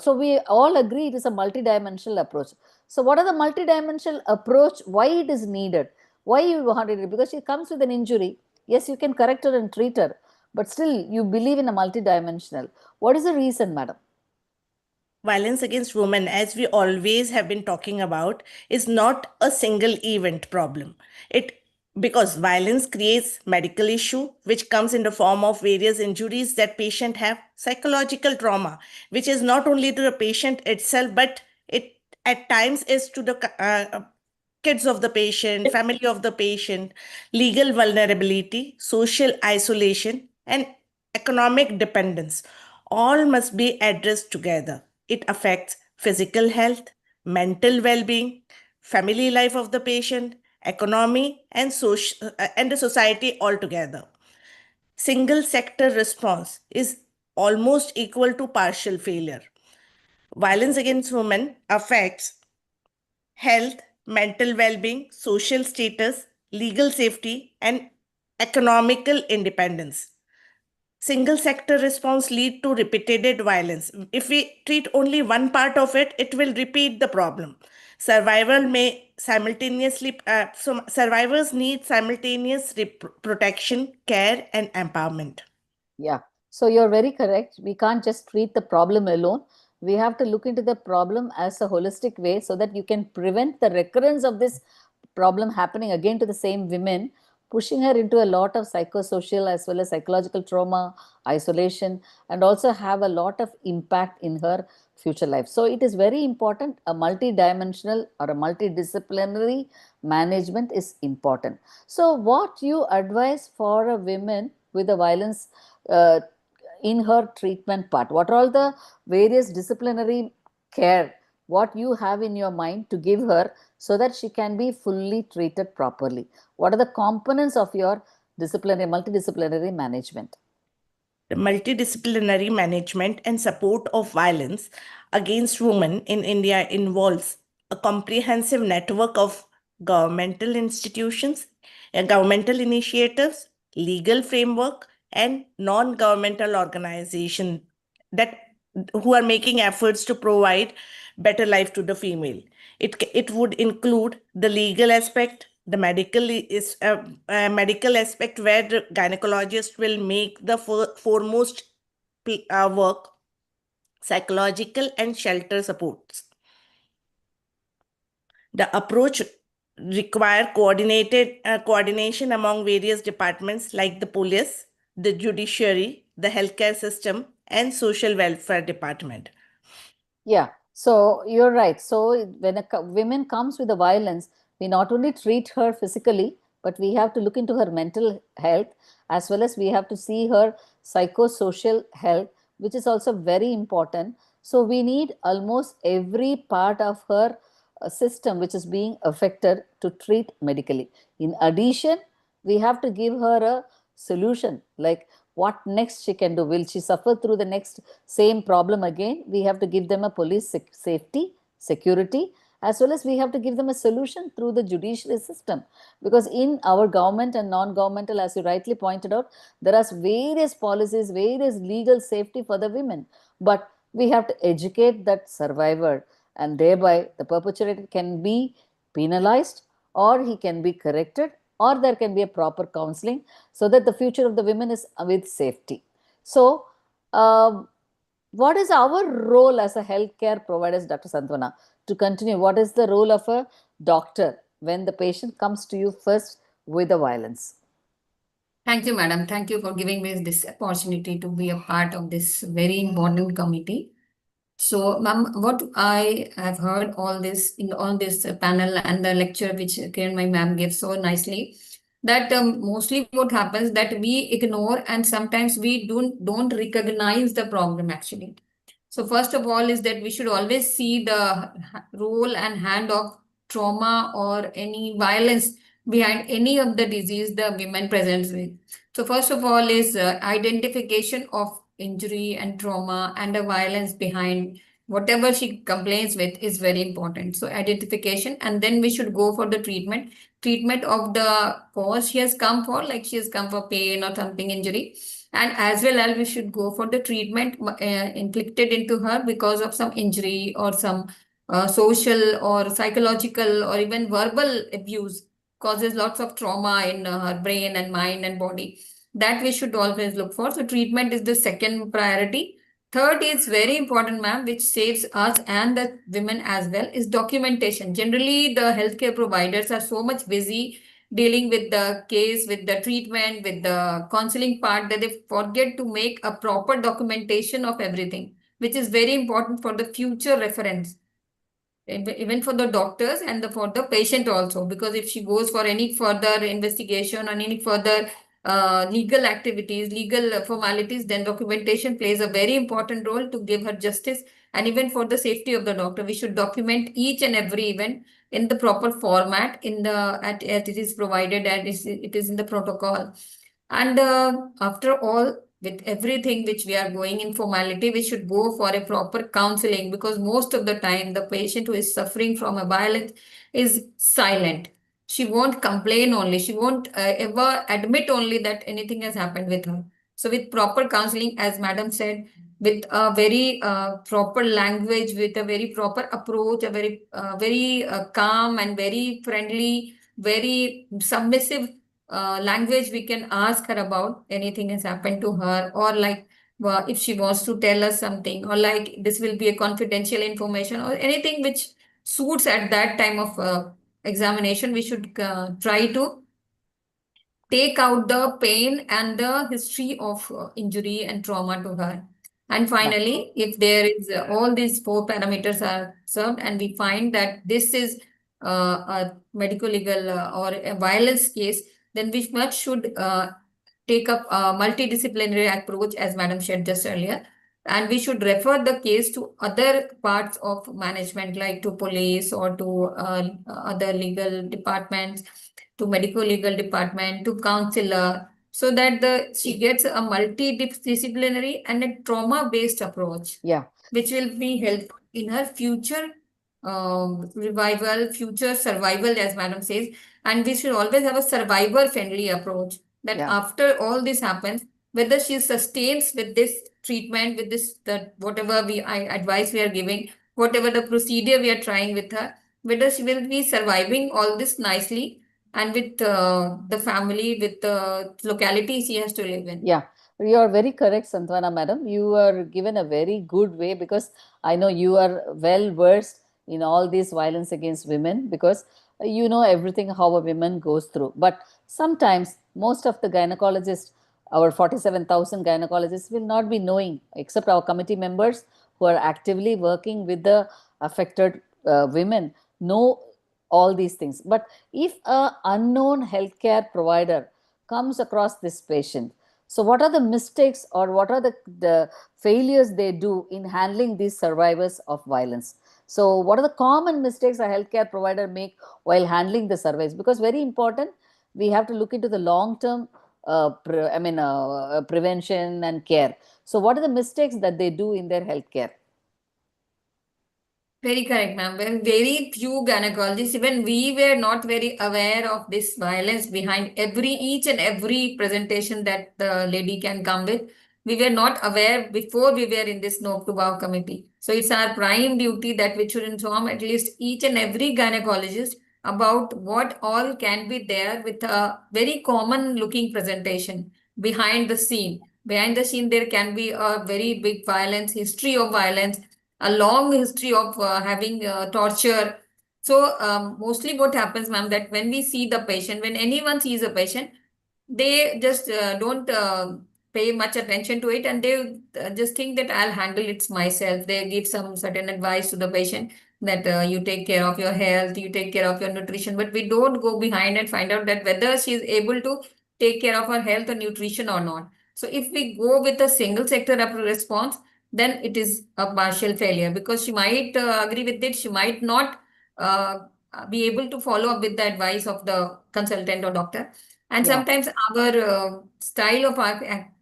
so we all agree it is a multidimensional approach. So what are the multidimensional approach? Why it is needed? Why you want it? Because she comes with an injury. Yes, you can correct her and treat her, but still you believe in a multidimensional. What is the reason, madam? Violence against women, as we always have been talking about, is not a single event problem. Because violence creates medical issue, which comes in the form of various injuries that patient have, psychological trauma, which is not only to the patient itself, but it at times is to the kids of the patient, family of the patient, legal vulnerability, social isolation, and economic dependence. All must be addressed together. It affects physical health, mental well-being, family life of the patient, economy, and the society altogether. Single sector response is almost equal to partial failure. Violence against women affects health, mental well-being, social status, legal safety, and economical independence. Single sector response lead to repeated violence. If we treat only one part of it, it will repeat the problem. Survivors need simultaneous protection, care, and empowerment. Yeah, so you're very correct. We can't just treat the problem alone. We have to look into the problem as a holistic way, so that you can prevent the recurrence of this problem happening again to the same women, pushing her into a lot of psychosocial as well as psychological trauma, isolation, and also have a lot of impact in her future life. So it is very important. A multidimensional or a multidisciplinary management is important. So what you advise for a woman with a violence uh, in her treatment part? What are all the various disciplinary care what you have in your mind to give her so that she can be fully treated properly? What are the components of your multidisciplinary management? The multidisciplinary management and support of violence against women in India involves a comprehensive network of governmental institutions, governmental initiatives, legal framework, and non-governmental organizations that who are making efforts to provide better life to the female. It would include the legal aspect, the medical aspect where the gynecologist will make the foremost work, psychological and shelter supports. The approach require coordination among various departments like the police, the judiciary, the healthcare system, and social welfare department. Yeah, so you're right. So when a woman comes with the violence, we not only treat her physically, but we have to look into her mental health, as well as we have to see her psychosocial health, which is also very important. So we need almost every part of her system which is being affected to treat medically. In addition, we have to give her a solution, like what next she can do. Will she suffer through the next same problem again? We have to give them a police safety, security, as well as we have to give them a solution through the judiciary system. Because in our government and non-governmental, as you rightly pointed out, there are various policies, various legal safety for the women. But we have to educate that survivor, and thereby the perpetrator can be penalized, or he can be corrected, or there can be a proper counseling so that the future of the women is with safety. So, what is our role as a healthcare providers, Dr. Santwana, to continue? What is the role of a doctor when the patient comes to you first with the violence? Thank you, madam. Thank you for giving me this opportunity to be a part of this very important committee. So, ma'am, what I have heard all this in all this panel and the lecture which Kiran, my ma'am, gave so nicely, that mostly what happens that we ignore and sometimes we don't recognize the problem actually. So first of all is that we should always see the role and hand of trauma or any violence behind any of the disease the women presents with. So first of all is identification of injury and trauma and the violence behind whatever she complains with is very important. So identification, and then we should go for the treatment of the cause she has come for, like she has come for pain or something injury. And as well as we should go for the treatment inflicted into her because of some injury or some social or psychological or even verbal abuse causes lots of trauma in her brain and mind and body. That we should always look for. So treatment is the second priority. Third is very important, ma'am, which saves us and the women as well, is documentation. Generally, the healthcare providers are so much busy dealing with the case, with the treatment, with the counseling part, that they forget to make a proper documentation of everything, which is very important for the future reference, even for the doctors and for the patient also. Because if she goes for any further investigation or any further legal activities, legal formalities, then documentation plays a very important role to give her justice. And even for the safety of the doctor, we should document each and every event in the proper format as it is provided and it is in the protocol. And after all, with everything which we are going in formality, we should go for a proper counseling, because most of the time the patient who is suffering from a violence is silent. She won't complain only. She won't ever admit only that anything has happened with her. So with proper counseling, as madam said, with a very proper language, with a very proper approach, a very calm and very friendly, very submissive language, we can ask her about anything has happened to her, or like if she wants to tell us something, or like this will be a confidential information or anything which suits at that time of examination. We should try to take out the pain and the history of injury and trauma to her. And finally, if there is all these 4 parameters are served, and we find that this is a medical legal or a violence case, then we much should take up a multidisciplinary approach, as Madam shared just earlier. And we should refer the case to other parts of management, like to police or to other legal departments, to medical legal department, to counselor, so that she gets a multidisciplinary and a trauma-based approach, Yeah. which will be helpful in her future revival, future survival, as Madam says. And we should always have a survivor-friendly approach, that Yeah. after all this happens, whether she sustains with this treatment, with this, whatever advice we are giving, whatever the procedure we are trying with her, whether she will be surviving all this nicely, and with the family, with the locality she has to live in. Yeah, you are very correct, Santwana madam. You are given a very good way, because I know you are well versed in all this violence against women, because you know everything how a woman goes through. But sometimes most of the gynecologists, our 47,000 gynecologists, will not be knowing, except our committee members who are actively working with the affected women, know all these things. But if a unknown healthcare provider comes across this patient, so what are the mistakes, or what are the failures they do in handling these survivors of violence? So what are the common mistakes a healthcare provider make while handling the survivors? Because very important, we have to look into the long-term prevention and care. So what are the mistakes that they do in their healthcare? Very correct, ma'am. Well, very few gynecologists, even we were not very aware of this violence behind each and every presentation that the lady can come with. We were not aware before we were in this Nok to Bow committee. So it's our prime duty that we should inform at least each and every gynecologist about what all can be there with a very common looking presentation behind the scene. Behind the scene, there can be a very big violence, history of violence, a long history of having torture. So mostly what happens, ma'am, that when we see the patient, when anyone sees a patient, they just don't pay much attention to it, and they just think that I'll handle it myself. They give some certain advice to the patient that you take care of your health, you take care of your nutrition, but we don't go behind and find out that whether she is able to take care of her health and nutrition or not. So if we go with a single sector response, then it is a partial failure, because she might agree with it, she might not be able to follow up with the advice of the consultant or doctor. And sometimes our style of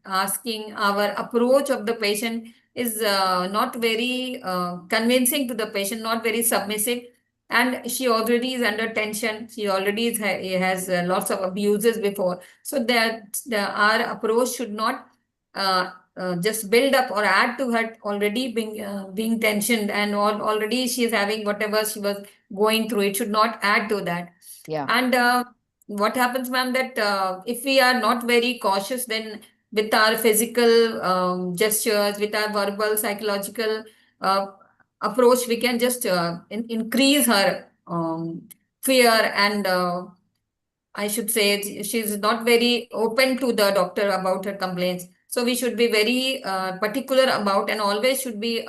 asking, our approach of the patient is not very convincing to the patient, not very submissive. And she already is under tension. She already has lots of abuses before. So that our approach should not just build up or add to her already being tensioned, and already she is having whatever she was going through. It should not add to that. Yeah. And what happens, ma'am, that if we are not very cautious, then with our physical gestures, with our verbal, psychological approach, we can just increase her fear, and I should say she's not very open to the doctor about her complaints. So we should be very particular about, and always should be,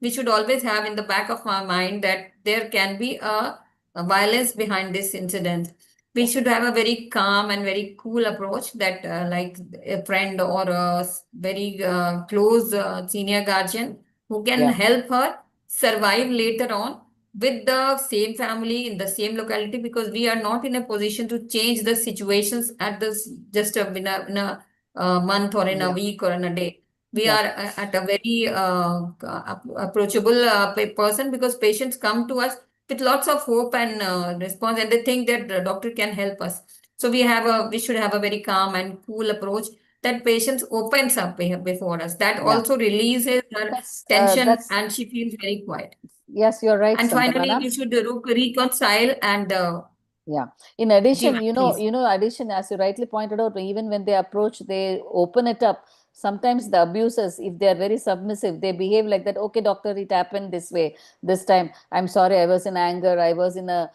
we should always have in the back of our mind that there can be a violence behind this incident. We should have a very calm and very cool approach, that like a friend or a very close senior guardian who can help her survive later on with the same family in the same locality, because we are not in a position to change the situations at this just in a month or in a week or in a day. We are at a very approachable person, because patients come to us with lots of hope and response, and they think that the doctor can help us. So we should have a very calm and cool approach, that patients opens up before us. That also releases her tension, and she feels very quiet. Yes, you're right. And finally, we should reconcile and in addition, please. as you rightly pointed out, even when they approach, they open it up. Sometimes the abusers, if they are very submissive, they behave like that. Okay, doctor, it happened this way this time. I'm sorry, I was in anger. I was in a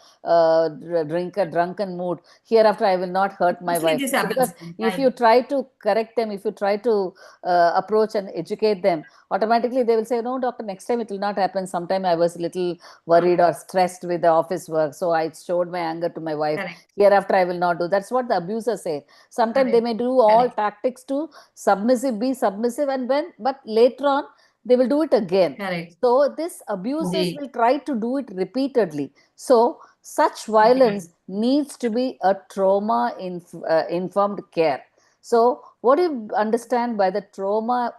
drunken mood. Hereafter, I will not hurt my wife. Because if you try to correct them, if you try to approach and educate them, automatically they will say, no, doctor, next time it will not happen. Sometime I was a little worried or stressed with the office work, so I showed my anger to my wife. Correct. Hereafter I will not do. That's what the abusers say. Sometimes they may do all Correct. tactics to be submissive, and but later on they will do it again. Correct. So this abusers Indeed. will try to do it repeatedly. So such violence needs to be a trauma informed care. So what do you understand by the trauma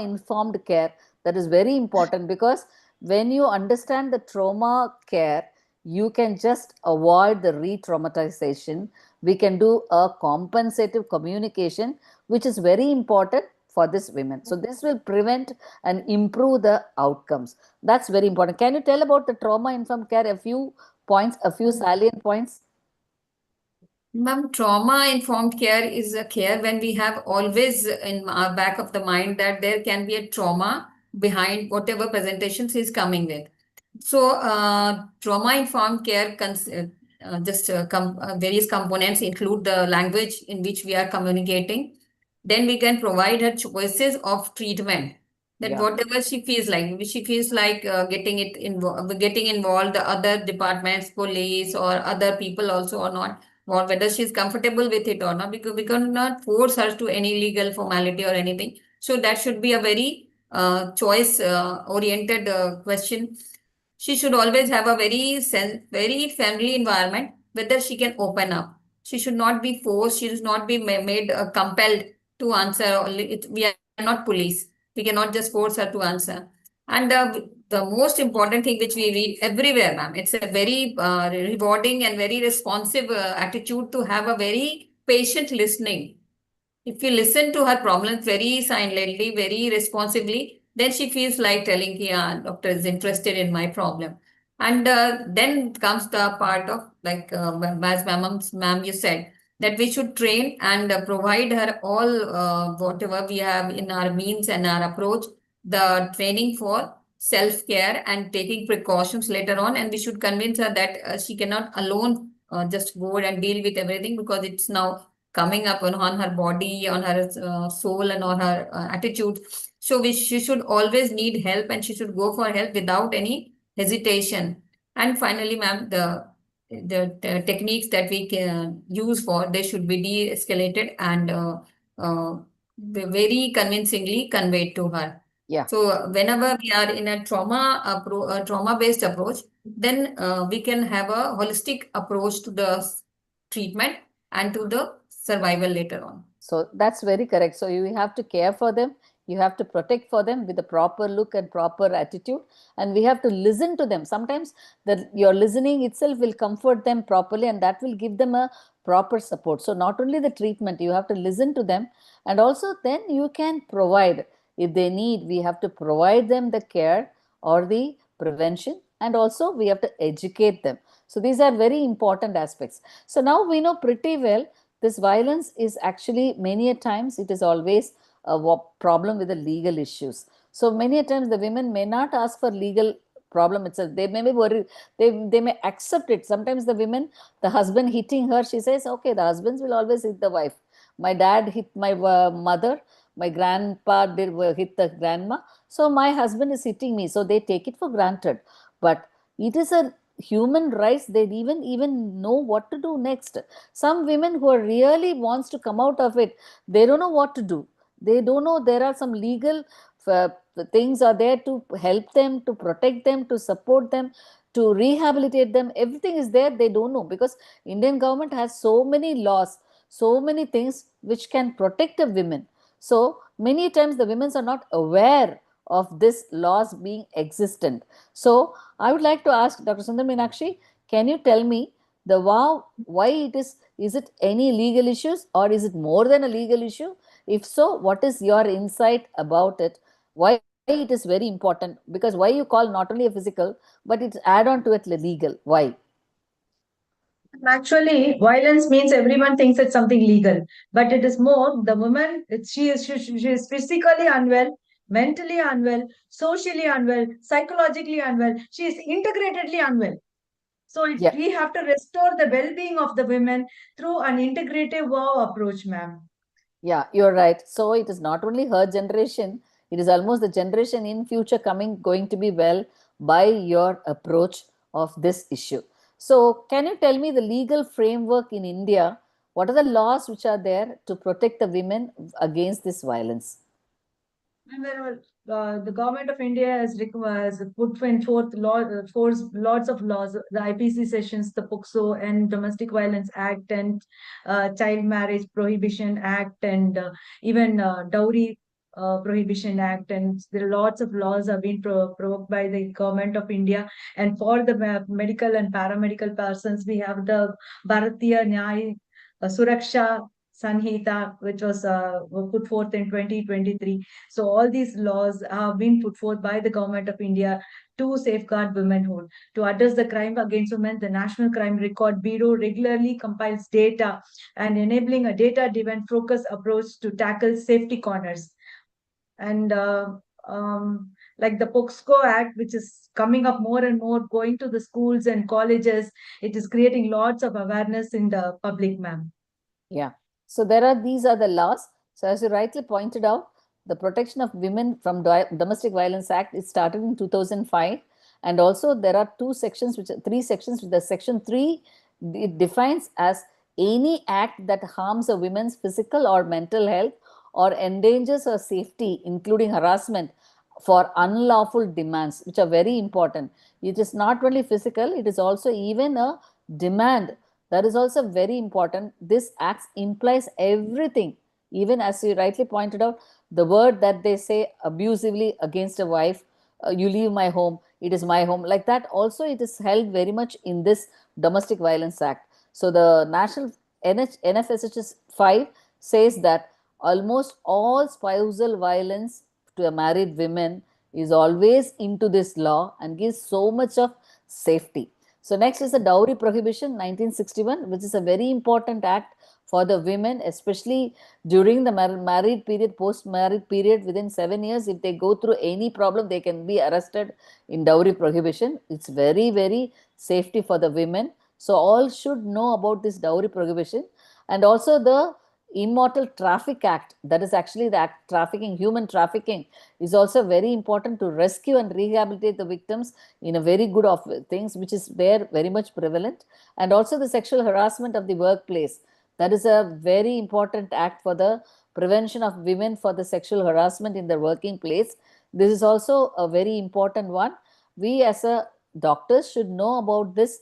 informed care? That is very important, because when you understand the trauma care, you can just avoid the re-traumatization. We can do a compensative communication, which is very important for this women. So this will prevent and improve the outcomes. That's very important. Can you tell about the trauma informed care, a few points, a few salient points? Ma'am, trauma-informed care is a care when we have always in our back of the mind that there can be a trauma behind whatever presentations is coming with. So, trauma-informed care various components include the language in which we are communicating. Then we can provide her choices of treatment. That whatever she feels like, getting involved, the other departments, police or other people also or not, or whether she's comfortable with it or not, because we cannot force her to any legal formality or anything. So that should be a very choice oriented question. She should always have a very friendly environment, whether she can open up. She should not be forced. She should not be made compelled to answer. We are not police. We cannot just force her to answer. And the most important thing which we read everywhere, ma'am, it's a very rewarding and very responsive attitude to have a very patient listening. If you listen to her problems very silently, very responsively, then she feels like telling, yeah, doctor is interested in my problem. And then comes the part of, like, as ma'am, you said, that we should train and provide her all whatever we have in our means and our approach, the training for self-care and taking precautions later on. And we should convince her that she cannot alone just go and deal with everything, because it's now coming up on her body, on her soul, and on her attitude. So she should always need help, and she should go for help without any hesitation. And finally, ma'am, the techniques that we can use they should be de-escalated and very convincingly conveyed to her. Yeah. So whenever we are in a trauma-based approach, then we can have a holistic approach to the treatment and to the survival later on. So that's very correct. So you have to care for them. You have to protect for them with a proper look and proper attitude. And we have to listen to them. Sometimes your listening itself will comfort them properly, and that will give them a proper support. So not only the treatment, you have to listen to them. And also then you can provide, if they need, we have to provide them the care or the prevention. And also we have to educate them. So these are very important aspects. So now we know pretty well this violence is actually many a times it is always a problem with the legal issues. So many a times the women may not ask for legal problem itself. They may be worried. They may accept it. Sometimes the women, the husband hitting her, she says, okay, the husbands will always hit the wife. My dad hit my mother. My grandpa hit the grandma. So my husband is hitting me. So they take it for granted. But it is a human rights. They even know what to do next. Some women who are really wants to come out of it, they don't know what to do. They don't know there are some legal things are there to help them, to protect them, to support them, to rehabilitate them. Everything is there. They don't know, because Indian government has so many laws, so many things which can protect a women. So many times the women are not aware of this laws being existent. So I would like to ask Dr. Sundar Meenakshi, can you tell me why it is it any legal issues, or is it more than a legal issue? If so, what is your insight about it? Why it is very important? Because why you call not only a physical, but it's add on to it legal? Why? Actually, violence means everyone thinks it's something legal, but it is more the woman. She is physically unwell, mentally unwell, socially unwell, psychologically unwell. She is integratedly unwell. So we have to restore the well-being of the women through an integrative wow approach, ma'am. Yeah, you're right. So it is not only her generation, It is almost the generation in future going to be well by your approach of this issue. So can you tell me the legal framework in India? What are the laws which are there to protect the women against this violence? And the government of India has put forth lots of laws, the IPC sessions, the POCSO and Domestic Violence Act, and Child Marriage Prohibition Act, and even Dowry Prohibition Act, and there are lots of laws have been provoked by the government of India. And for the medical and paramedical persons, we have the Bharatiya Nyaya Suraksha Sanhita, which was put forth in 2023. So all these laws have been put forth by the government of India to safeguard womanhood. To address the crime against women, the National Crime Record Bureau regularly compiles data and enabling a data-driven focus approach to tackle safety corners. And like the POCSO Act, which is coming up more and more, going to the schools and colleges, it is creating lots of awareness in the public, ma'am. Yeah. So these are the laws. So as you rightly pointed out, the Protection of Women from Domestic Violence Act, it started in 2005. And also there are three sections, with the Section 3, it defines as any act that harms a woman's physical or mental health or endangers her safety, including harassment for unlawful demands, which are very important. It is not only physical, it is also even a demand. That is also very important. This act implies everything, even as you rightly pointed out, the word that they say abusively against a wife, you leave my home, it is my home, like that also it is held very much in this Domestic Violence Act. So the National NFSHS 5 says that almost all spousal violence to a married woman is always into this law and gives so much of safety. So next is the Dowry Prohibition 1961, which is a very important act for the women, especially during the married period, post-married period. Within 7 years, if they go through any problem, they can be arrested in dowry prohibition. It's very, very safety for the women. So all should know about this dowry prohibition. And also the Immortal Traffic Act, that is actually the act trafficking, human trafficking, is also very important to rescue and rehabilitate the victims in a very good of things, which is there very much prevalent. And also the Sexual Harassment of the Workplace, that is a very important act for the prevention of women for the sexual harassment in the working place. This is also a very important one. We as a doctors should know about this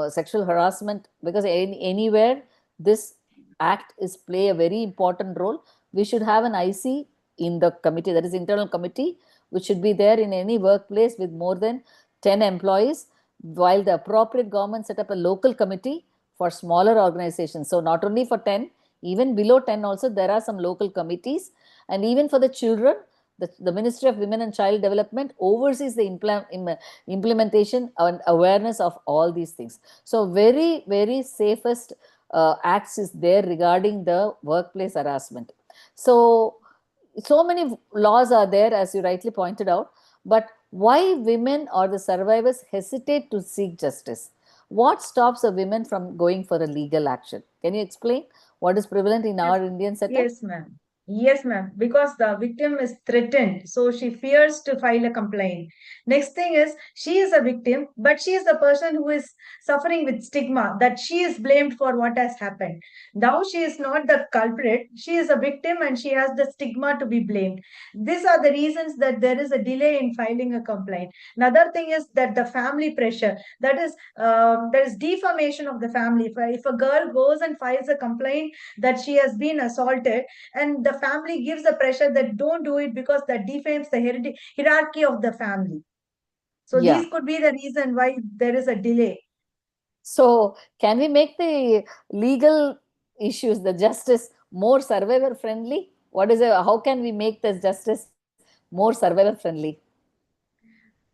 sexual harassment, because anywhere this act is play a very important role. We should have an IC in the committee, that is internal committee, which should be there in any workplace with more than 10 employees, while the appropriate government set up a local committee for smaller organizations. So not only for 10, even below 10 also there are some local committees. And even for the children, the Ministry of Women and Child Development oversees the implementation and awareness of all these things. So very, very safest acts is there regarding the workplace harassment. So many laws are there, as you rightly pointed out, but why women or the survivors hesitate to seek justice? What stops a woman from going for a legal action? Can you explain what is prevalent in our Indian setup? Yes, ma'am. Yes, ma'am. Because the victim is threatened, so she fears to file a complaint. Next thing is, she is a victim, but she is the person who is suffering with stigma, that she is blamed for what has happened. Now she is not the culprit, she is a victim and she has the stigma to be blamed. These are the reasons that there is a delay in filing a complaint. Another thing is that the family pressure, that is, there is defamation of the family. If a girl goes and files a complaint that she has been assaulted, and the family gives the pressure that don't do it because that defames the hierarchy of the family. So these could be the reason why there is a delay. So can we make the legal issues, the justice, more survivor friendly? How can we make this justice more survivor friendly?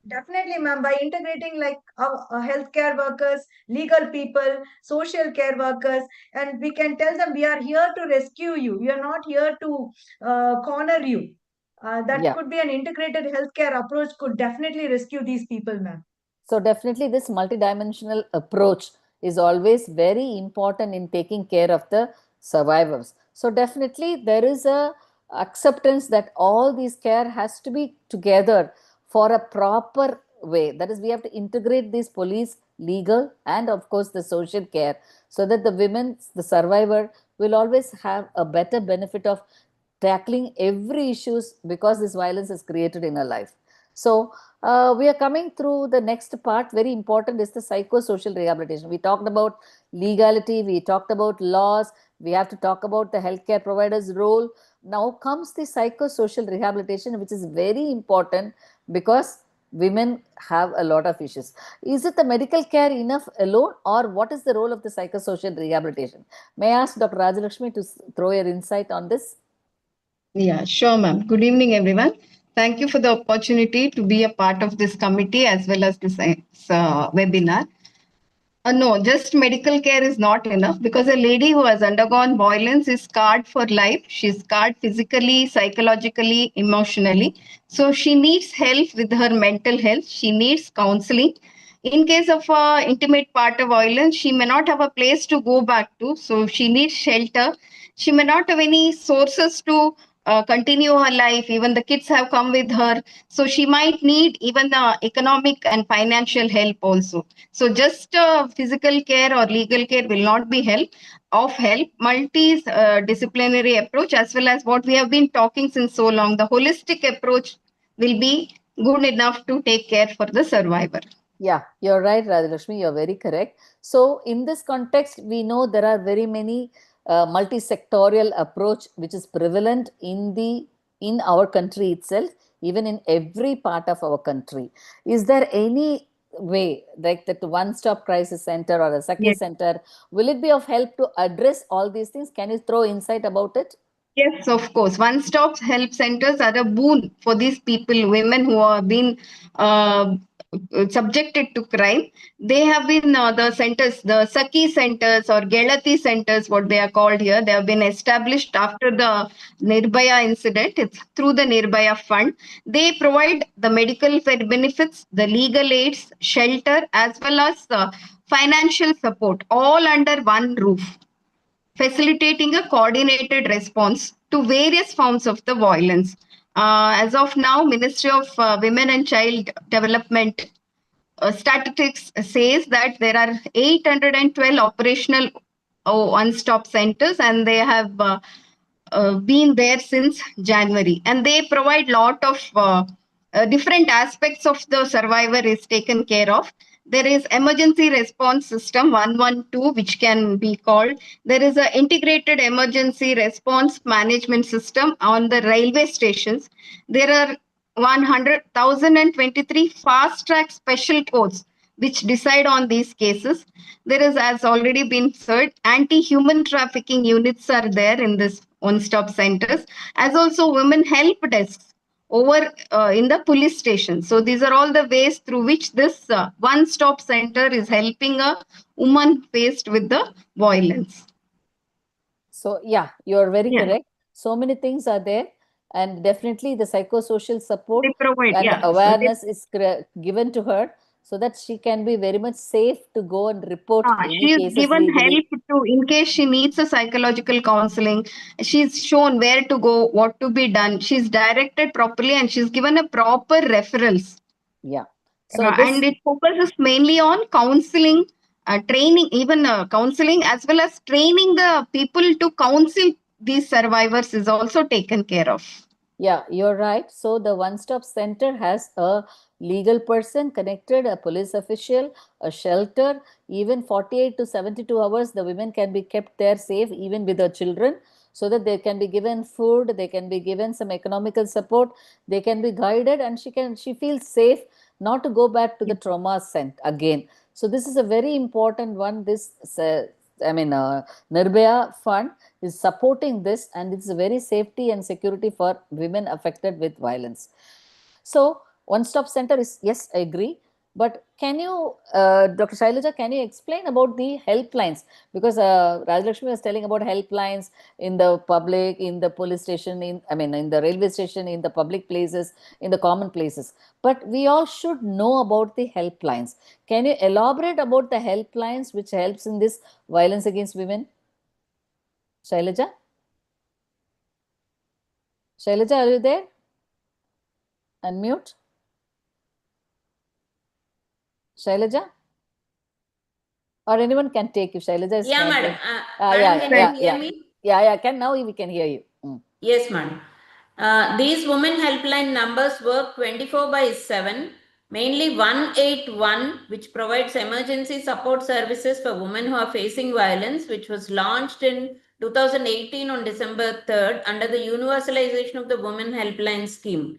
Definitely, ma'am, by integrating like healthcare workers, legal people, social care workers, and we can tell them we are here to rescue you. We are not here to corner you. That could be an integrated healthcare approach, could definitely rescue these people, ma'am. So definitely this multidimensional approach is always very important in taking care of the survivors. So definitely there is a acceptance that all these care has to be together for a proper way. That is, we have to integrate these police, legal, and of course the social care, so that the women, the survivor, will always have a better benefit of tackling every issues because this violence is created in her life. So we are coming through the next part. Very important is the psychosocial rehabilitation. We talked about legality, we talked about laws, we have to talk about the healthcare provider's role. Now comes the psychosocial rehabilitation, which is very important because women have a lot of issues. Is it the medical care enough alone, or what is the role of the psychosocial rehabilitation? May I ask Dr. Rajalakshmi to throw your insight on this? Yeah, sure, ma'am. Good evening, everyone. Thank you for the opportunity to be a part of this committee as well as this webinar. No, just medical care is not enough because a lady who has undergone violence is scarred for life. She's scarred physically, psychologically, emotionally. So she needs help with her mental health. She needs counseling. In case of intimate partner violence, she may not have a place to go back to. So she needs shelter. She may not have any sources to continue her life. Even the kids have come with her. So she might need even the economic and financial help also. So just physical care or legal care will not be help. Multi-disciplinary approach, as well as what we have been talking since so long, the holistic approach will be good enough to take care for the survivor. Yeah, you're right, Rajalakshmi, you're very correct. So in this context, we know there are very many multi-sectorial approach which is prevalent in our country itself, even in every part of our country. Is there any way like that one-stop crisis center or a Sakhi center, will it be of help to address all these things? Can you throw insight about it? Yes, of course. One-stop help centers are a boon for these people, women who have been subjected to crime. They have been the centers, the Sakhi centers or Gelati centers, what they are called here. They have been established after the Nirbhaya incident. It's through the Nirbhaya Fund. They provide the medical benefits, the legal aids, shelter, as well as financial support, all under one roof, facilitating a coordinated response to various forms of the violence. As of now, Ministry of Women and Child Development statistics says that there are 812 operational one-stop centers, and they have been there since January, and they provide lot of different aspects of the survivor is taken care of. There is emergency response system 112, which can be called. There is an integrated emergency response management system on the railway stations. There are 1,023 fast track special courts which decide on these cases. There is, as already been said, anti-human trafficking units are there in this one-stop centers, as also women help desks over in the police station. So these are all the ways through which this one-stop center is helping a woman faced with the violence. So yeah, you're very correct. So many things are there, and definitely the psychosocial support they provide, and awareness is given to her so that she can be very much safe to go and report any she is cases given legally. help to, in case she needs a psychological counseling, she's shown where to go, what to be done. She's directed properly, and she's given a proper referrals. Yeah. So and it focuses mainly on counseling, training, even counseling as well as training the people to counsel these survivors is also taken care of. Yeah, you're right. So the one-stop center has a legal person connected, a police official, a shelter. Even 48 to 72 hours, the women can be kept there safe, even with their children, so that they can be given food, they can be given some economical support, they can be guided, and she feels safe not to go back to the trauma sent again. So this is a very important one. This Nirbhaya Fund is supporting this, and it's a very safety and security for women affected with violence. So one-stop center is, yes, I agree. But can you, Dr. Shailaja, can you explain about the helplines? Because Rajalakshmi was telling about helplines in the public, in the police station, in the railway station, in the public places, in the common places. But we all should know about the helplines. Can you elaborate about the helplines which helps in this violence against women? Shailaja? Shailaja, are you there? Unmute. Shailaja? Or anyone can take if Shailaja is Yeah, not madam. there. Madam, can you hear me? Yeah, now we can hear you. Yes, madam. These women helpline numbers work 24/7, mainly 181, which provides emergency support services for women who are facing violence, which was launched in 2018 on December 3rd under the Universalization of the Women Helpline Scheme.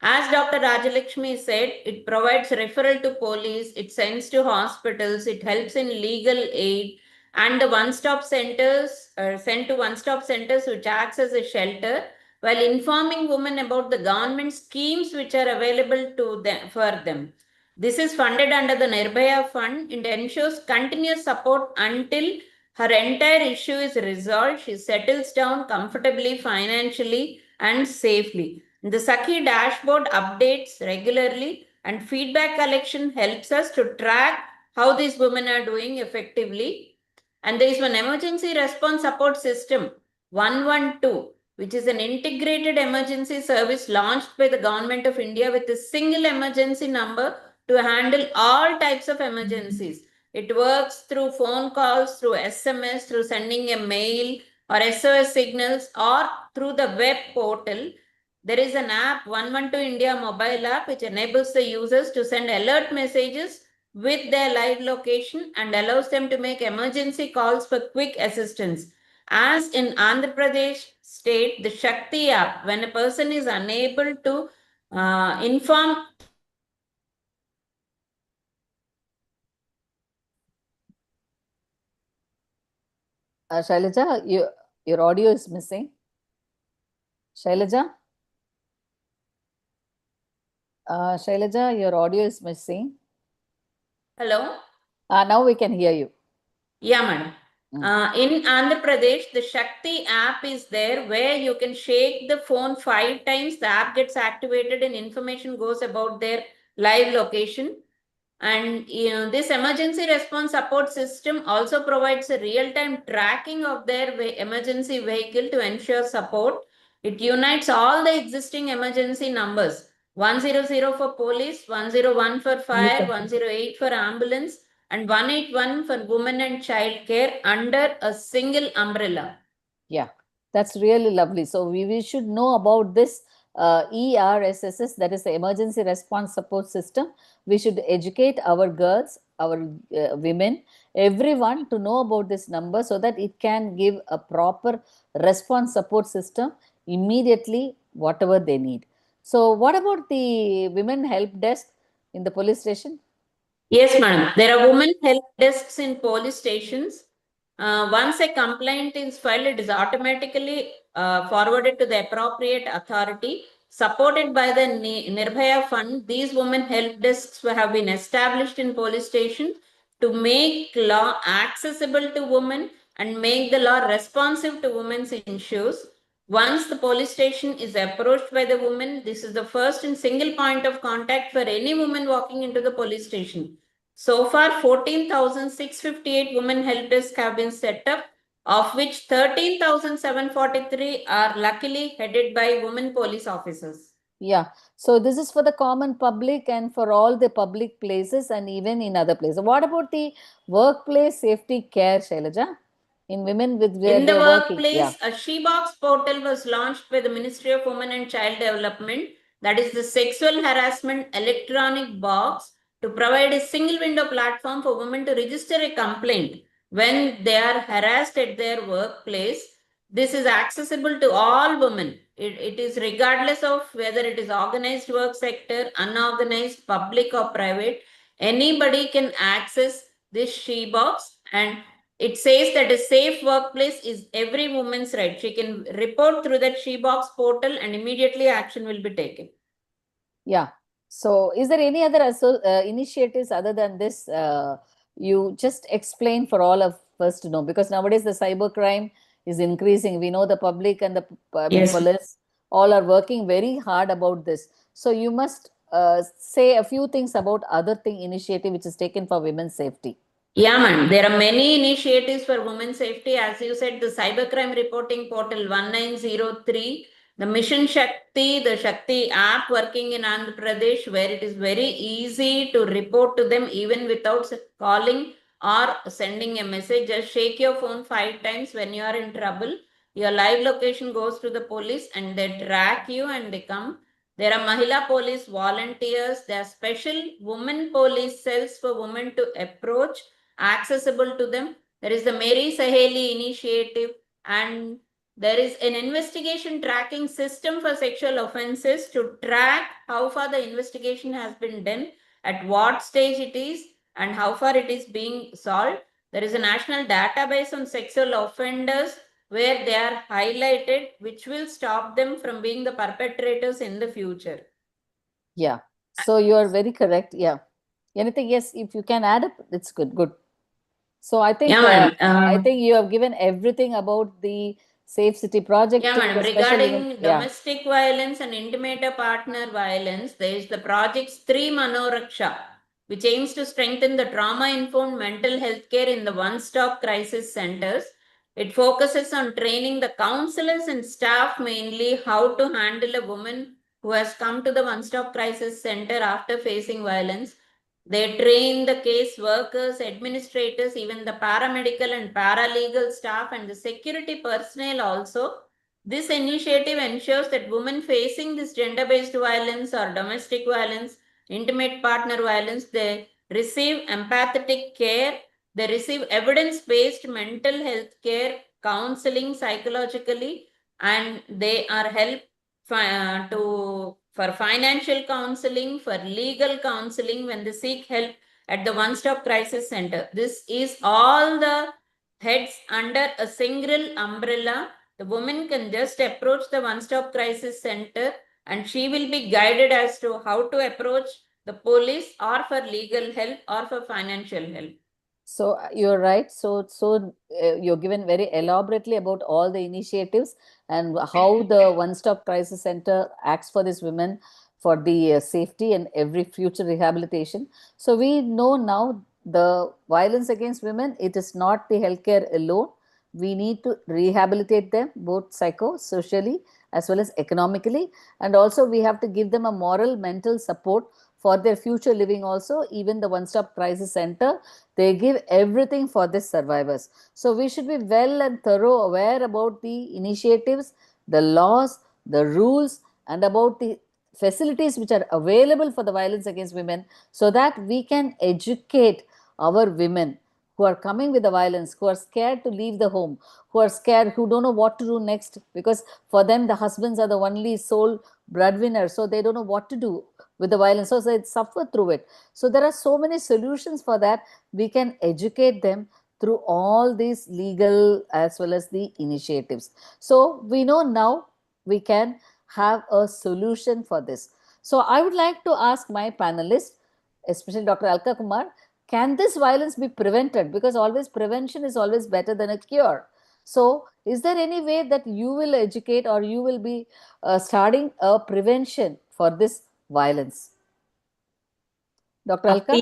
As Dr. Rajalakshmi said, it provides referral to police, it sends to hospitals, it helps in legal aid, and the one-stop centers are sent to one-stop centers which acts as a shelter while informing women about the government schemes which are available to them for them. This is funded under the Nirbhaya Fund and ensures continuous support until her entire issue is resolved. She settles down comfortably, financially, and safely. The Sakhi dashboard updates regularly, and feedback collection helps us to track how these women are doing effectively. And there is one emergency response support system, 112, which is an integrated emergency service launched by the Government of India with a single emergency number to handle all types of emergencies. It works through phone calls, through SMS, through sending a mail or SOS signals, or through the web portal. There is an app, 112 India mobile app, which enables the users to send alert messages with their live location and allows them to make emergency calls for quick assistance. As in Andhra Pradesh state, the Shakti app, when a person is unable to inform. Shailaja, your audio is missing. Shailaja? Shailaja, your audio is missing. Hello? Now we can hear you. Yeah, madam. In Andhra Pradesh, the Shakti app is there where you can shake the phone 5 times, the app gets activated and information goes about their live location. And this emergency response support system also provides a real-time tracking of their emergency vehicle to ensure support. It unites all the existing emergency numbers, 100 for police, 101 for fire, 108 for ambulance, and 181 for women and child care under a single umbrella. Yeah, that's really lovely. So we should know about this ERSSS, that is the Emergency Response Support System. We should educate our girls, our women, everyone to know about this number so that it can give a proper response support system immediately, whatever they need. So what about the women help desk in the police station? Yes, madam. There are women help desks in police stations. Once a complaint is filed, it is automatically forwarded to the appropriate authority. Supported by the Nirbhaya Fund, these women help desks have been established in police stations to make law accessible to women and make the law responsive to women's issues. Once the police station is approached by the woman, this is the first and single point of contact for any woman walking into the police station. So far, 14,658 women help desks have been set up, of which 13,743 are luckily headed by women police officers. Yeah, so this is for the common public and for all the public places and even in other places. What about the workplace safety care, Shailaja? In women with where in the they're workplace, working, a SheBox portal was launched by the Ministry of Women and Child Development, that is the sexual harassment electronic box, to provide a single window platform for women to register a complaint when they are harassed at their workplace. This is accessible to all women. It is regardless of whether it is organized work sector, unorganized, public or private. Anybody can access this SheBox, and it says that a safe workplace is every woman's right. She can report through that SheBox portal and immediately action will be taken. Yeah. So is there any other initiatives other than this? You just explain for all of us to know, because nowadays the cybercrime is increasing. We know the public and the police all are working very hard about this. So you must say a few things about other initiative which is taken for women's safety. Yeah, ma'am. There are many initiatives for women's safety. As you said, the cybercrime reporting portal 1903, The Mission Shakti, the Shakti app working in Andhra Pradesh, where it is very easy to report to them even without calling or sending a message. Just shake your phone 5 times when you are in trouble. Your live location goes to the police and they track you and they come. There are Mahila police volunteers. There are special women police cells for women to approach, accessible to them. There is the Mary Saheli initiative, and there is an investigation tracking system for sexual offenses to track how far the investigation has been done, at what stage it is, and how far it is being solved. There is a national database on sexual offenders where they are highlighted, which will stop them from being the perpetrators in the future. Yeah. So you are very correct. Yeah. Anything? Yes. If you can add up, it's good. Good. So I think Yeah, I think you have given everything about the Safe City project. Yeah, to madam. the special Regarding event. Yeah. domestic violence and intimate partner violence, there is the project Stree Manoraksha, which aims to strengthen the trauma-informed mental health care in the one-stop crisis centers. It focuses on training the counselors and staff mainly how to handle a woman who has come to the one-stop crisis center after facing violence. They train the case workers, administrators, even the paramedical and paralegal staff and the security personnel also. This initiative ensures that women facing this gender-based violence or domestic violence, intimate partner violence, they receive empathetic care, they receive evidence-based mental health care, counseling psychologically, and they are helped for financial counseling, for legal counseling when they seek help at the one-stop crisis center. This is all the heads under a single umbrella. The woman can just approach the one-stop crisis center and she will be guided as to how to approach the police or for legal help or for financial help. So you're right. So you're given very elaborately about all the initiatives and how the one-stop crisis center acts for these women for the safety and every future rehabilitation. So we know now the violence against women, it is not the healthcare alone. We need to rehabilitate them both psycho-socially as well as economically, and also we have to give them a moral, mental support for their future living also. Even the one-stop crisis center, they give everything for these survivors. So we should be well and thorough aware about the initiatives, the laws, the rules, and about the facilities which are available for the violence against women, so that we can educate our women who are coming with the violence, who are scared to leave the home, who are scared, who don't know what to do next, because for them the husbands are the only sole breadwinner, so they don't know what to do with the violence, so they suffer through it. So there are so many solutions for that. We can educate them through all these legal as well as the initiatives. So we know now we can have a solution for this. So I would like to ask my panelists, especially Dr. Alka Kumar, can this violence be prevented? Because always prevention is always better than a cure. So is there any way that you will educate or you will be starting a prevention for this violence? Dr. Alka?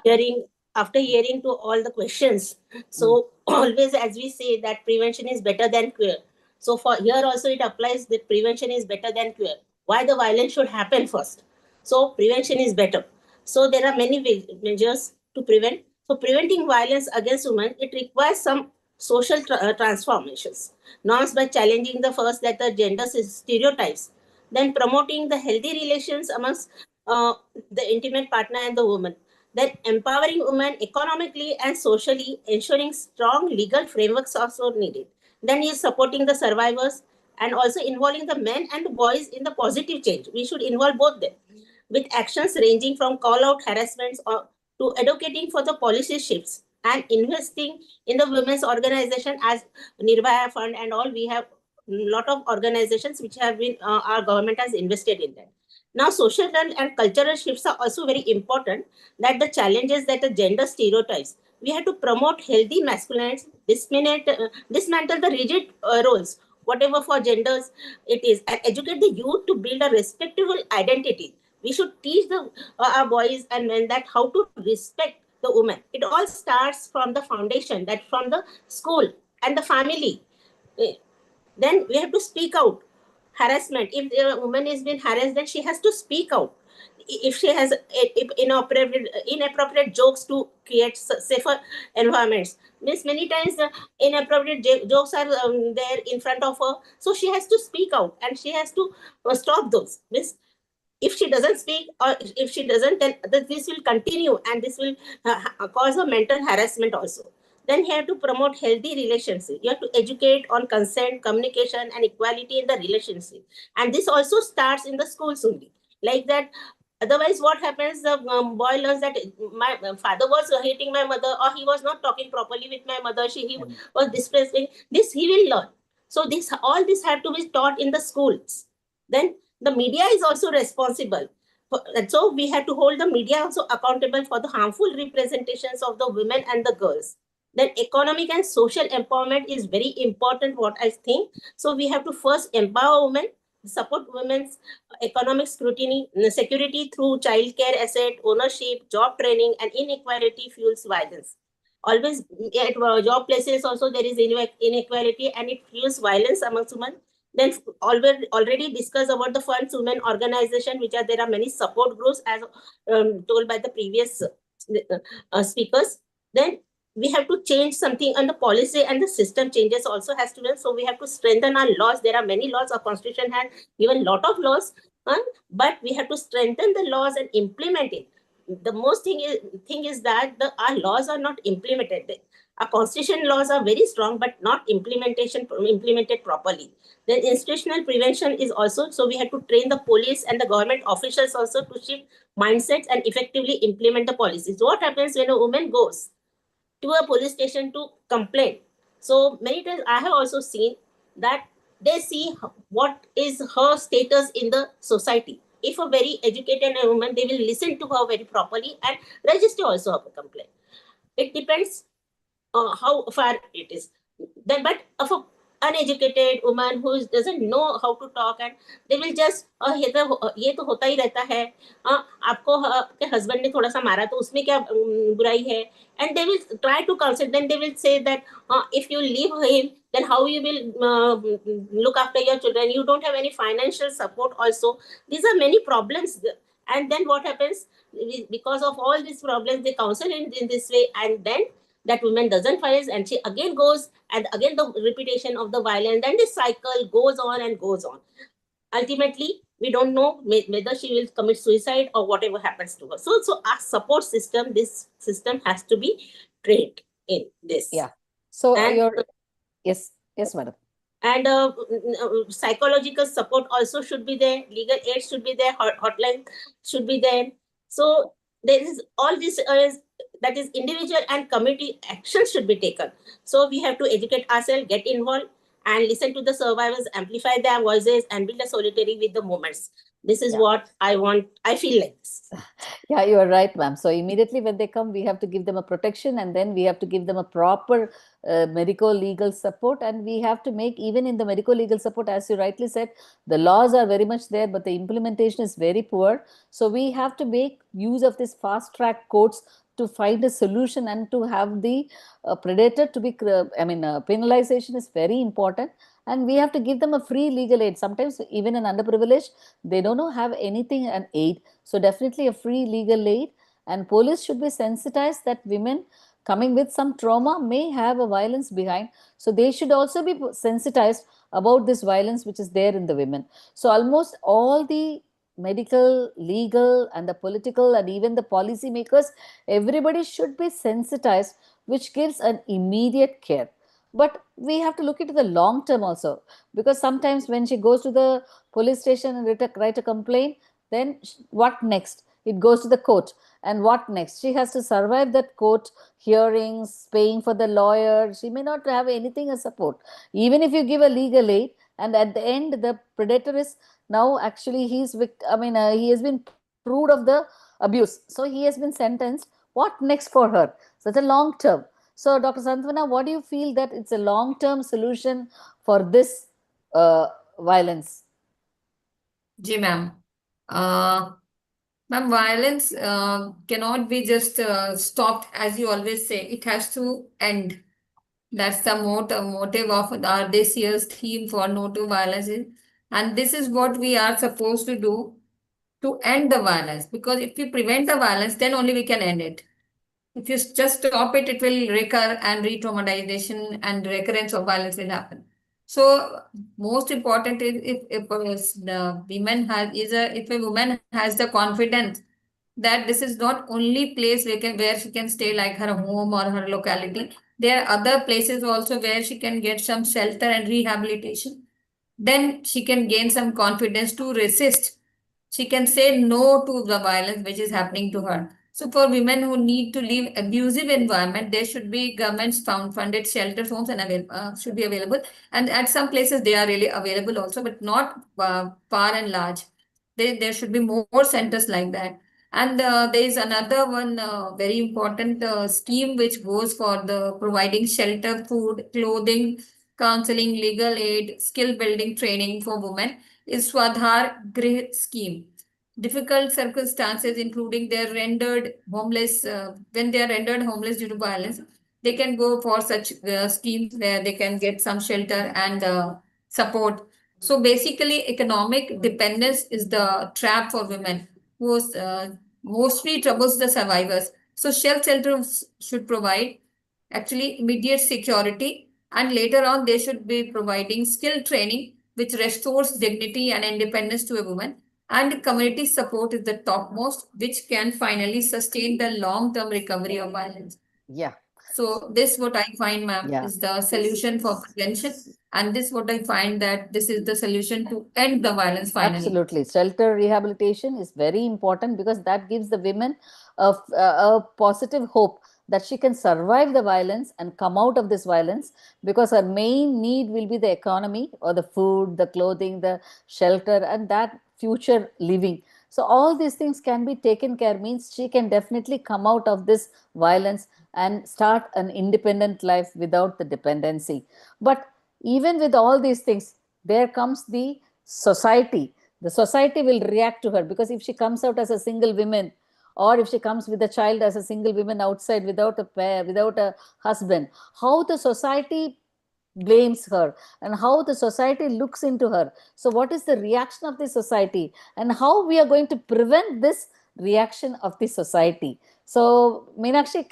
After hearing to all the questions, so always as we say that prevention is better than cure. So for here also it applies that prevention is better than cure. Why the violence should happen first? So prevention is better. So there are many measures to prevent. So preventing violence against women, it requires some social transformations. Norms by challenging the first that the gender stereotypes, then promoting the healthy relations amongst the intimate partner and the woman, then empowering women economically and socially, ensuring strong legal frameworks also needed. Then is supporting the survivors and also involving the men and the boys in the positive change. We should involve both them with actions ranging from call-out harassments or to advocating for the policy shifts and investing in the women's organization as Nirbhaya Fund and all. We have a lot of organizations which have been, our government has invested in that. Now, social and cultural shifts are also very important, that the challenges that the gender stereotypes. We have to promote healthy masculinity, dismantle the rigid roles, whatever for genders it is, and educate the youth to build a respectable identity. We should teach our boys and men that how to respect the woman. It all starts from the foundation, that from the school and the family. Then we have to speak out harassment. If a woman is being harassed, then she has to speak out. If she has inappropriate jokes to create safer environments, means many times the inappropriate jokes are there in front of her, so she has to speak out and she has to stop those. Means if she doesn't speak or if she doesn't, then this will continue and this will cause a mental harassment also. Then you have to promote healthy relationship. You have to educate on consent, communication, and equality in the relationship. And this also starts in the schools only. Like that, otherwise what happens, the boy learns that my father was hitting my mother, or he was not talking properly with my mother, he was disrespecting. This he will learn. So this, all this have to be taught in the schools. Then the media is also responsible. So we have to hold the media also accountable for the harmful representations of the women and the girls. Then economic and social empowerment is very important, what I think. So we have to first empower women, support women's economic scrutiny, security through child care, asset ownership, job training, and inequality fuels violence. Always at job places also there is inequality and it fuels violence amongst women. Then already discussed about the Funds Women Organization, which there are many support groups as told by the previous speakers. Then we have to change something on the policy and the system changes also has to be. So we have to strengthen our laws. There are many laws. Our constitution has given a lot of laws, but we have to strengthen the laws and implement it. The most thing is that our laws are not implemented. Our constitution laws are very strong, but not implemented properly. Then institutional prevention is also, so we have to train the police and the government officials also to shift mindsets and effectively implement the policies. What happens when a woman goes to a police station to complain? So many times I have also seen that they see what is her status in the society. If a very educated woman, they will listen to her very properly and register also her complaint. It depends how far it is. Then, but of a uneducated woman who doesn't know how to talk, and they will just ये तो होता ही रहता है, आपको आपके husband ने थोड़ा सा मारा तो उसमें क्या बुराई है, and they will try to counsel. Then they will say that if you leave him, then how you will look after your children? You don't have any financial support also. These are many problems. And then what happens, because of all these problems, they counsel in this way, and then that woman doesn't fight and she again goes, and again the repetition of the violence, and the cycle goes on and goes on. Ultimately, we don't know whether she will commit suicide or whatever happens to her. So our support system, this system has to be trained in this. Yeah. So and, yes, madam. And psychological support also should be there. Legal aid should be there. Hotline should be there. So there is all this that is individual and community action should be taken. So we have to educate ourselves, get involved, and listen to the survivors, amplify their voices, and build a solidarity with the movements. This is what I want. I feel like this. Yeah, you are right, ma'am. So immediately when they come, we have to give them a protection, and then we have to give them a proper medico-legal support. And we have to make, even in the medico-legal support, as you rightly said, the laws are very much there, but the implementation is very poor. So we have to make use of this fast-track courts to find a solution and to have the predator to be, penalization is very important. And we have to give them a free legal aid. Sometimes even in underprivileged, they don't have anything and aid. So definitely a free legal aid, and police should be sensitized that women coming with some trauma may have a violence behind. So they should also be sensitized about this violence which is there in the women. So almost all the medical, legal, and the political, and even the policy makers, everybody should be sensitized, which gives an immediate care. But we have to look into the long term also, because sometimes when she goes to the police station and write a complaint, then what next? It goes to the court, and what next? She has to survive that court hearings, paying for the lawyer. She may not have anything as support. Even if you give a legal aid, and at the end the predator is now actually he has been proved of the abuse, so he has been sentenced. What next for her? Such a long term. So, Dr. Santvana, what do you feel that it's a long-term solution for this violence? Ji, ma'am. Ma'am, violence cannot be just stopped, as you always say. It has to end. That's the motive of this year's theme for No to Violence. And this is what we are supposed to do to end the violence. Because if we prevent the violence, then only we can end it. If you just stop it, it will recur and re-traumatization and recurrence of violence will happen. So most important is if the women if a woman has the confidence that this is not only place where she can stay like her home or her locality. There are other places also where she can get some shelter and rehabilitation. Then she can gain some confidence to resist. She can say no to the violence which is happening to her. So for women who need to leave abusive environment, there should be governments funded shelter homes and should be available. And at some places they are really available also, but not far and large. There should be more centers like that. And there is another one very important scheme which goes for the providing shelter, food, clothing, counseling, legal aid, skill building training for women is Swadhar Grih scheme. Difficult circumstances, including their rendered homeless, when they are rendered homeless due to violence, they can go for such schemes where they can get some shelter and support. So basically, economic dependence is the trap for women who mostly troubles the survivors. So shelters should provide actually immediate security, and later on they should be providing skill training which restores dignity and independence to a woman, and community support is the topmost, which can finally sustain the long-term recovery of violence. Yeah. So this what I find, ma'am, Yeah. is the solution for prevention, and this what I find that this is the solution to end the violence finally. Absolutely. Shelter rehabilitation is very important because that gives the women a positive hope that she can survive the violence and come out of this violence, because her main need will be the economy or the food, the clothing, the shelter, and that future living. So all these things can be taken care, means she can definitely come out of this violence and start an independent life without the dependency. But even with all these things, there comes the society. The society will react to her, because if she comes out as a single woman, or if she comes with a child as a single woman outside without a pair, without a husband, how the society blames her and how the society looks into her. So what is the reaction of the society, and how we are going to prevent this reaction of the society? So Meenakshi,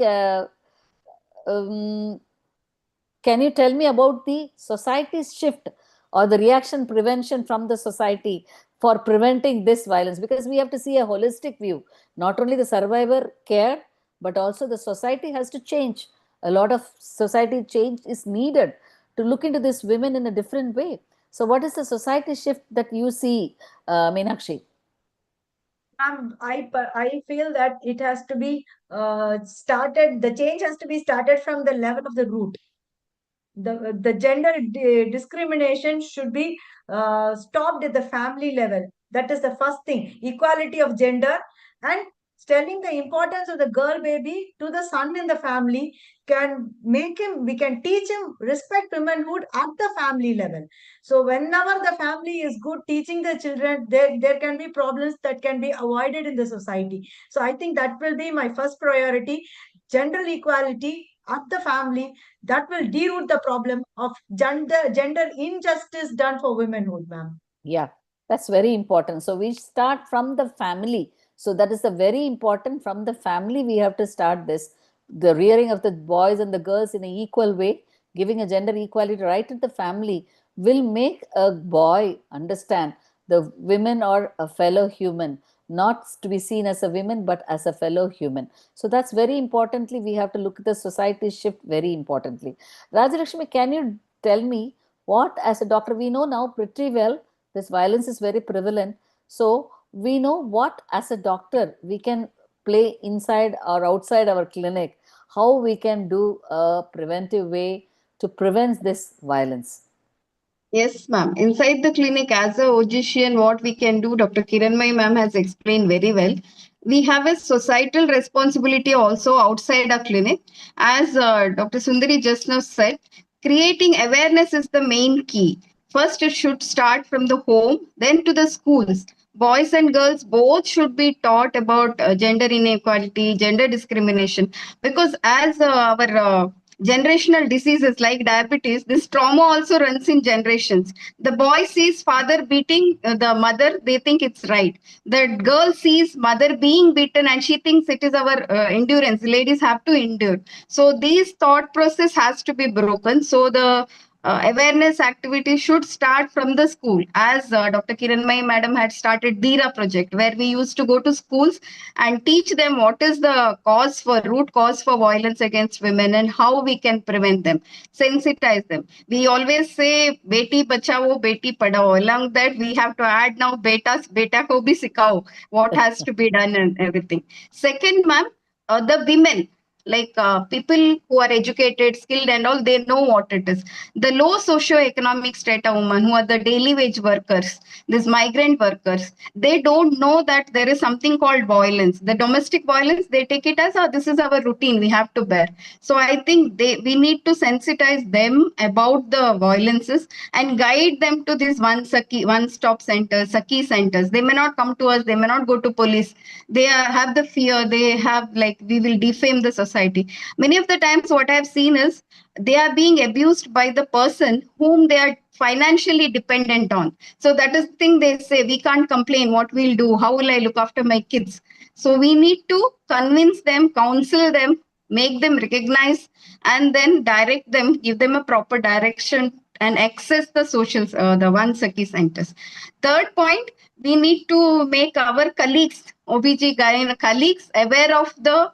can you tell me about the society's shift or the reaction prevention from the society for preventing this violence? Because we have to see a holistic view. Not only the survivor care, but also the society has to change. A lot of society change is needed to look into these women in a different way. So what is the society shift that you see, Meenakshi? I feel that it has to be started, the change has to be started from the level of the root. The gender discrimination should be stopped at the family level. That is the first thing. Equality of gender, and telling the importance of the girl baby to the son in the family can make him, we can teach him respect womanhood at the family level. So whenever the family is good teaching the children, there can be problems that can be avoided in the society. So I think that will be my first priority. Gender equality at the family, that will deroot the problem of gender injustice done for womanhood, ma'am. Yeah, that's very important. So we start from the family. So that is the very important. From the family we have to start this, the rearing of the boys and the girls in an equal way, giving a gender equality right at the family will make a boy understand the women are a fellow human, not to be seen as a woman but as a fellow human. So that's very importantly, we have to look at the society shift very importantly. Rajalakshmi, can you tell me what, as a doctor, we know now pretty well this violence is very prevalent. So we know what, as a doctor, we can play inside or outside our clinic, how we can do a preventive way to prevent this violence. Yes, ma'am. Inside the clinic, as a OGCN, what we can do, Dr. Kiranmay ma'am has explained very well. We have a societal responsibility also outside our clinic. As Dr. Sundari just now said, creating awareness is the main key. First, it should start from the home, then to the schools. Boys and girls both should be taught about gender inequality, gender discrimination, because as our generational diseases like diabetes, this trauma also runs in generations. The boy sees father beating the mother, they think it's right. The girl sees mother being beaten and she thinks it is our endurance. Ladies have to endure. So these thought process has to be broken. So the awareness activity should start from the school, as Dr. Kiranmai madam had started Dira project, where we used to go to schools and teach them what is the root cause for violence against women and how we can prevent them, sensitize them. We always say beti bachao, beti padhao. Along that, we have to add now beta ko bhi sikhao, what has to be done and everything. Second, ma'am, the women, like people who are educated, skilled and all, they know what it is. The low socio-economic strata women who are the daily wage workers, these migrant workers, they don't know that there is something called violence. The domestic violence, they take it as, this is our routine, we have to bear. So I think we need to sensitize them about the violences and guide them to these one-stop centers, Saki centers. They may not come to us, they may not go to police. They have the fear, they have like, we will defame the society. Many of the times what I've seen is they are being abused by the person whom they are financially dependent on. So that is the thing they say, we can't complain, what we'll do, how will I look after my kids? So we need to convince them, counsel them, make them recognize, and then direct them, give them a proper direction and access the social, the one Saki centers. Third point, we need to make our colleagues, OBGYN colleagues, aware of the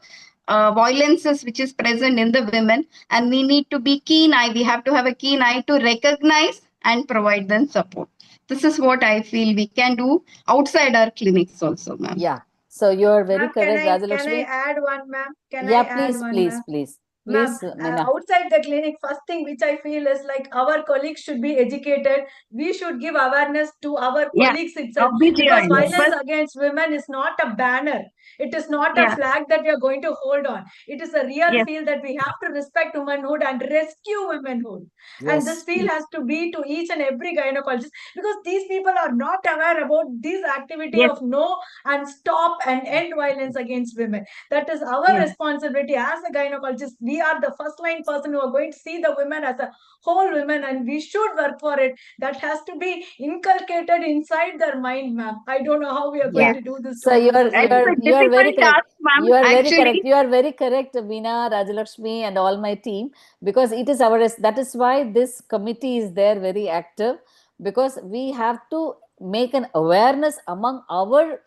violences which is present in the women, and we need to be keen eye. We have to have a keen eye to recognize and provide them support. This is what I feel we can do outside our clinics also, ma'am. Yeah. So you are very Ma'am, correct, can I Rajalakshmi. add one, ma'am? Can Yeah, I add please, one, please, ma'am? please. Ma'am, Please, Meena. outside the clinic, first thing which I feel is like our colleagues should be educated. We should give awareness to our Yeah, colleagues itself. obviously, Because Yes. violence against women is not a banner. It is not a Yeah. flag that we are going to hold on. It is a real Yes. feel that we have to respect womanhood and rescue womanhood. And this Yes. feel has to be to each and every gynecologist, because these people are not aware about this activity Yes. of know and stop and end violence against women. That is our Yeah. responsibility as a gynecologist. We are the first line person who are going to see the women as a whole woman, and we should work for it. That has to be inculcated inside their mind, ma'am. I don't know how we are going Yeah. to do this So to you women's are society. you are very difficult correct. task, ma'am, You are very actually. correct. You are very correct, Meena, Rajalakshmi, and all my team, because it is our that is why this committee is there very active, because we have to make an awareness among our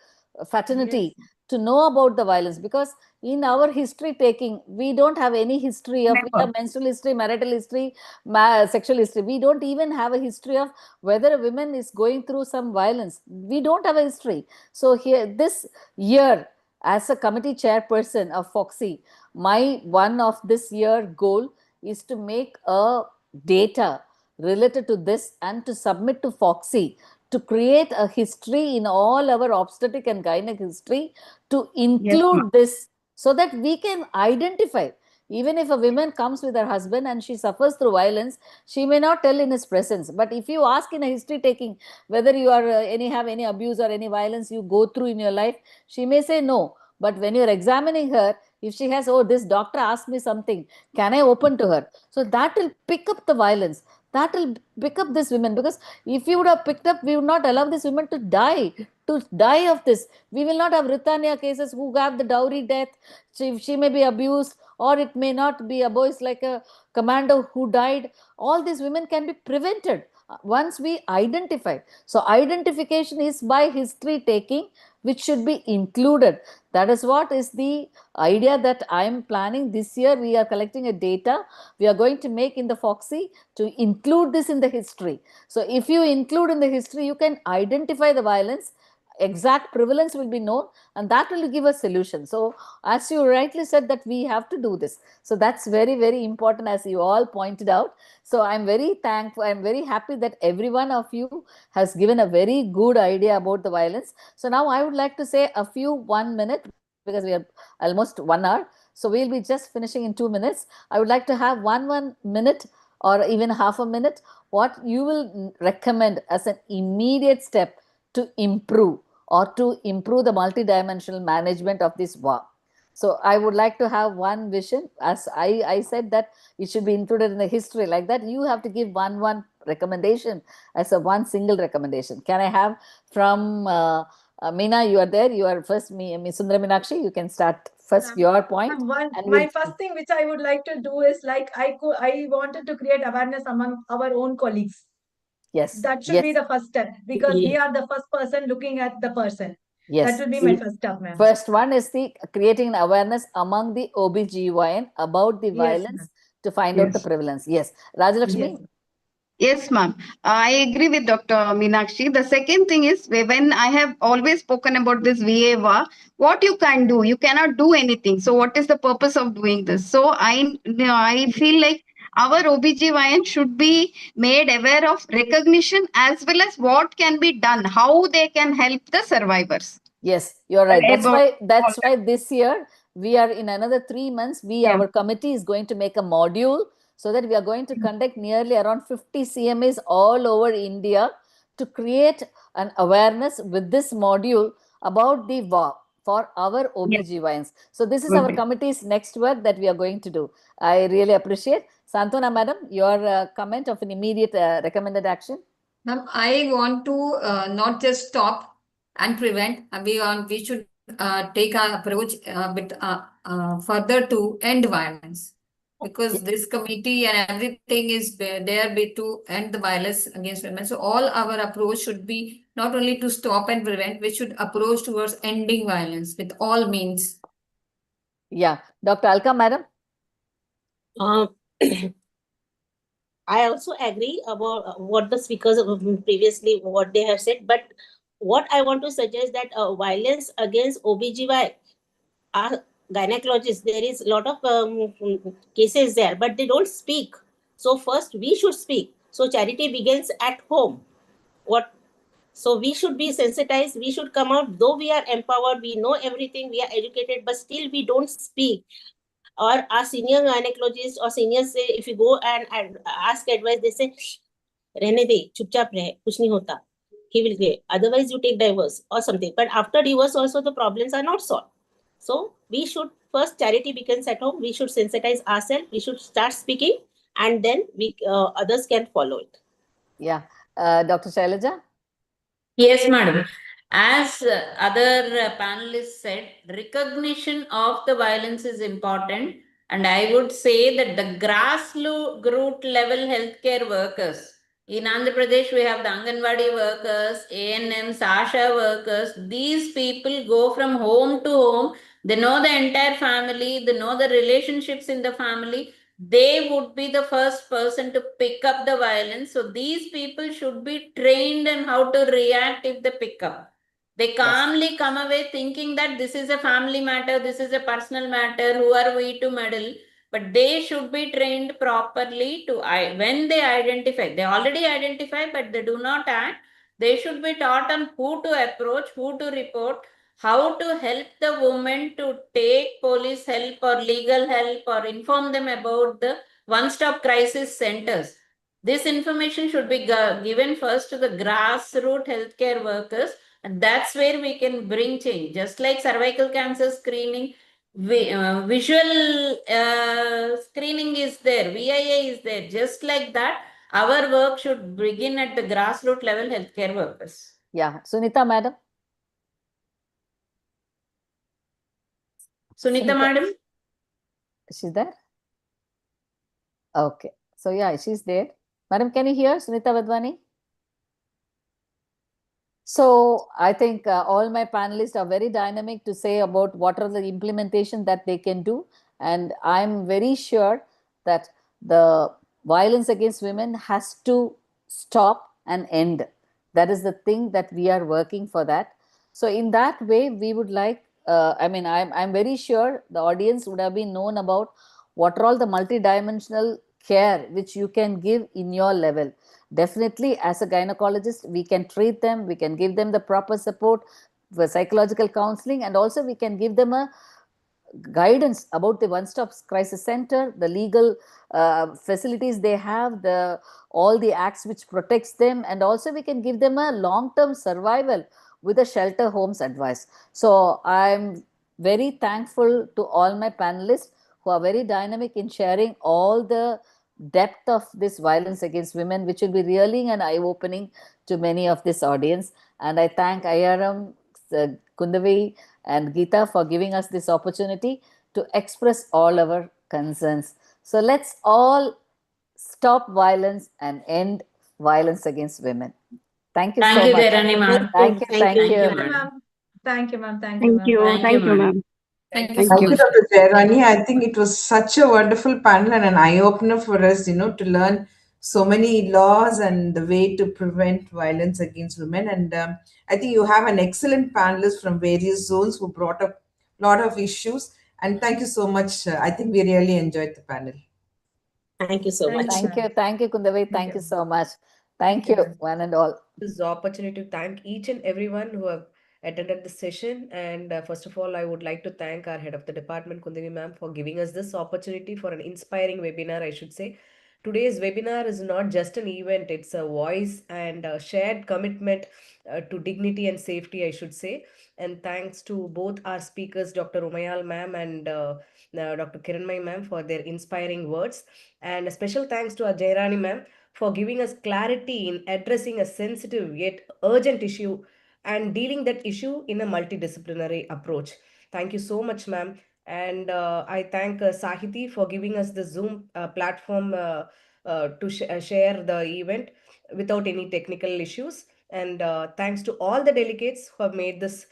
fraternity to know about the violence, because in our history taking we don't have any history of we Never. have menstrual history, marital history, sexual history. We don't even have a history of whether a woman is going through some violence. We don't have a history. So here this year, as a committee chairperson of FOXI, my one of this year goal is to make a data related to this and to submit to FOXI to create a history in all our obstetric and gynec history to include this, so that we can identify. Even if a woman comes with her husband and she suffers through violence, she may not tell in his presence. But if you ask in a history taking whether you are have any abuse or any violence you go through in your life, she may say no. But when you're examining her, if she has, oh, this doctor asked me something, can I open to her? So that will pick up the violence. That will pick up this women, because if you would have picked up, we would not allow this women to die of this. We will not have Ritania cases who have the dowry death. She may be abused, or it may not be a boy like a commando who died. All these women can be prevented once we identify. So identification is by history taking, which should be included. That is what is the idea that I am planning this year. We are collecting a data we are going to make in the FOXI to include this in the history. So if you include in the history, you can identify the violence, exact prevalence will be known, and that will give a solution. So as you rightly said that we have to do this. So that's very, very important, as you all pointed out. So I'm very thankful. I'm very happy that every one of you has given a very good idea about the violence. So now I would like to say a few 1 minute, because we are almost 1 hour. So we'll be just finishing in 2 minutes. I would like to have 1 minute or even half a minute, what you will recommend as an immediate step to improve the multidimensional management of this war. So I would like to have one vision, as I said that it should be included in the history. Like that, you have to give one recommendation as a one single recommendation. Can I have from Meena? You are there. You are first. Sundara Meenakshi. You can start first your point. And My first thing which I would like to do is like I wanted to create awareness among our own colleagues. Yes. That should be the first step, because we are the first person looking at the person. Yes. That will be my first step, ma'am. First one is the creating awareness among the OBGYN about the violence to find out the prevalence. Yes. Rajalakshmi? Yes, ma'am. I agree with Dr. Meenakshi. The second thing is when I have always spoken about this VAVA, what you can do, you cannot do anything. So what is the purpose of doing this? So I feel like our OBGYN should be made aware of recognition as well as what can be done, how they can help the survivors. Yes, you're right. That's why this year we are in another 3 months. Our committee is going to make a module, so that we are going to conduct nearly around 50 CMAs all over India to create an awareness with this module about the VA for our OBGYNs. So this is our committee's next work that we are going to do. I really appreciate. Santwana madam, your comment of an immediate recommended action. Ma'am, I want to not just stop and prevent. We should take our approach bit further to end violence, because this committee and everything is there to end the violence against women. So all our approach should be not only to stop and prevent, we should approach towards ending violence with all means. Yeah, Dr. Alka, madam. I also agree about what the speakers previously what they have said, but what I want to suggest that violence against OBGY are gynecologists. There is a lot of cases there, but they don't speak. So first we should speak. So charity begins at home. So we should be sensitized. We should come out, though we are empowered, we know everything, we are educated, but still we don't speak. Or our senior gynecologists or seniors say, if you go and ask advice, they say, "Rehne de, chupchap rahe, kuch nahi hota. He will get. Otherwise, you take divorce or something." But after divorce, also the problems are not solved. So we should first, charity begins at home. We should sensitize ourselves. We should start speaking, and then others can follow it. Yeah, Dr. Shailaja. Yes, madam. As other panelists said, recognition of the violence is important. And I would say that the grassroots level healthcare workers, in Andhra Pradesh, we have the Anganwadi workers, ANMs, ASHA workers. These people go from home to home. They know the entire family. They know the relationships in the family. They would be the first person to pick up the violence. So these people should be trained in how to react if they pick up. They calmly come away thinking that this is a family matter, this is a personal matter, who are we to meddle? But they should be trained properly to, when they identify, they already identify, but they do not act. They should be taught on who to approach, who to report, how to help the woman to take police help or legal help, or inform them about the one-stop crisis centers. This information should be given first to the grassroots healthcare workers, and that's where we can bring change. Just like cervical cancer screening, visual screening is there, VIA is there. Just like that, our work should begin at the grassroots level healthcare workers. Yeah, Sunita madam. Sunita madam? She's there? Okay. So yeah, she's there. Madam, can you hear Sunita Vadvani? So I think all my panelists are very dynamic to say about what are the implementation that they can do. And I'm very sure that the violence against women has to stop and end. That is the thing that we are working for that. So in that way, we would like, I'm very sure the audience would have been known about what are all the multidimensional care which you can give in your level. Definitely, as a gynecologist, we can treat them, we can give them the proper support for psychological counseling, and also we can give them a guidance about the one-stop crisis center, the legal facilities they have, all the acts which protects them, and also we can give them a long-term survival with a shelter homes advice. So I'm very thankful to all my panelists who are very dynamic in sharing all the depth of this violence against women, which will be really an eye-opening to many of this audience. And I thank IRM, Kundavi and Geeta for giving us this opportunity to express all our concerns. So let's all stop violence and end violence against women. Thank you so much. Jairani ma'am. Thank you. Thank you. Thank you, Thank you, madam. ma'am. Thank you, ma'am. Thank you, Thank ma'am. you. Thank you, Thank you, madam. ma'am. Thank you Thank so Thank you, much. Dr. Jairani. I think it was such a wonderful panel and an eye-opener for us, to learn so many laws and the way to prevent violence against women. And I think you have an excellent panelist from various zones who brought up a lot of issues. And thank you so much. I think we really enjoyed the panel. Thank you so Thank much. Thank you. Thank you, Kundavi. Thank you so much. Thank you, one and all. This opportunity to thank each and everyone who have attended the session. And first of all, I would like to thank our head of the department, Kundavi ma'am, for giving us this opportunity for an inspiring webinar, I should say. Today's webinar is not just an event, it's a voice and a shared commitment to dignity and safety, I should say. And thanks to both our speakers, Dr. Umayal ma'am and Dr. Kiranmai ma'am, for their inspiring words. And a special thanks to our Jairani ma'am for giving us clarity in addressing a sensitive yet urgent issue and dealing that issue in a multidisciplinary approach. Thank you so much, ma'am. And I thank Sahiti for giving us the Zoom platform to share the event without any technical issues. And thanks to all the delegates who have made this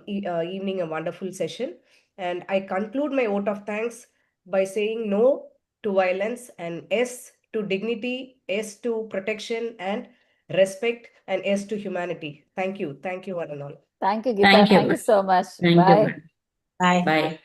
evening a wonderful session. And I conclude my vote of thanks by saying no to violence and yes to dignity, yes to protection and respect, and yes to humanity. Thank you. Thank you, one and all. Thank you, Geeta. Thank you. Thank you so much. Thank you, Bye. madam. Bye. Bye.